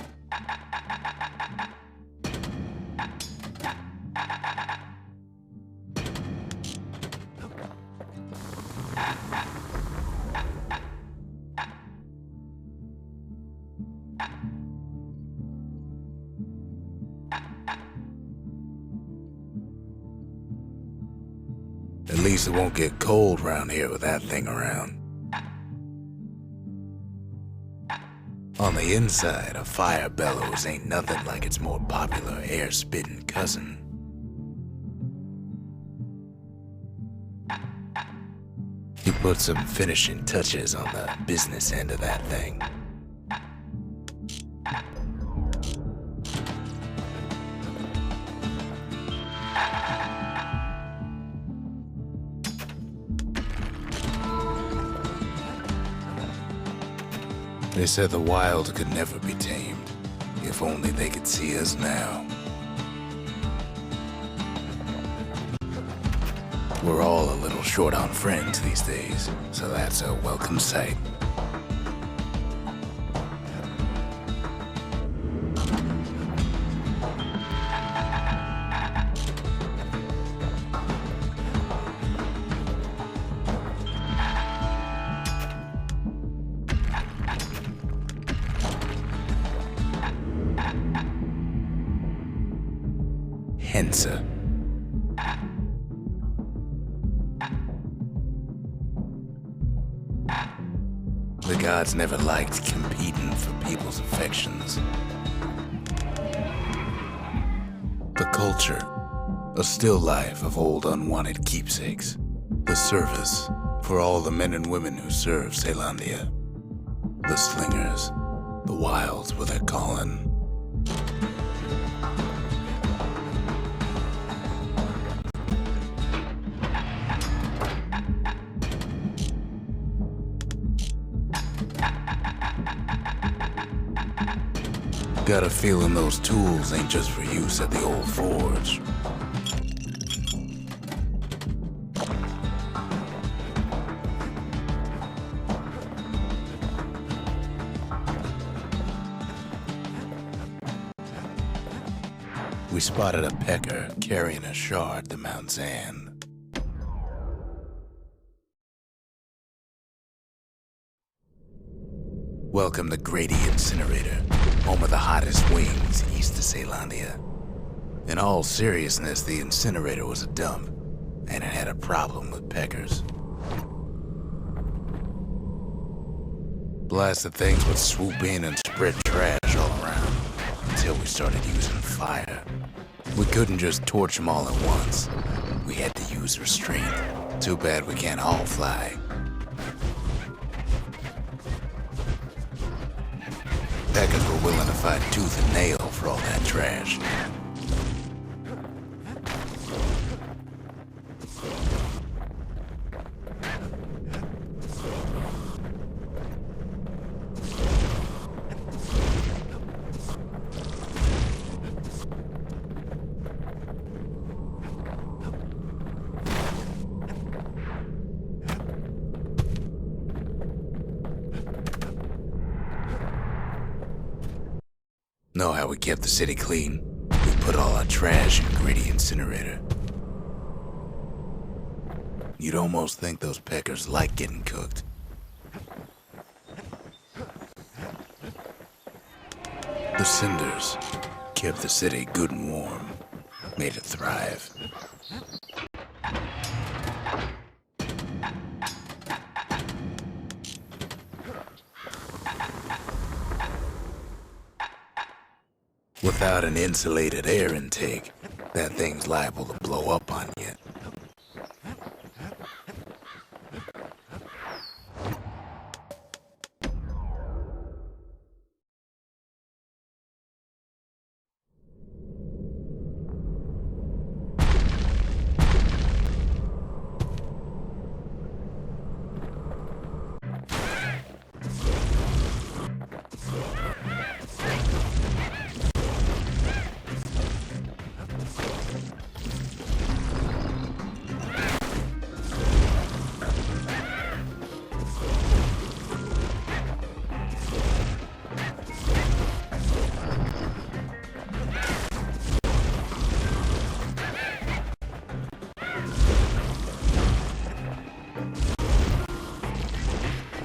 At least it won't get cold around here with that thing around. On the inside, a fire bellows ain't nothing like its more popular air-spitting cousin. He put some finishing touches on the business end of that thing. They said the wild could never be tamed, if only they could see us now. We're all a little short on friends these days, so that's a welcome sight. Hensa. The gods never liked competing for people's affections. The culture, a still life of old unwanted keepsakes. The service for all the men and women who serve Caelondia. The slingers, the wilds were their calling. Got a feeling those tools ain't just for use at the old forge. We spotted a pecker carrying a shard to Mount Zan. Welcome to Grady Incinerator, home of the hottest wings east of Caelondia. In all seriousness, the incinerator was a dump, and it had a problem with peckers. Blasted things would swoop in and spread trash all around, until we started using fire. We couldn't just torch them all at once. We had to use restraint. Too bad we can't all fly. Peckers were willing to fight tooth and nail for all that trash. Know how we kept the city clean? We put all our trash in Grady Incinerator. You'd almost think those peckers like getting cooked. The cinders kept the city good and warm, made it thrive. Without an insulated air intake, that thing's liable to blow up on you.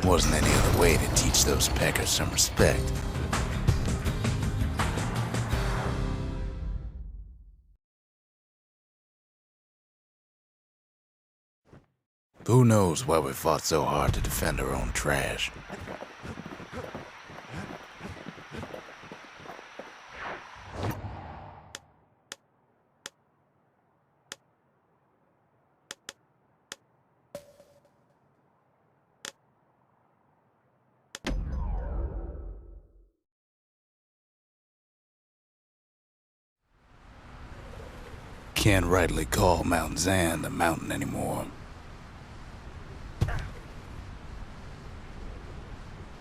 Wasn't any other way to teach those peckers some respect. Who knows why we fought so hard to defend our own trash? can't rightly call Mount Zan a mountain anymore.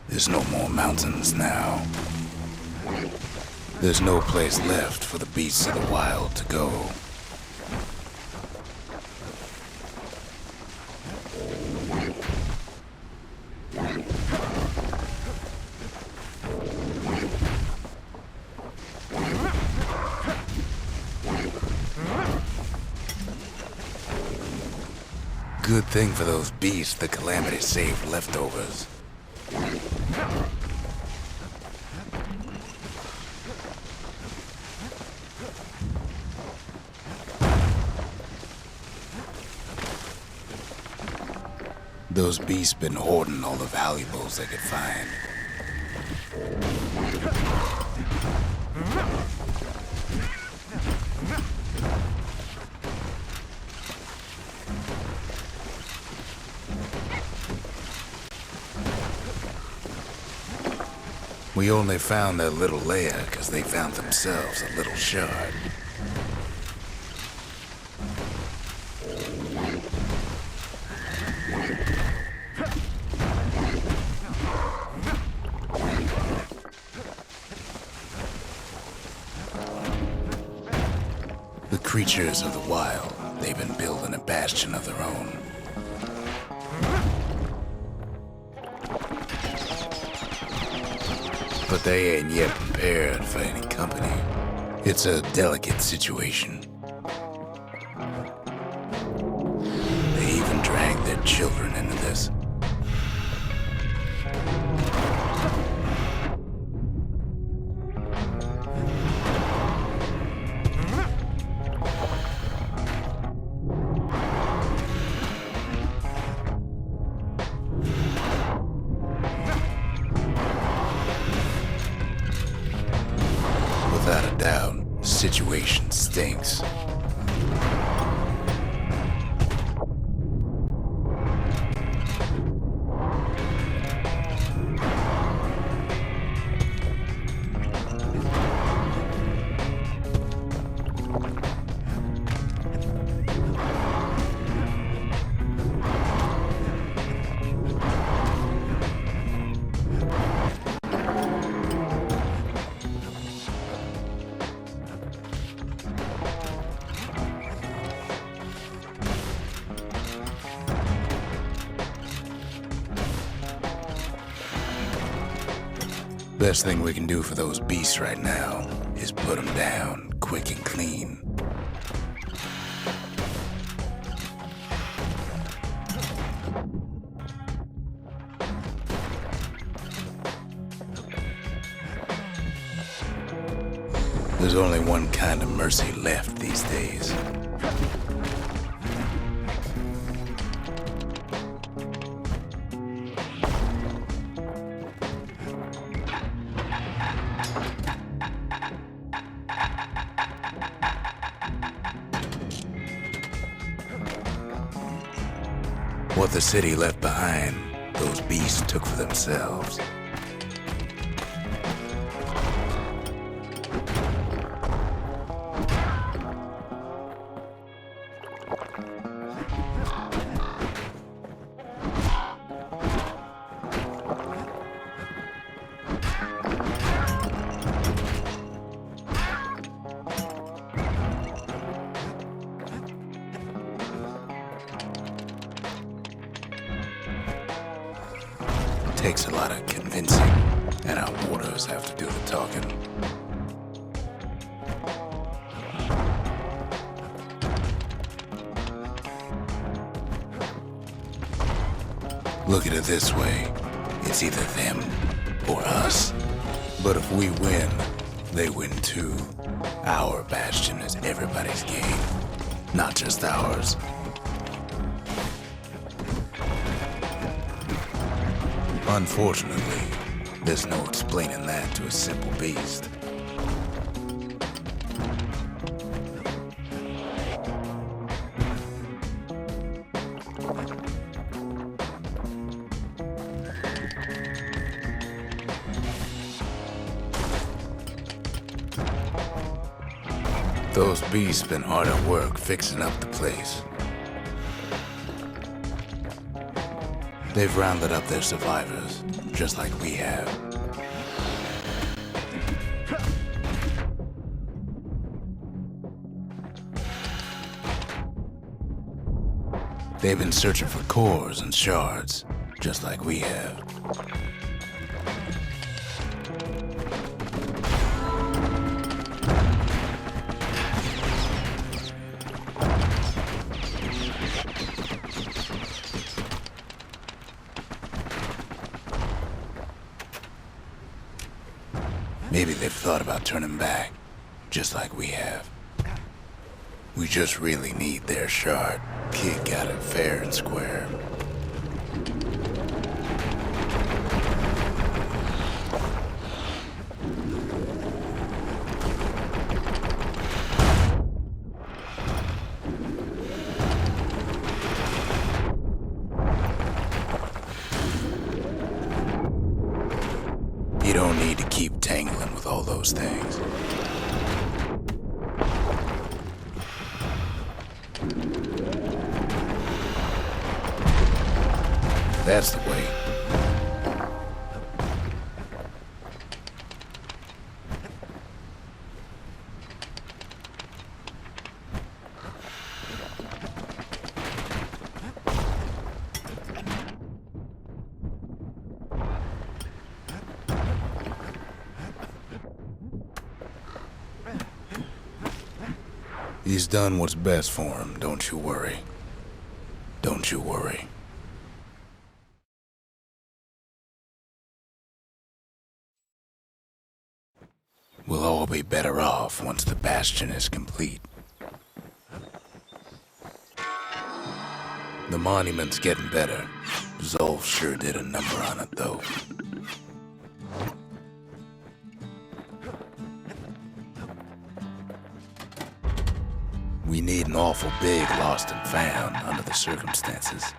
There's no more mountains now. There's no place left for the beasts of the wild to go. Good thing for those beasts the Calamity saved leftovers. Those beasts been hoarding all the valuables they could find. We only found their little lair because they found themselves a little shard. The creatures of the wild, they've been building a bastion of their own. But they ain't yet prepared for any company. It's a delicate situation. They even drag their children into this. Without a doubt, the situation stinks. Best thing we can do for those beasts right now is put them down quick and clean. There's only one kind of mercy left these days. What the city left behind, those beasts took for themselves. Takes a lot of convincing, and our mortars have to do the talking. Look at it this way, it's either them or us. But if we win, they win too. Our bastion is everybody's game, not just ours. Unfortunately, there's no explaining that to a simple beast. Those beasts been hard at work fixing up the place. They've rounded up their survivors, just like we have. They've been searching for cores and shards, just like we have. Maybe they've thought about turning back, just like we have. We just really need their shard. Kid got it fair and square. You don't need to keep tangling with all those things. That's the way. He's done what's best for him, don't you worry. Don't you worry. We'll all be better off once the Bastion is complete. The monument's getting better. Zolf sure did a number on it, though. We need an awful big lost and found under the circumstances.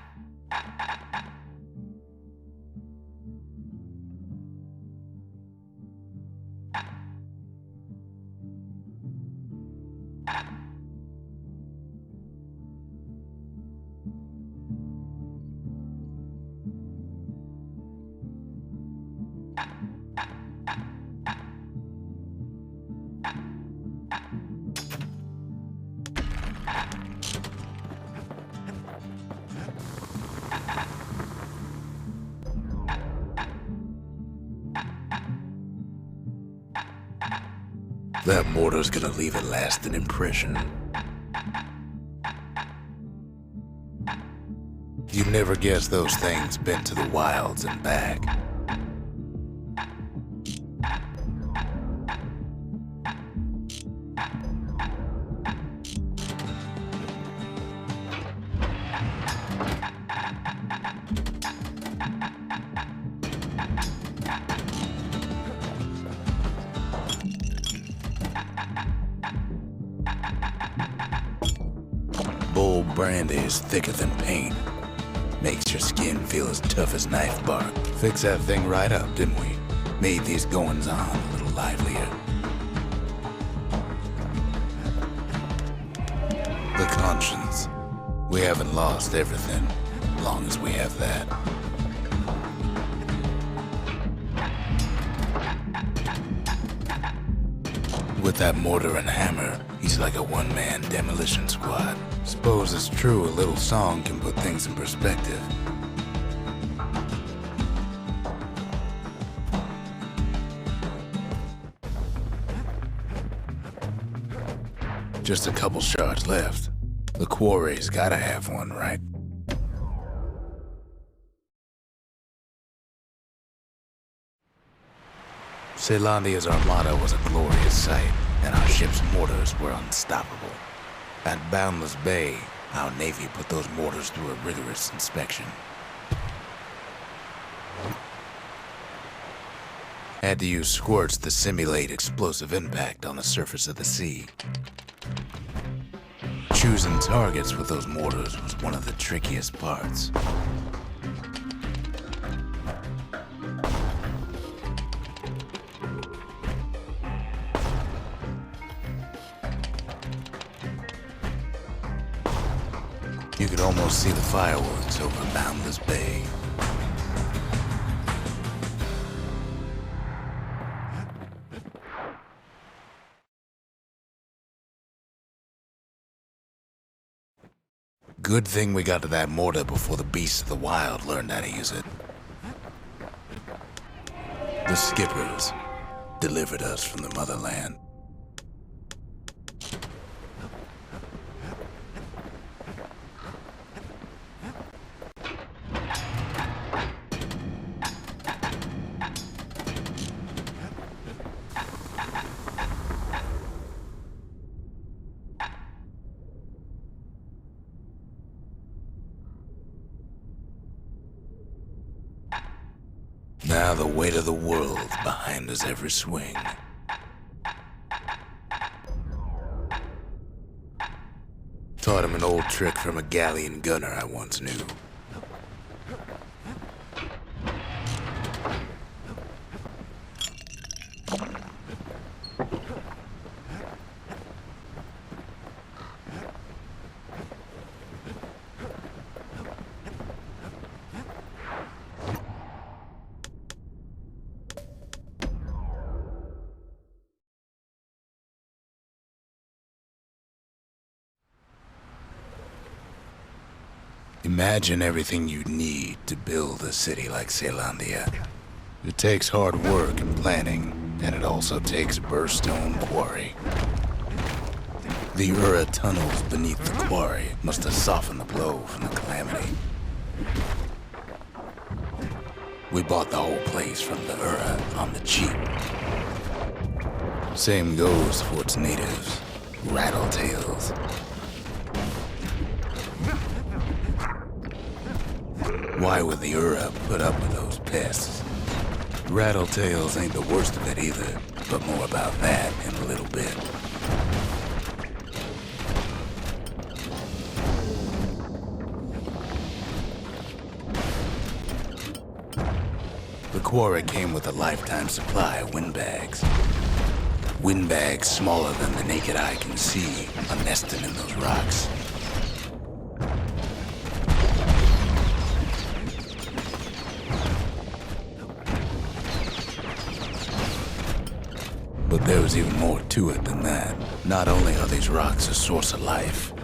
That mortar's gonna leave a lasting impression. You never guess those things been to the wilds and back. Bull brandy is thicker than paint. Makes your skin feel as tough as knife bark. Fixed that thing right up, didn't we? Made these goings-on a little livelier. The conscience. We haven't lost everything, as long as we have that. With that mortar and hammer, he's like a one-man demolition squad. Suppose it's true a little song can put things in perspective. Just a couple shards left. The quarry's gotta have one, right? Celandia's armada was a glorious sight, and our ship's mortars were unstoppable. At Boundless Bay, our Navy put those mortars through a rigorous inspection. Had to use squirts to simulate explosive impact on the surface of the sea. Choosing targets with those mortars was one of the trickiest parts. You could almost see the fireworks over Boundless Bay. Good thing we got to that mortar before the beasts of the wild learned how to use it. The skippers delivered us from the motherland. Now the weight of the world behind us every swing. Taught him an old trick from a galleon gunner I once knew. Imagine everything you'd need to build a city like Caelondia. It takes hard work and planning, and it also takes a burstone quarry. The Ura tunnels beneath the quarry must have softened the blow from the calamity. We bought the whole place from the Ura on the cheap. Same goes for its natives, Rattletails. Why would the Ura put up with those pests? Rattletails ain't the worst of it either, but more about that in a little bit. The quarry came with a lifetime supply of windbags. Windbags smaller than the naked eye can see are nested in those rocks. But there was even more to it than that. Not only are these rocks a source of life,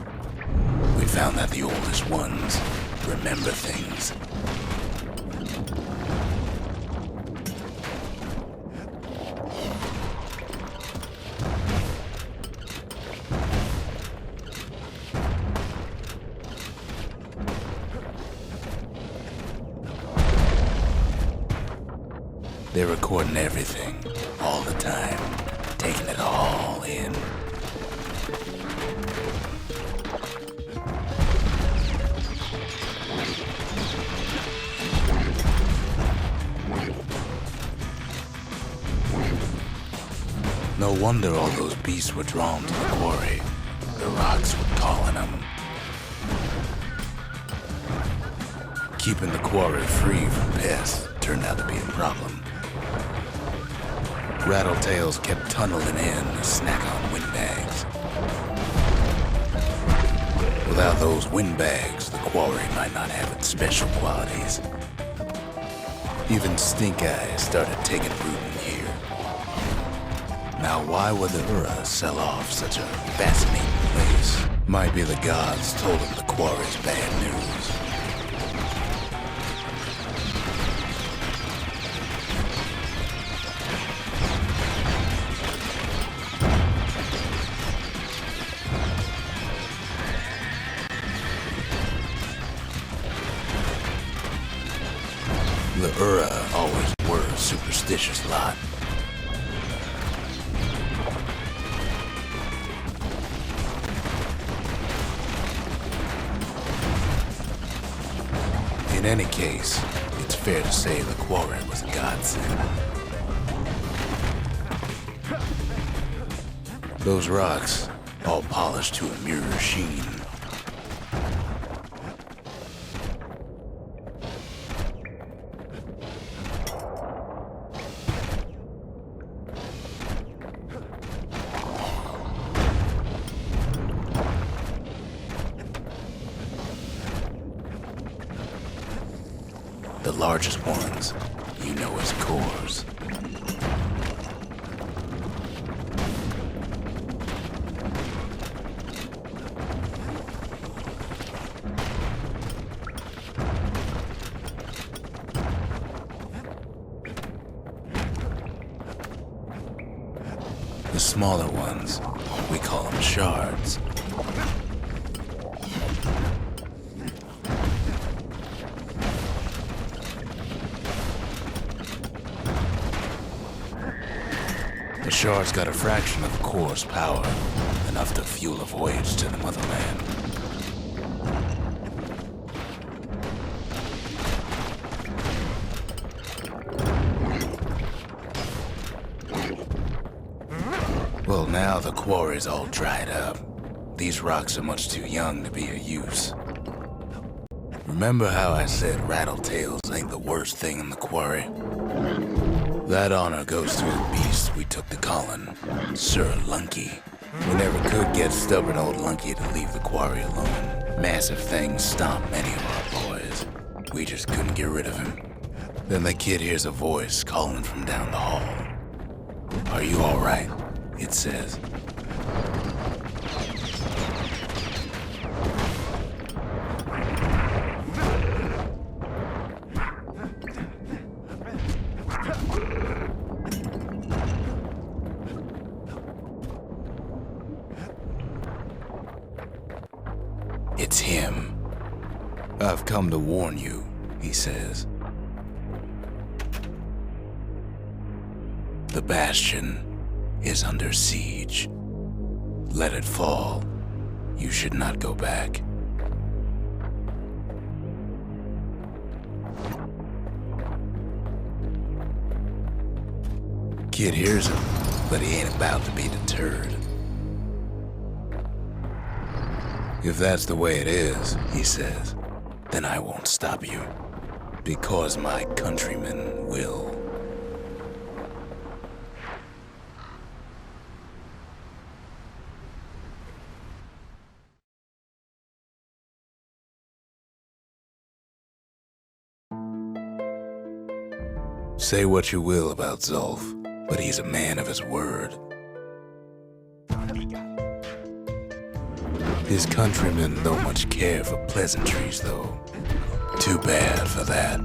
we found that the oldest ones remember things. They're recording everything, all the time, taking it all in. No wonder all those beasts were drawn to the quarry. The rocks were calling them. Keeping the quarry free from pests turned out to be a problem. Rattletails kept tunneling in to snack on windbags. Without those windbags, the quarry might not have its special qualities. Even stink eyes started taking root in here. Now why would the Ura sell off such a fascinating place? Might be the gods told them the quarry's bad news. The Ura always were a superstitious lot. In any case, it's fair to say the quarry was a godsend. Those rocks, all polished to a mirror sheen. largest ones you know as cores. The smaller ones, we call them shards. The shards got a fraction of core's power, enough to fuel a voyage to the motherland. Well, now the quarry's all dried up. These rocks are much too young to be of use. Remember how I said rattletails ain't the worst thing in the quarry? That honor goes to a beast we took to Colin, Sir Lunky. We never could get stubborn old Lunky to leave the quarry alone. Massive things stomped many of our boys. We just couldn't get rid of him. Then the kid hears a voice calling from down the hall. "Are you all right?" it says. It's him. "I've come to warn you," he says. "The Bastion is under siege. Let it fall. You should not go back." Kid hears him, but he ain't about to be deterred. "If that's the way it is," he says, "then I won't stop you, because my countrymen will." Say what you will about Zulf, but he's a man of his word. His countrymen don't much care for pleasantries, though. Too bad for that.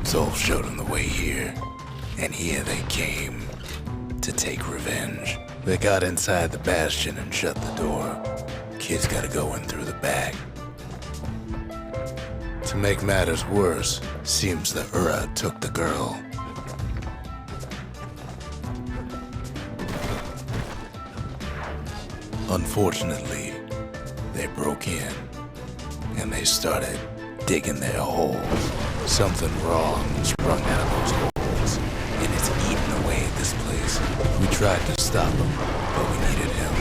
Zulf showed him the way here, and here they came to take revenge. They got inside the Bastion and shut the door. Kid's gotta go in through the back. To make matters worse, seems the Ura took the girl. Unfortunately, they broke in, and they started digging their holes. Something wrong sprung out of those holes, and it's eating away at this place. We tried to stop him, but we needed him.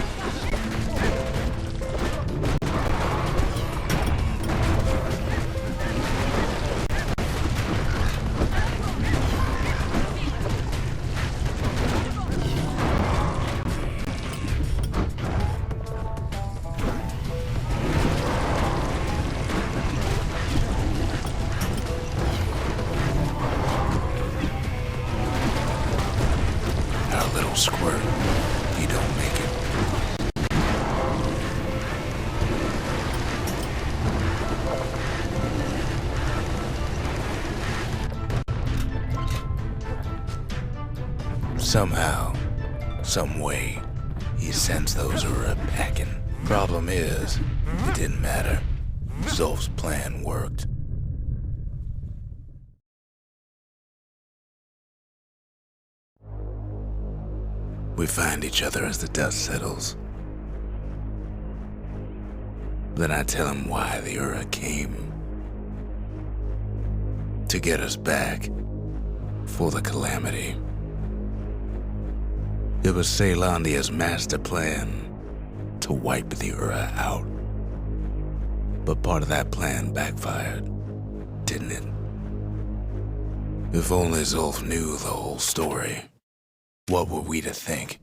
Little squirt, you don't make it. Somehow, some way, he sends those Ura packing. Problem is, it didn't matter. Zulf's plan worked. We find each other as the dust settles. Then I tell him why the Ura came. To get us back for the calamity. It was Ceylandia's master plan to wipe the Ura out. But part of that plan backfired, didn't it? If only Zulf knew the whole story. What were we to think?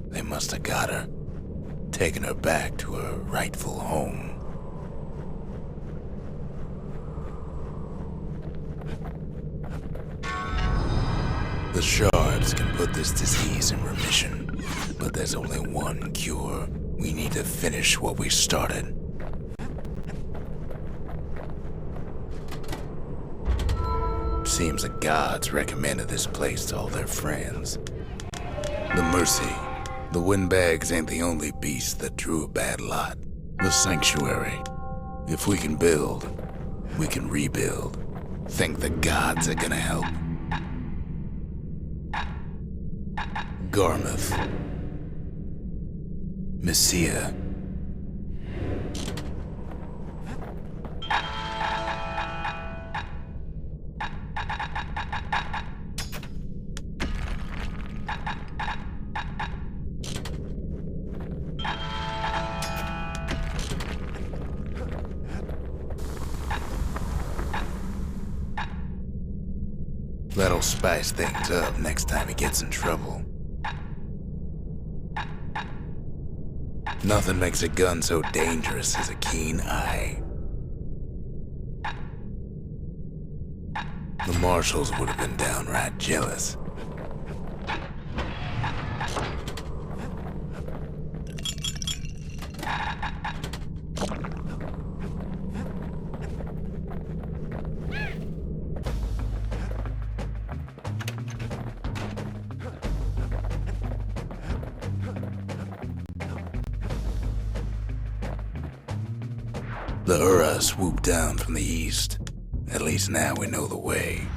They must have got her. taking her back to her rightful home. The shards can put this disease in remission, but there's only one cure. We need to finish what we started. Seems the gods recommended this place to all their friends. The Mercy. The windbags ain't the only beast that drew a bad lot. The Sanctuary. If we can build, we can rebuild. Think the gods are gonna help. Garmouth. Messia. That'll spice things up next time he gets in trouble. Nothing makes a gun so dangerous as a keen eye. The marshals would have been downright jealous. The Ura swooped down from the east. At least now we know the way.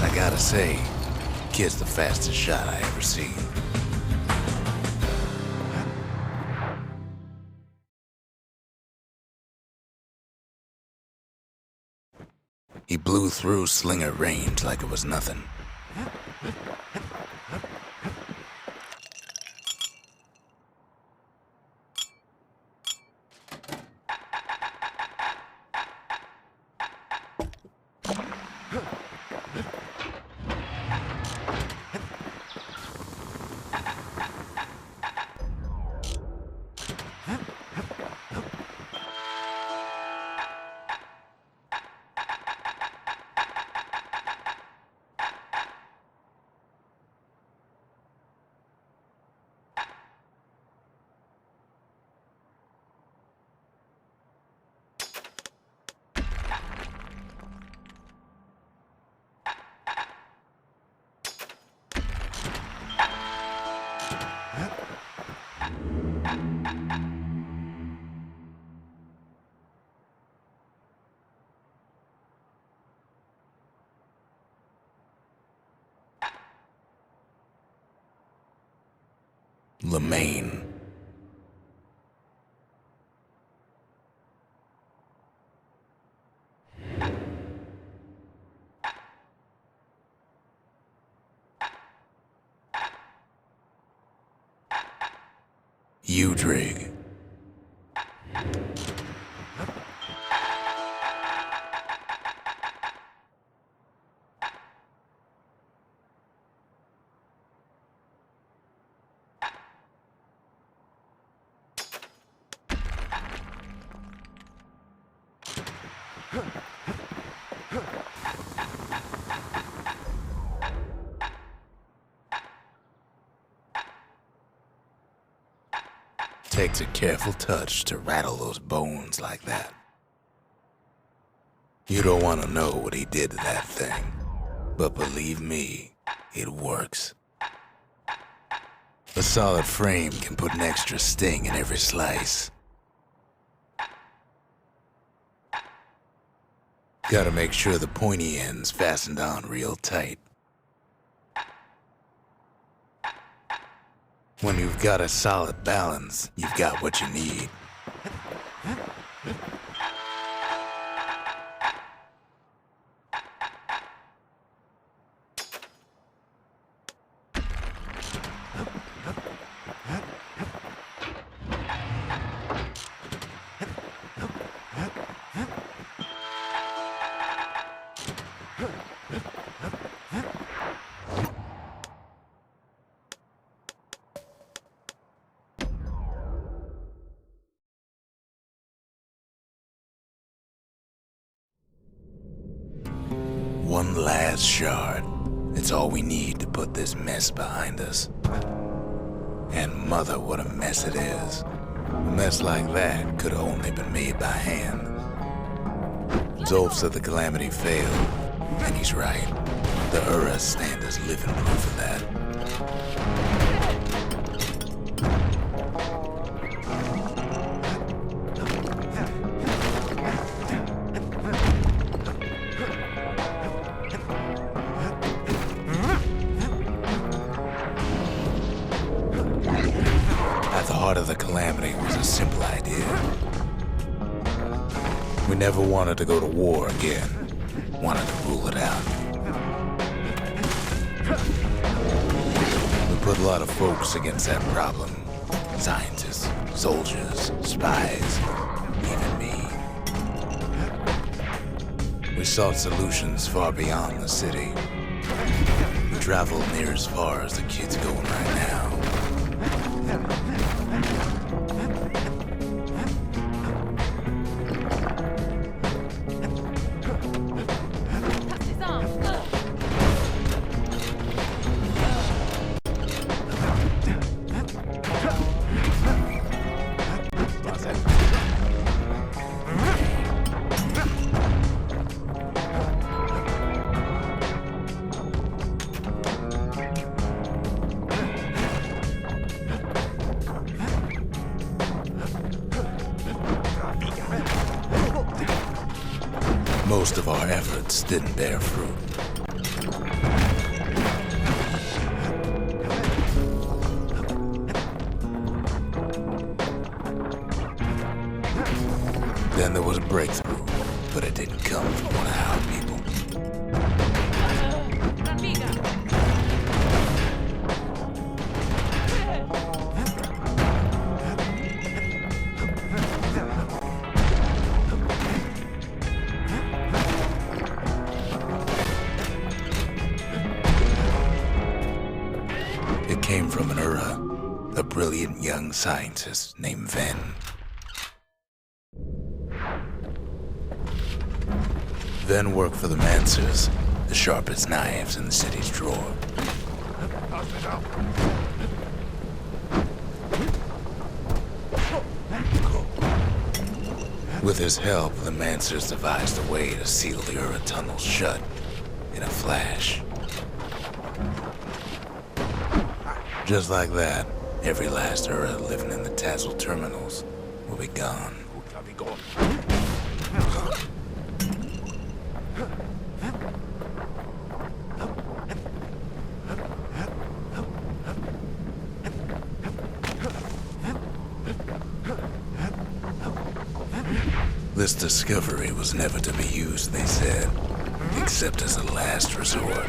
I gotta say, kid's the fastest shot I ever seen. He blew through slinger range like it was nothing. Lemaine. Udrig. Takes a careful touch to rattle those bones like that. You don't want to know what he did to that thing, but believe me, it works. A solid frame can put an extra sting in every slice. Gotta make sure the pointy end's fastened on real tight. When you've got a solid balance, you've got what you need. One last shard. It's all we need to put this mess behind us. And mother, what a mess it is. A mess like that could have only been made by hand. Zolf said the calamity failed, and he's right. The Ura stand as living proof of that. At the heart of the calamity was a simple idea. We never wanted to go to war again. Wanted to rule it out. We put a lot of folks against that problem. Scientists, soldiers, spies, even me. We sought solutions far beyond the city. We traveled near as far as the kid's going right now. Most of our efforts didn't bear fruit. Then there was a breakthrough, but it didn't come from one of our people. It came from an Ura, a brilliant young scientist named Ven. Ven worked for the Mancers, the sharpest knives in the city's drawer. With his help, the Mancers devised a way to seal the Ura tunnel shut in a flash. Just like that, Every last Ura living in the Tassel terminals will be gone. This discovery was never to be used, they said, except as a last resort.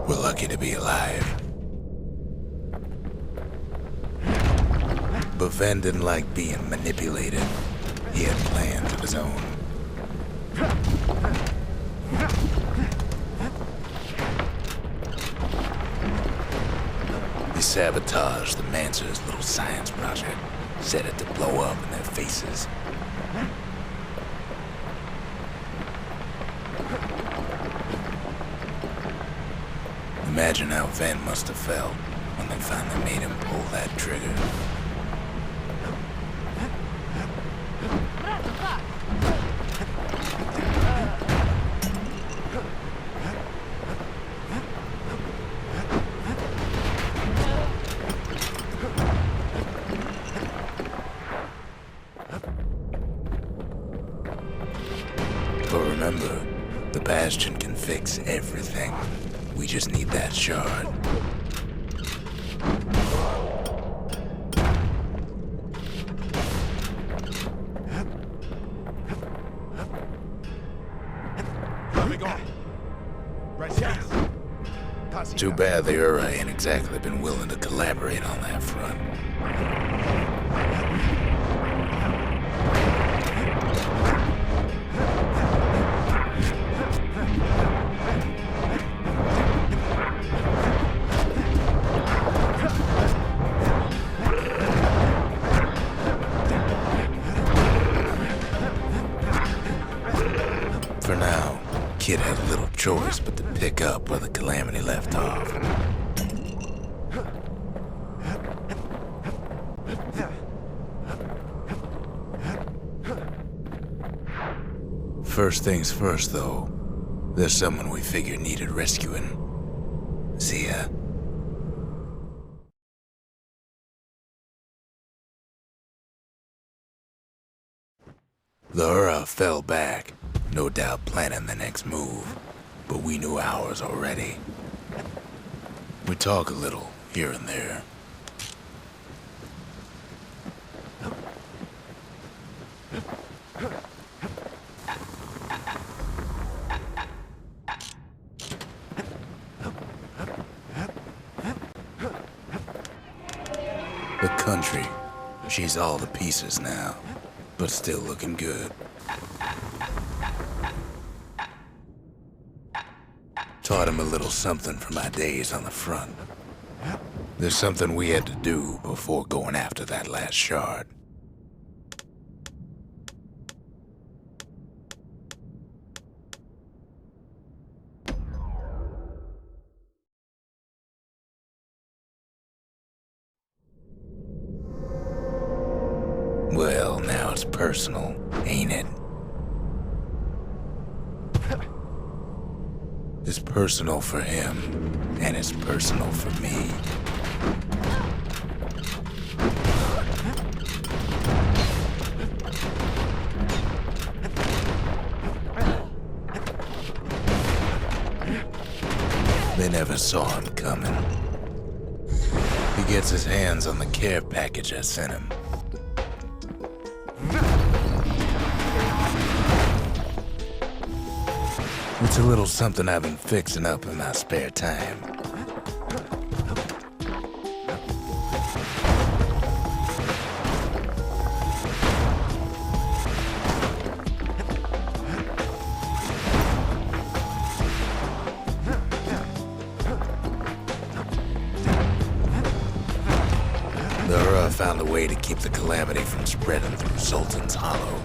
We're lucky to be alive. But Ven didn't like being manipulated. He had plans of his own. He sabotaged the Mancer's little science project, set it to blow up in their faces. Imagine how Ven must have felt when they finally made him pull that trigger. But remember, the Bastion can fix everything. We just need that shard. Too bad the Ura ain't exactly been willing to collaborate on that front. For now, Kid had little choice but to pick up where the Calamity left off. First things first, though. There's someone we figured needed rescuing. See ya. The Ura fell back, no doubt planning the next move, but we knew ours already. We talk a little here and there. The country, she's all to pieces now, but still looking good. Taught him a little something from my days on the front. There's something we had to do before going after that last shard. Well, now it's personal, ain't it? It's personal for him, and it's personal for me. They never saw him coming. He gets his hands on the care package I sent him. It's a little something I've been fixing up in my spare time. way to keep the calamity from spreading through Sultan's Hollow.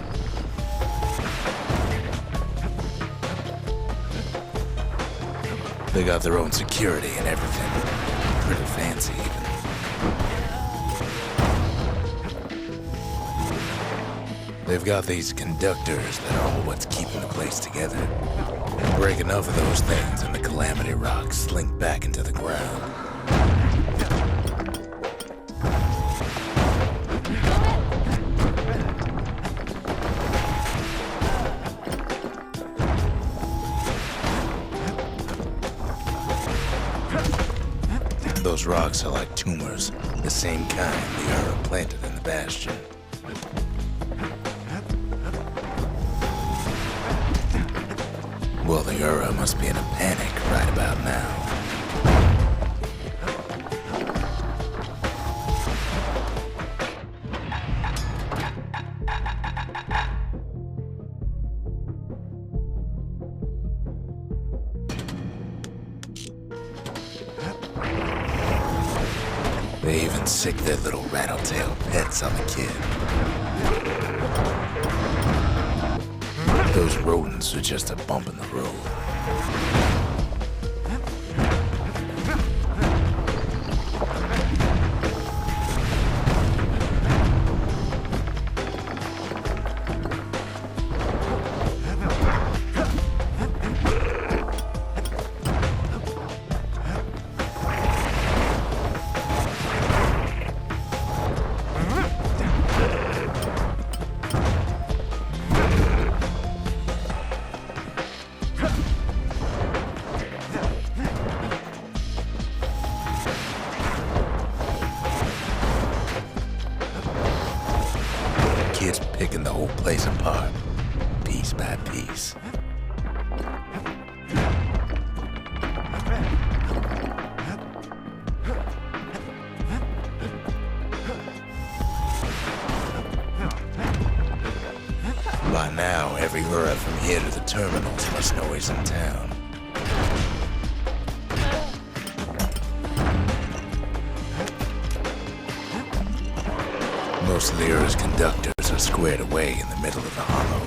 They got their own security and everything. Pretty fancy, even. They've got these conductors that are all what's keeping the place together. Break enough of those things and the calamity rocks slink back into the ground. Those rocks are like tumors, the same kind the Ura planted in the Bastion. Well, the Ura must be in a panic right about now. They even sick their little rattletail pets on the kid. Those rodents are just a bump in the road. Kids picking the whole place apart, piece by piece. By now, every Ura from here to the terminals must know he's in town. Most of the Ura's conductors are squared away in the middle of the hollow.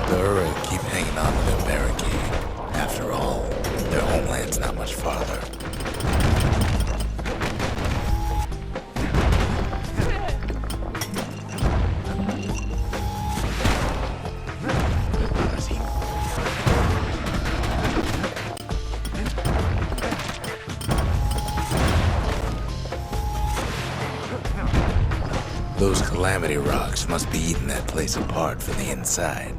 The Ura keep hanging on to their barricade. After all, their homeland's not much farther. Those calamity rocks must be eating that place apart from the inside.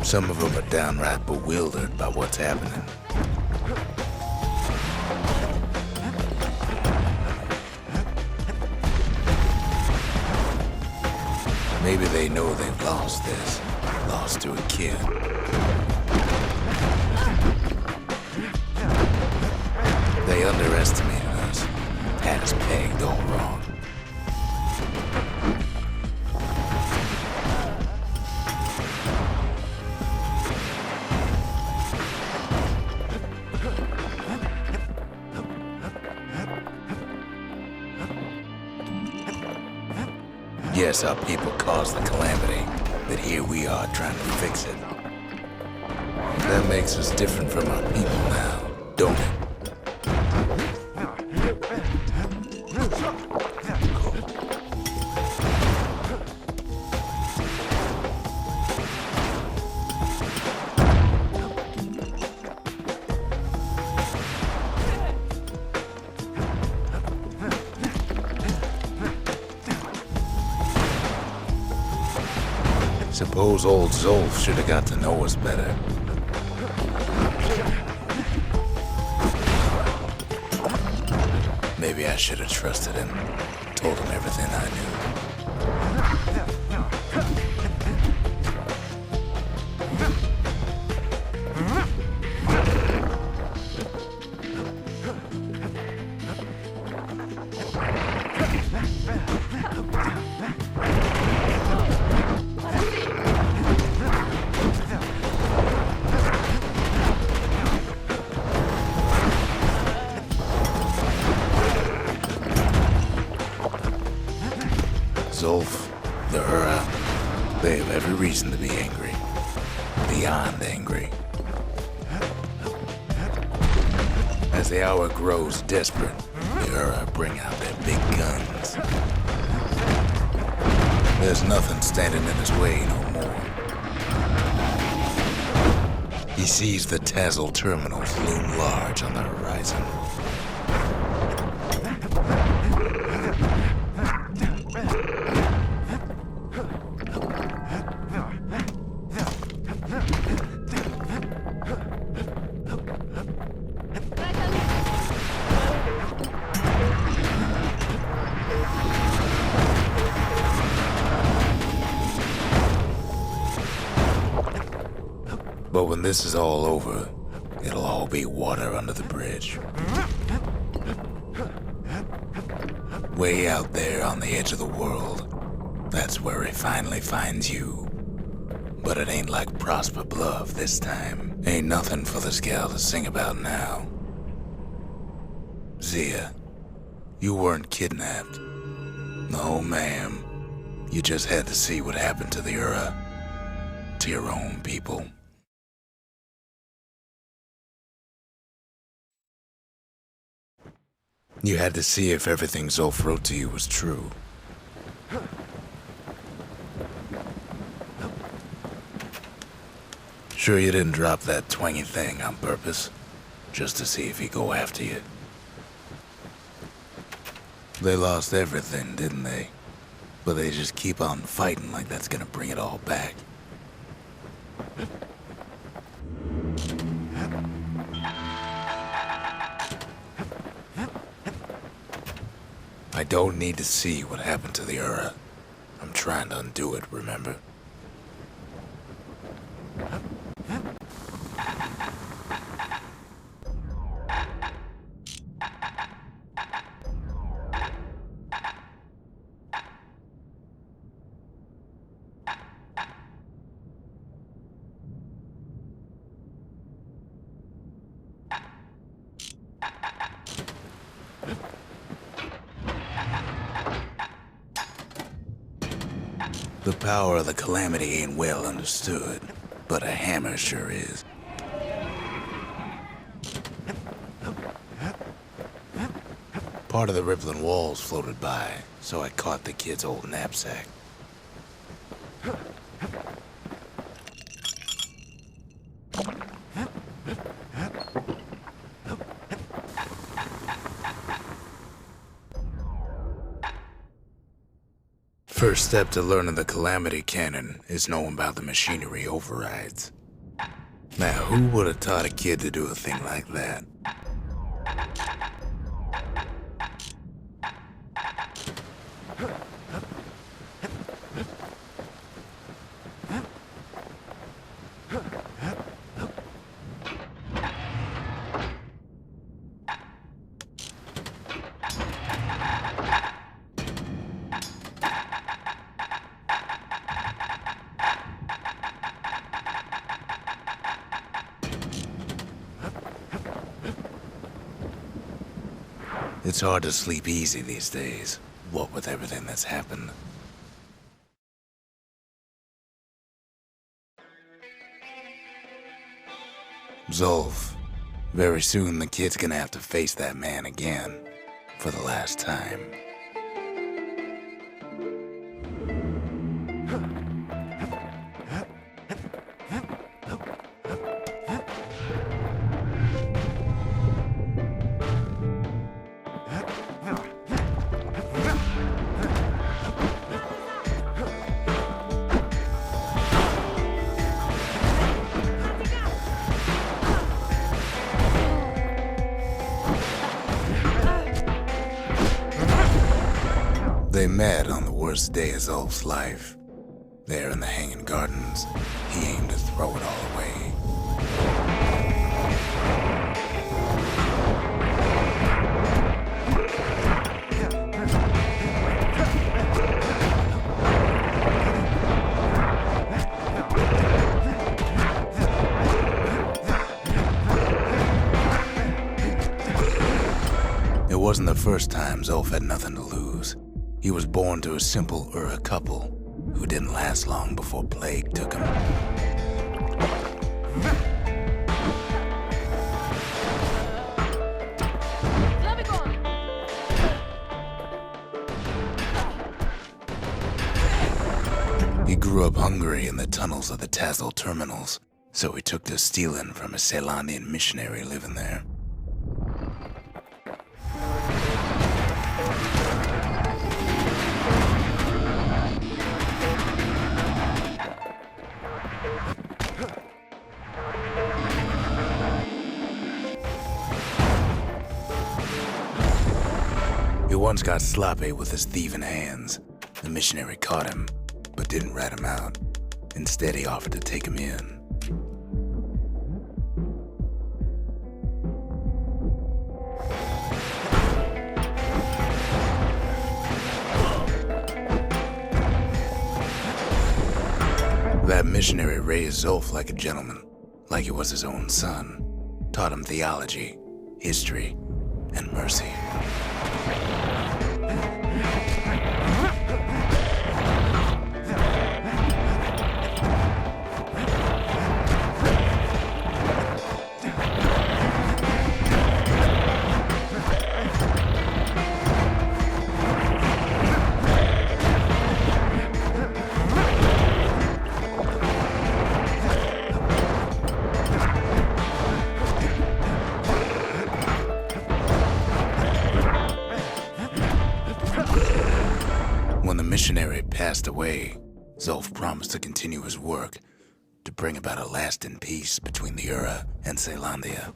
Some of them are downright bewildered by what's happening. Maybe they know they've lost this, lost to a kid. They underestimated us, had us pegged all wrong. Yes, our people caused the calamity, but here we are trying to fix it. That makes us different from our people now, don't it? Suppose old Zolf should have got to know us better. Maybe I should have trusted him. Told him everything I knew. Zolf, the Ura, they have every reason to be angry. Beyond angry. As the hour grows desperate, the Ura bring out their big guns. There's nothing standing in his way no more. He sees the Tazzle terminals loom large on the horizon. But when this is all over, it'll all be water under the bridge. Way out there on the edge of the world, that's where he finally finds you. But it ain't like Prosper Bluff this time. Ain't nothing for this gal to sing about now. Zia, you weren't kidnapped. No, ma'am. You just had to see what happened to the Ura. To your own people. You had to see if everything Zolf wrote to you was true. Sure you didn't drop that twangy thing on purpose? Just to see if he'd go after you? They lost everything, didn't they? But they just keep on fighting like that's gonna bring it all back. I don't need to see what happened to the Ura. I'm trying to undo it, remember? The power of the Calamity ain't well understood, but a hammer sure is. Part of the rippling walls floated by, so I caught the kid's old knapsack. First step to learning the Calamity Cannon is knowing about the machinery overrides. Now, who would have taught a kid to do a thing like that? It's hard to sleep easy these days, what with everything that's happened. Zolf, very soon the kid's gonna have to face that man again, for the last time. They met on the worst day of Zulf's life. There in the Hanging Gardens, he aimed to throw it all away. It wasn't the first time Zulf had nothing to lose. He was born to a simple Ura couple who didn't last long before plague took him. He grew up hungry in the tunnels of the Tassel terminals, so he took to stealing from a Ceylonian missionary living there. He once got sloppy with his thieving hands. The missionary caught him, but didn't rat him out. Instead, he offered to take him in. That missionary raised Zulf like a gentleman, like he was his own son. Taught him theology, history, and mercy. When the missionary passed away, Zulf promised to continue his work to bring about a lasting peace between the Ura and Ceylondia.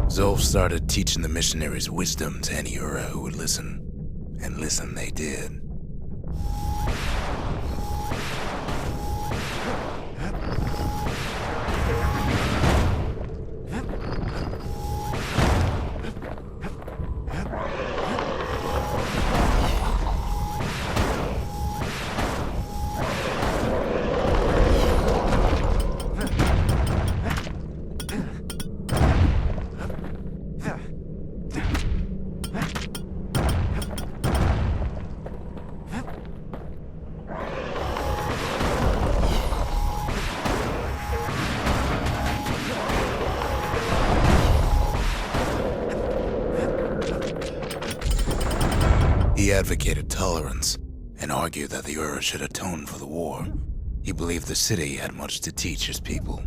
Zulf started teaching the missionaries wisdom to any Ura who would listen, and listen they did. He advocated tolerance and argued that the Ura should atone for the war. He believed the city had much to teach his people.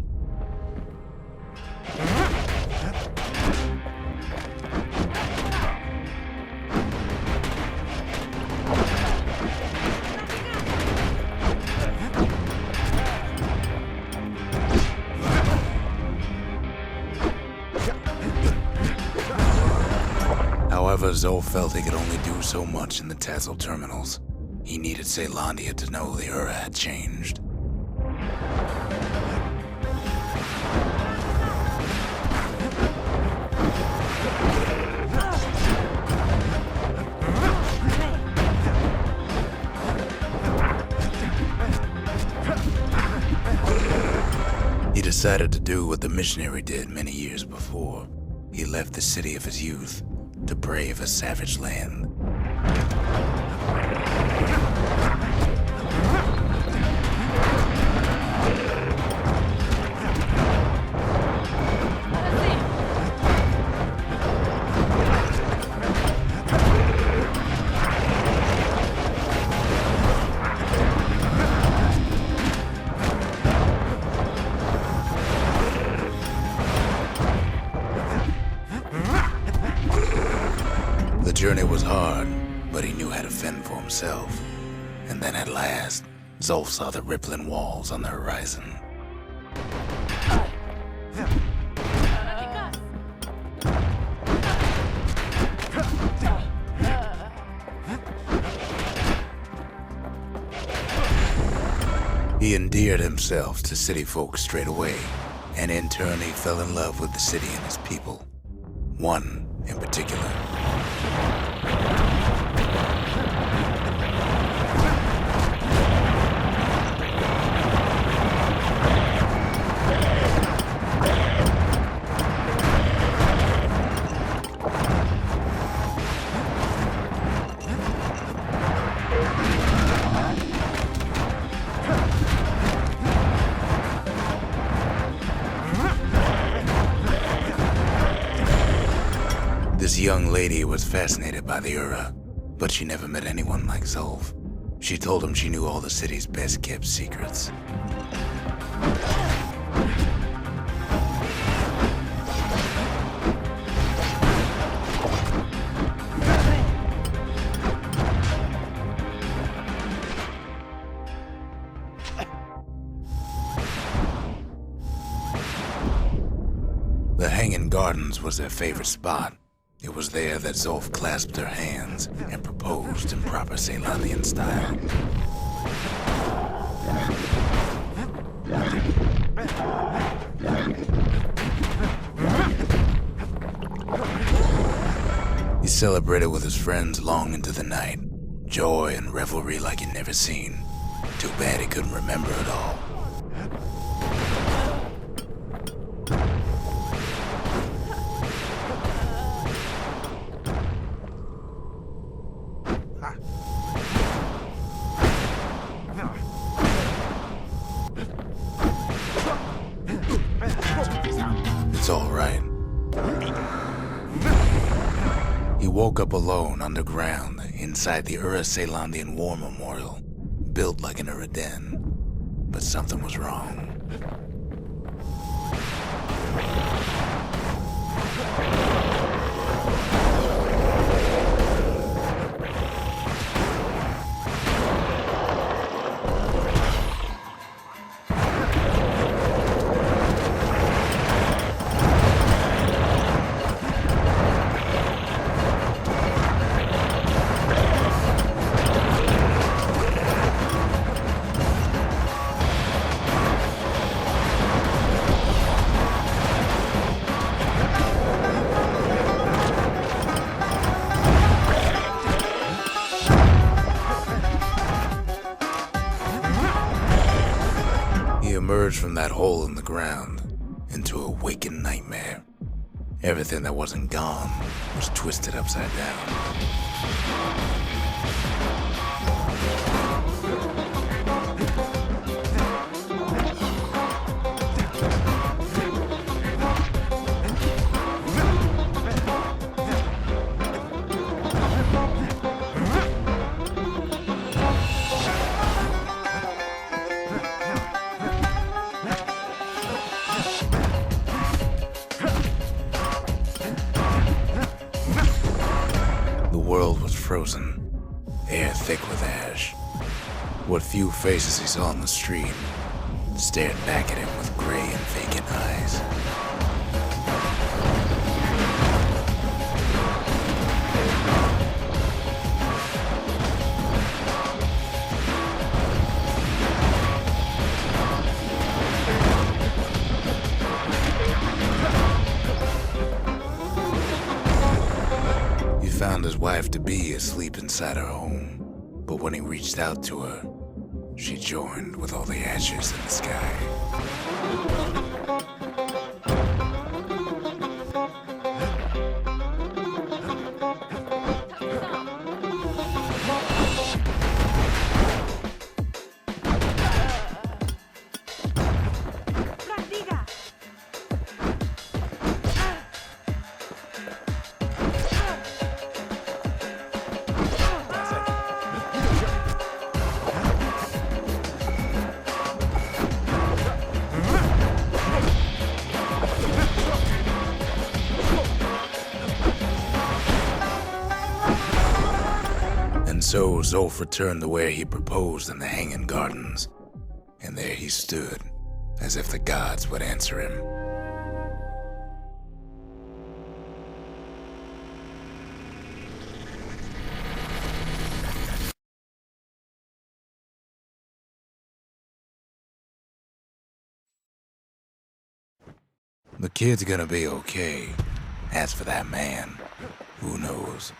However, Zulf felt he could only do so much in the Tassel terminals. He needed Ceylondia to know the Ura had changed. He decided to do what the missionary did many years before. He left the city of his youth to brave a savage land. The journey was hard. Then at last, Zolf saw the rippling walls on the horizon. He endeared himself to city folk straight away, and in turn he fell in love with the city and its people. One in particular. This young lady was fascinated by the Ura, but she never met anyone like Zolf. She told him she knew all the city's best-kept secrets. The Hanging Gardens was their favorite spot. It was there that Zolf clasped her hands and proposed in proper Ceylonian style. He celebrated with his friends long into the night. Joy and revelry like he'd never seen. Too bad he couldn't remember it all. It's all right. He woke up alone underground inside the Ura Ceylonian War Memorial, built like an Ura den. But something was wrong. He emerged from that hole in the ground into a waking nightmare. Everything that wasn't gone was twisted upside down. The world was frozen, air thick with ash. What few faces he saw on the street stared back at him with gray and vacant eyes. He found his wife-to-be asleep inside her home, but when he reached out to her, she joined with all the ashes in the sky. so Zolf returned to where he proposed in the Hanging Gardens, and there he stood, as if the gods would answer him. The kid's gonna be okay. As for that man, who knows?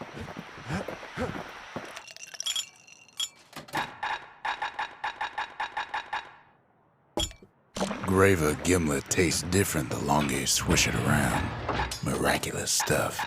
Graver gimlet tastes different the longer you swish it around. Miraculous stuff.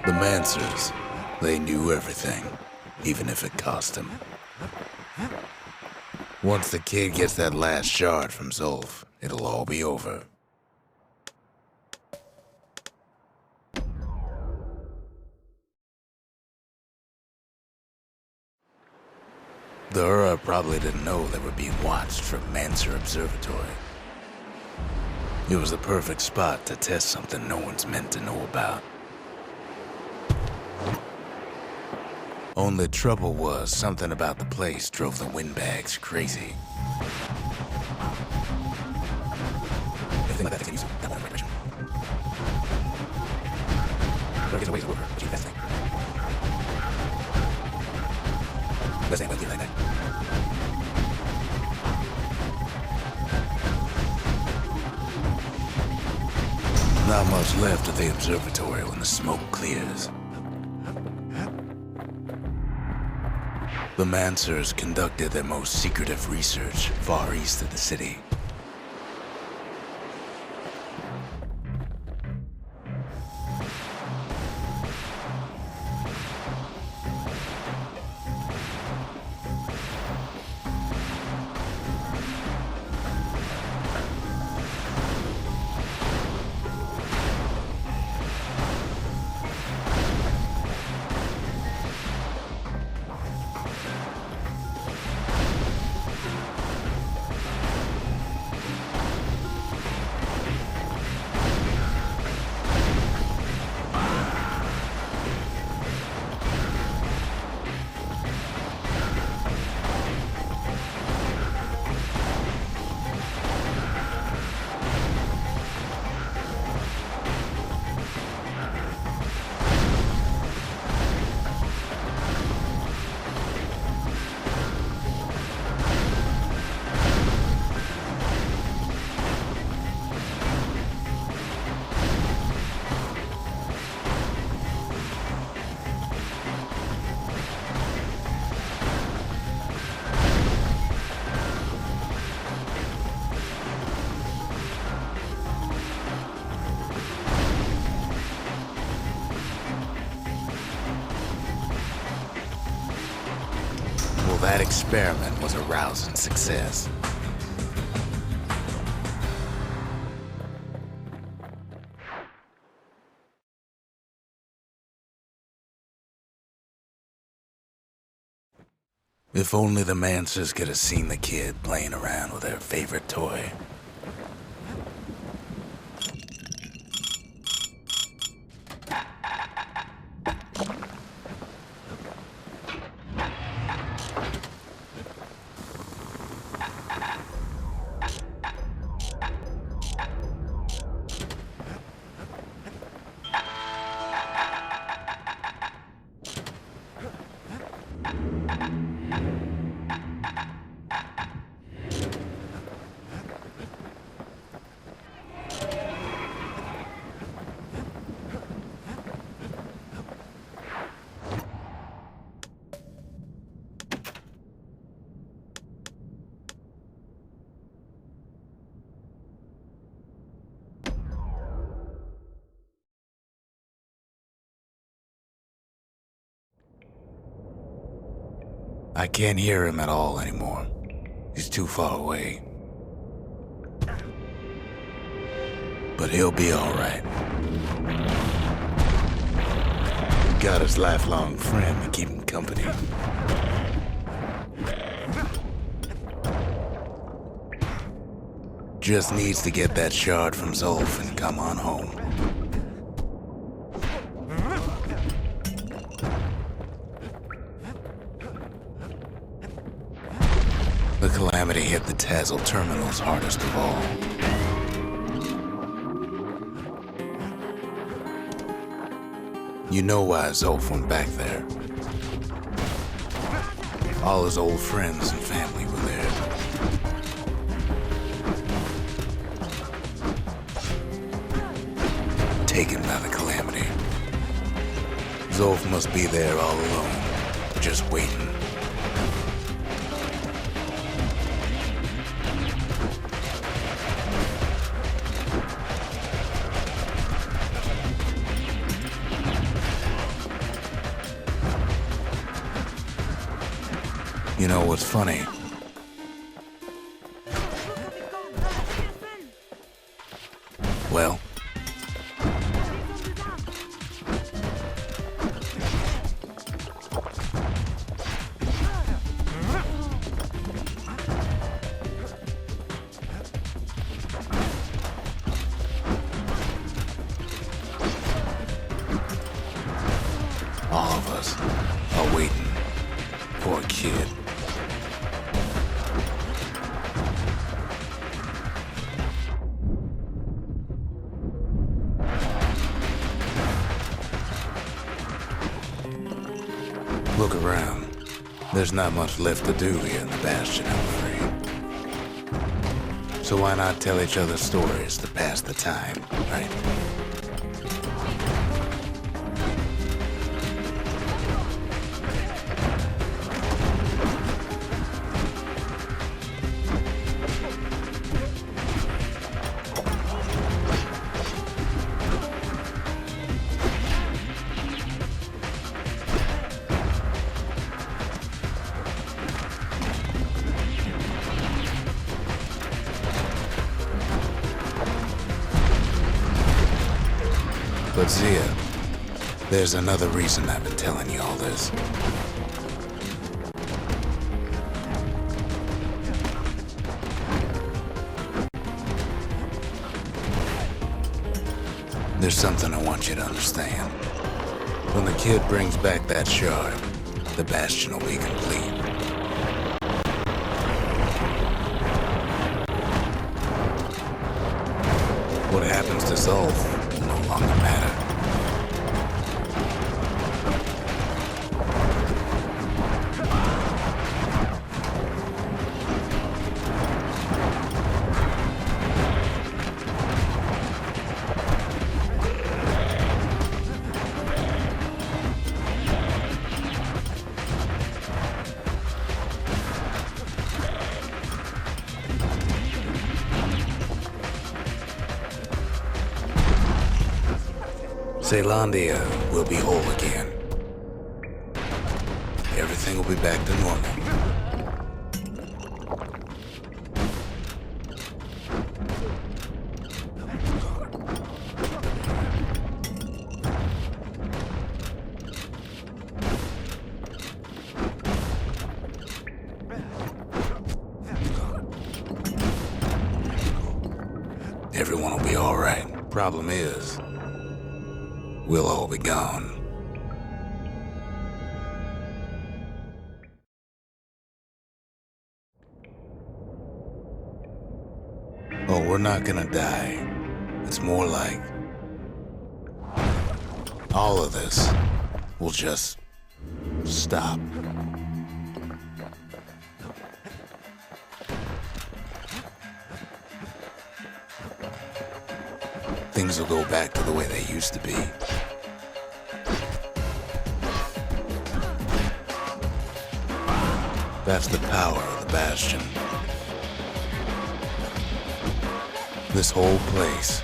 The Mancers, they knew everything, even if it cost them. Once the kid gets that last shard from Zolf, it'll all be over. The Ura probably didn't know they were being watched from Mancer Observatory. It was the perfect spot to test something no one's meant to know about. Only trouble was, something about the place drove the windbags crazy. Everything like that continues, not one in the right direction. But there's a ways over, which is the best thing. Let's say, like that. Not much left of the observatory when the smoke clears. The Mancers conducted their most secretive research far east of the city. That experiment was a rousing success. If only the Mancers could have seen the kid playing around with their favorite toy. I can't hear him at all anymore. He's too far away. But he'll be all right. Got his lifelong friend to keep him company. Just needs to get that shard from Zolf and come on home. The Calamity hit the Tazzle terminals hardest of all. You know why Zolf went back there. All his old friends and family were there. Taken by the Calamity. Zolf must be there all alone, just waiting. You know what's funny? Well, all of us are waiting. Poor kid. Look around. There's not much left to do here in the Bastion, I'm afraid. So why not tell each other stories to pass the time, right? But Zia, there's another reason I've been telling you all this. There's something I want you to understand. When the kid brings back that shard, the Bastion will be complete. What happens to Zolf will no longer matter. Zealandia will be whole again. Everything will be back to normal. Everyone will be all right. Problem is, we'll all be gone. Oh, we're not gonna die. It's more like all of this will just stop. Things will go back to the way they used to be. That's the power of the Bastion. This whole place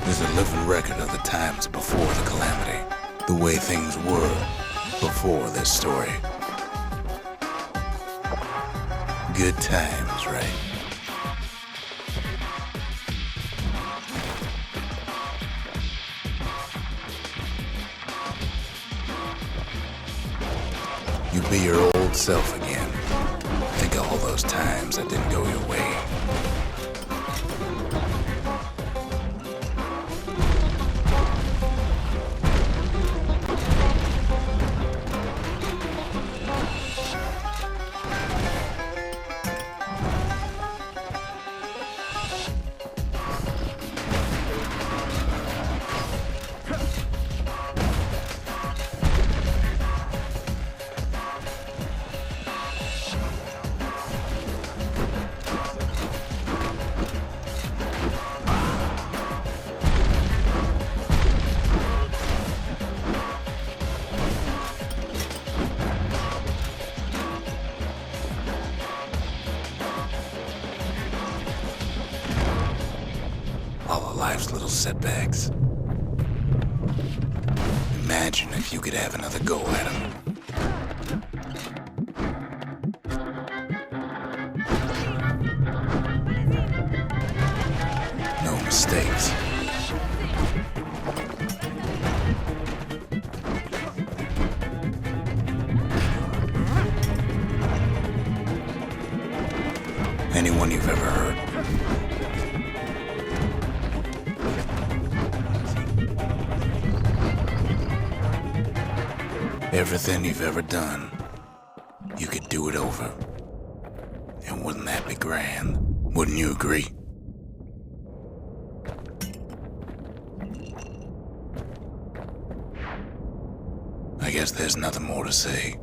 is a living record of the times before the Calamity, the way things were before this story. Good times, right? You be your old self again. Think of all those times that didn't go your way. All of life's little setbacks. Imagine if you could have another go at them. No mistakes. Anyone you've ever hurt. Everything you've ever done, you could do it over. And wouldn't that be grand? Wouldn't you agree? I guess there's nothing more to say.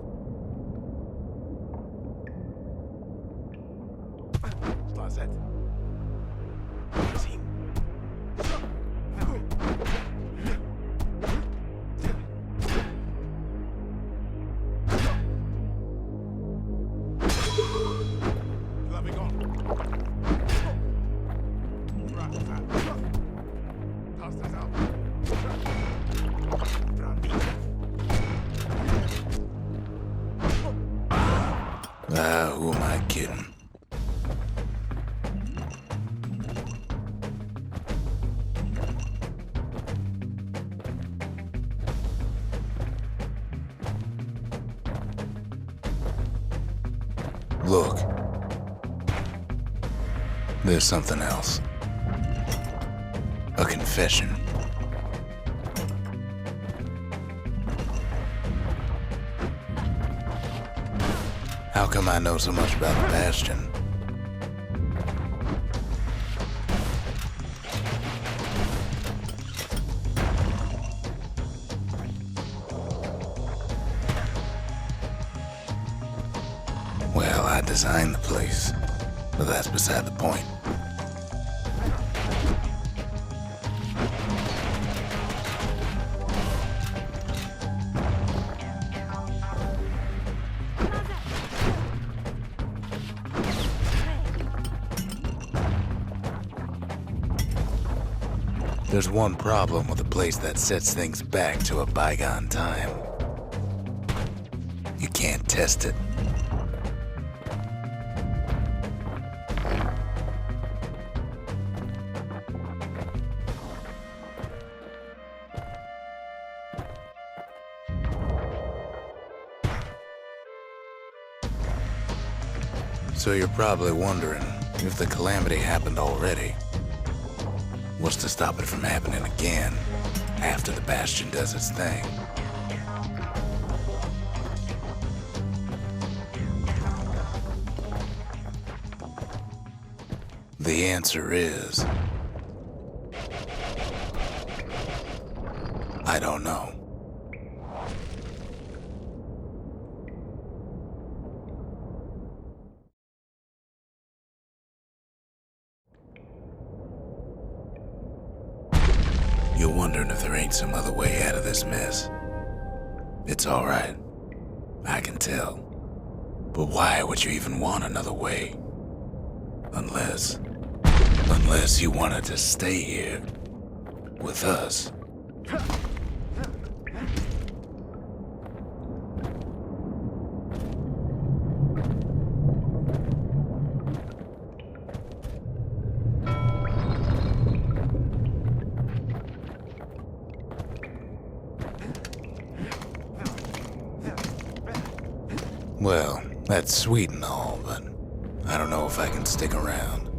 Who am I kidding? Look. There's something else. A confession. How come I know so much about the Bastion? Well, I designed the place, but that's beside the point. There's one problem with a place that sets things back to a bygone time. You can't test it. So you're probably wondering if the calamity happened already. What's to stop it from happening again after the Bastion does its thing? The answer is... I don't know. You're wondering if there ain't some other way out of this mess. It's all right. I can tell. But why would you even want another way? Unless you wanted to stay here with us. That's sweet and all, but I don't know if I can stick around.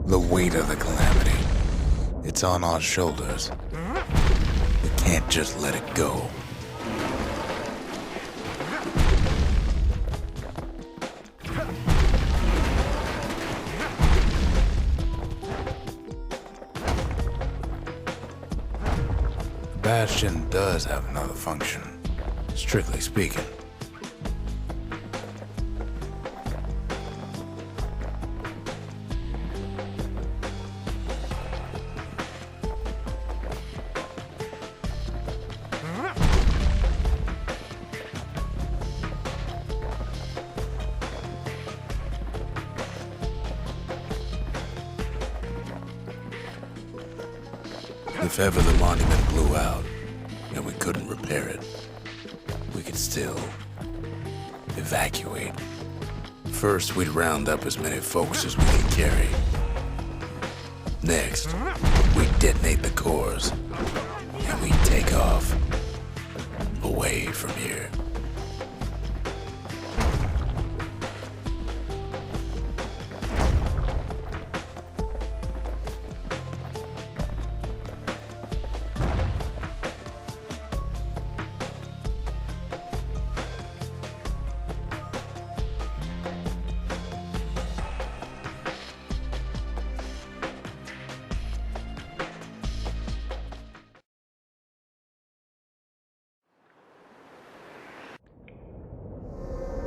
The weight of the calamity. It's on our shoulders. We can't just let it go. Bastion does have another function, strictly speaking. If ever the monument blew out and we couldn't repair it, we could still evacuate. First, we'd round up as many folks as we could carry. Next, we'd detonate the cores and we'd take off away from here.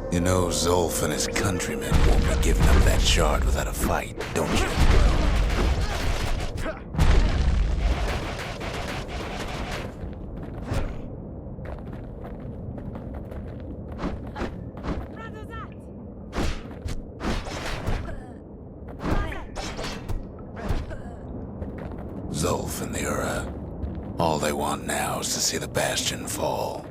You know Zolf and his countrymen won't be giving up that shard without a fight, don't you? Zolf and the Ura, all they want now is to see the Bastion fall.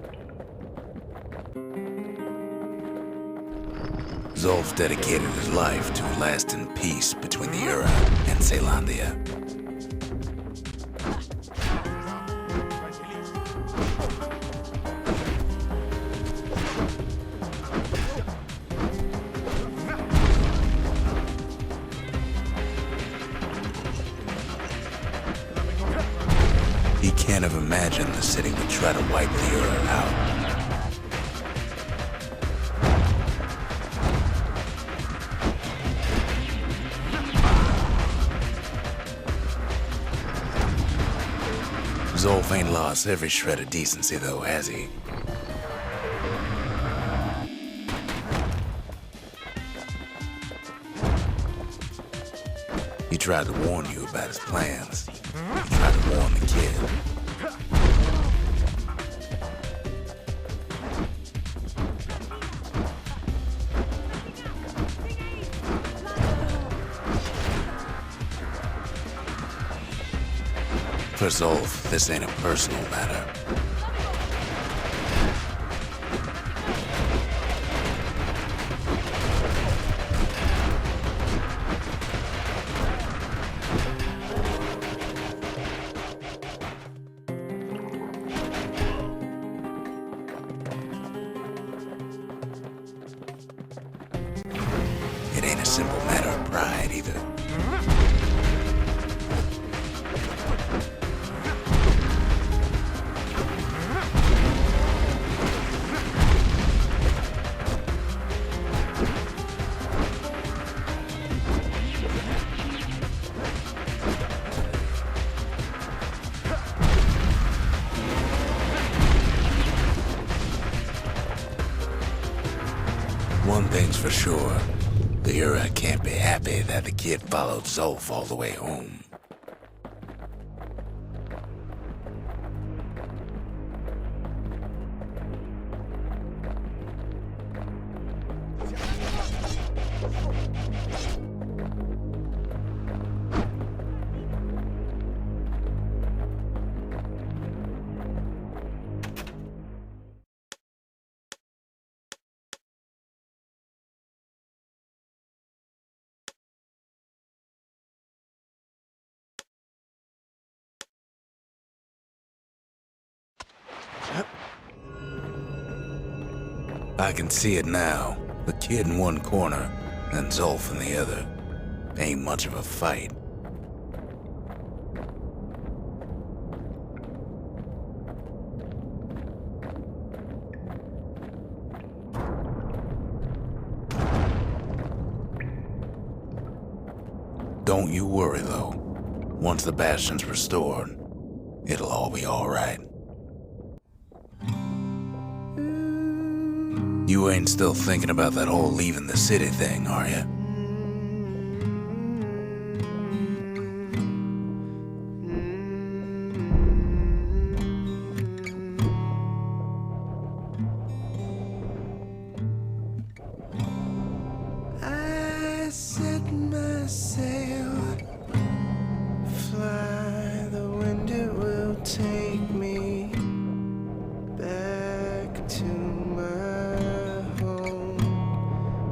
Zolf dedicated his life to a lasting peace between the Ura and Caelondia. He can't have imagined the city would try to wipe the Ura out. Zolf ain't lost every shred of decency, though, has he? He tried to warn you about his plans. He tried to warn the kid. For Zolf, this ain't a personal matter. It ain't a simple matter of pride either. One thing's for sure, the Ura can't be happy that the kid followed Zolf all the way home. I can see it now. The kid in one corner, and Zolf in the other. Ain't much of a fight. Don't you worry, though. Once the Bastion's restored, it'll all be alright. You ain't still thinking about that whole leaving the city thing, are you? I set my sail, fly, the wind it will take me back to my home,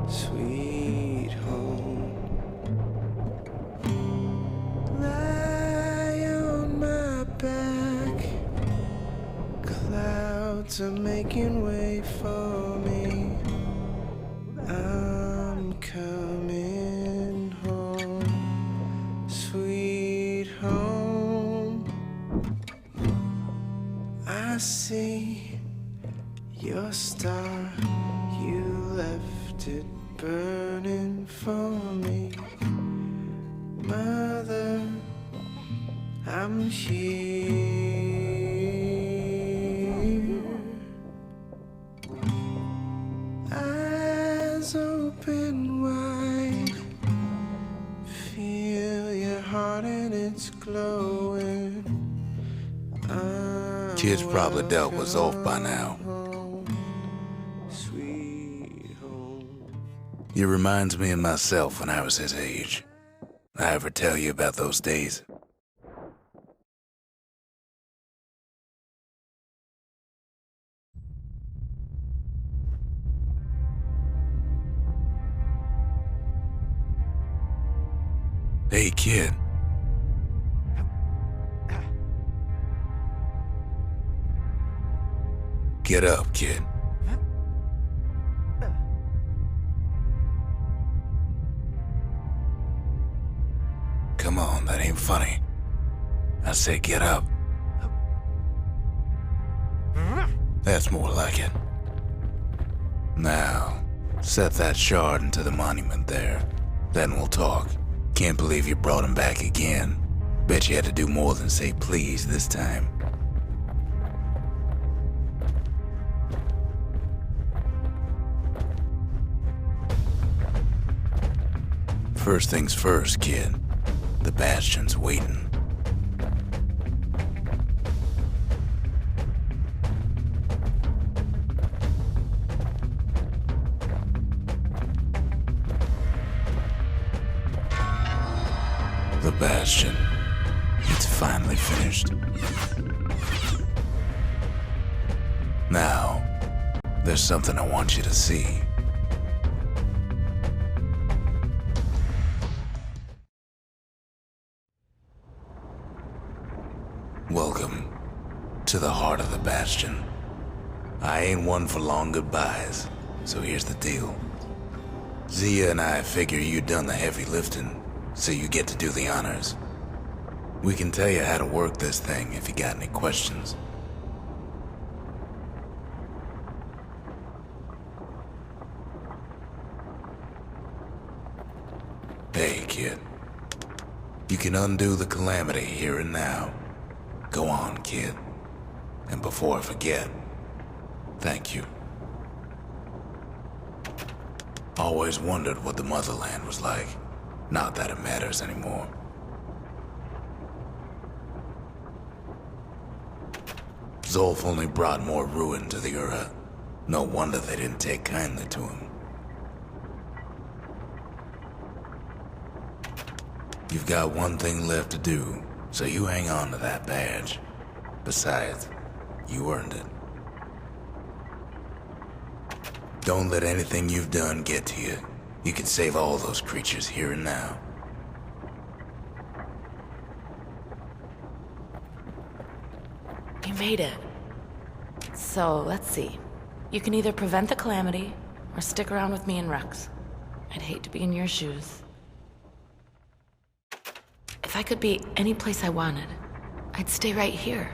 sweet home. Lie on my back, clouds are making way for me. I'm coming home, sweet home. I see your star, you left it burning for me. Mother, I'm here. Eyes open wide, feel your heart and it's glowing. Kid's probably dealt with Zolf by now. Sweet home. It reminds me of myself when I was his age. I ever tell you about those days? Hey, kid. Get up, kid. Come on, that ain't funny. I say get up. That's more like it. Now, set that shard into the monument there. Then we'll talk. Can't believe you brought him back again. Bet you had to do more than say please this time. First things first, kid. The Bastion's waiting. The Bastion. It's finally finished. Now, there's something I want you to see. Welcome to the heart of the Bastion. I ain't one for long goodbyes, so here's the deal. Zia and I figure you done the heavy lifting, so you get to do the honors. We can tell you how to work this thing if you got any questions. Hey, kid. You can undo the calamity here and now. Go on, kid. And before I forget, thank you. Always wondered what the motherland was like. Not that it matters anymore. Zolf only brought more ruin to the Ura. No wonder they didn't take kindly to him. You've got one thing left to do, so you hang on to that badge. Besides, you earned it. Don't let anything you've done get to you. You can save all those creatures here and now. You made it. So, let's see. You can either prevent the calamity, or stick around with me and Rex. I'd hate to be in your shoes. If I could be any place I wanted, I'd stay right here.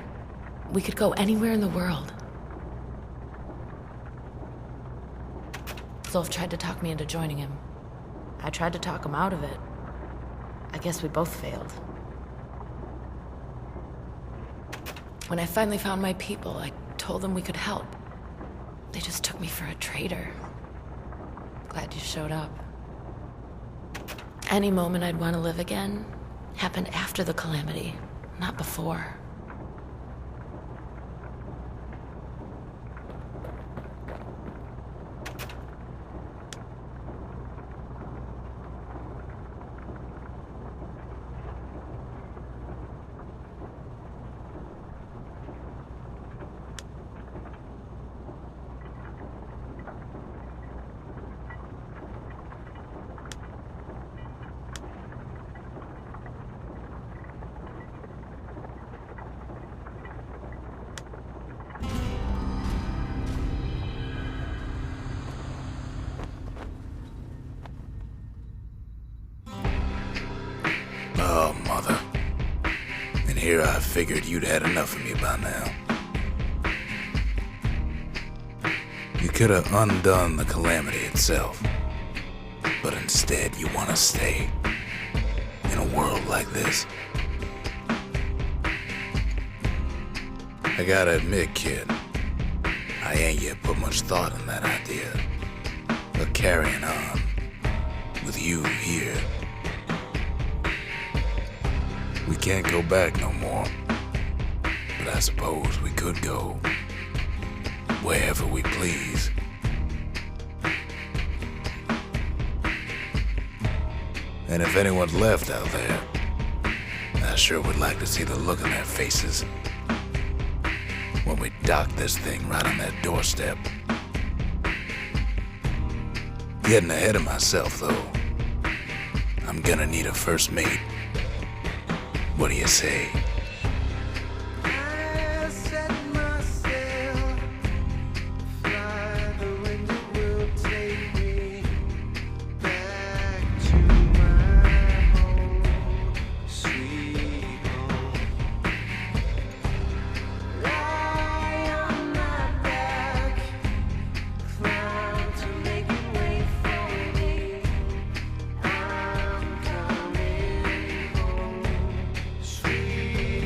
We could go anywhere in the world. Zolf tried to talk me into joining him. I tried to talk him out of it. I guess we both failed. When I finally found my people, I told them we could help. They just took me for a traitor. Glad you showed up. Any moment I'd want to live again happened after the calamity, not before. Oh, mother. And here I figured you'd had enough of me by now. You could have undone the calamity itself, but instead you want to stay in a world like this. I gotta admit, kid, I ain't yet put much thought in that idea of carrying on with you here. We can't go back no more, but I suppose we could go wherever we please. And if anyone's left out there, I sure would like to see the look on their faces when we dock this thing right on their doorstep. Getting ahead of myself, though. I'm gonna need a first mate. What do you say? I set myself, fly, the wind it will take me back to my home, sweet home. Lie on my back, cloud to make it wait for me. I'm coming home, sweet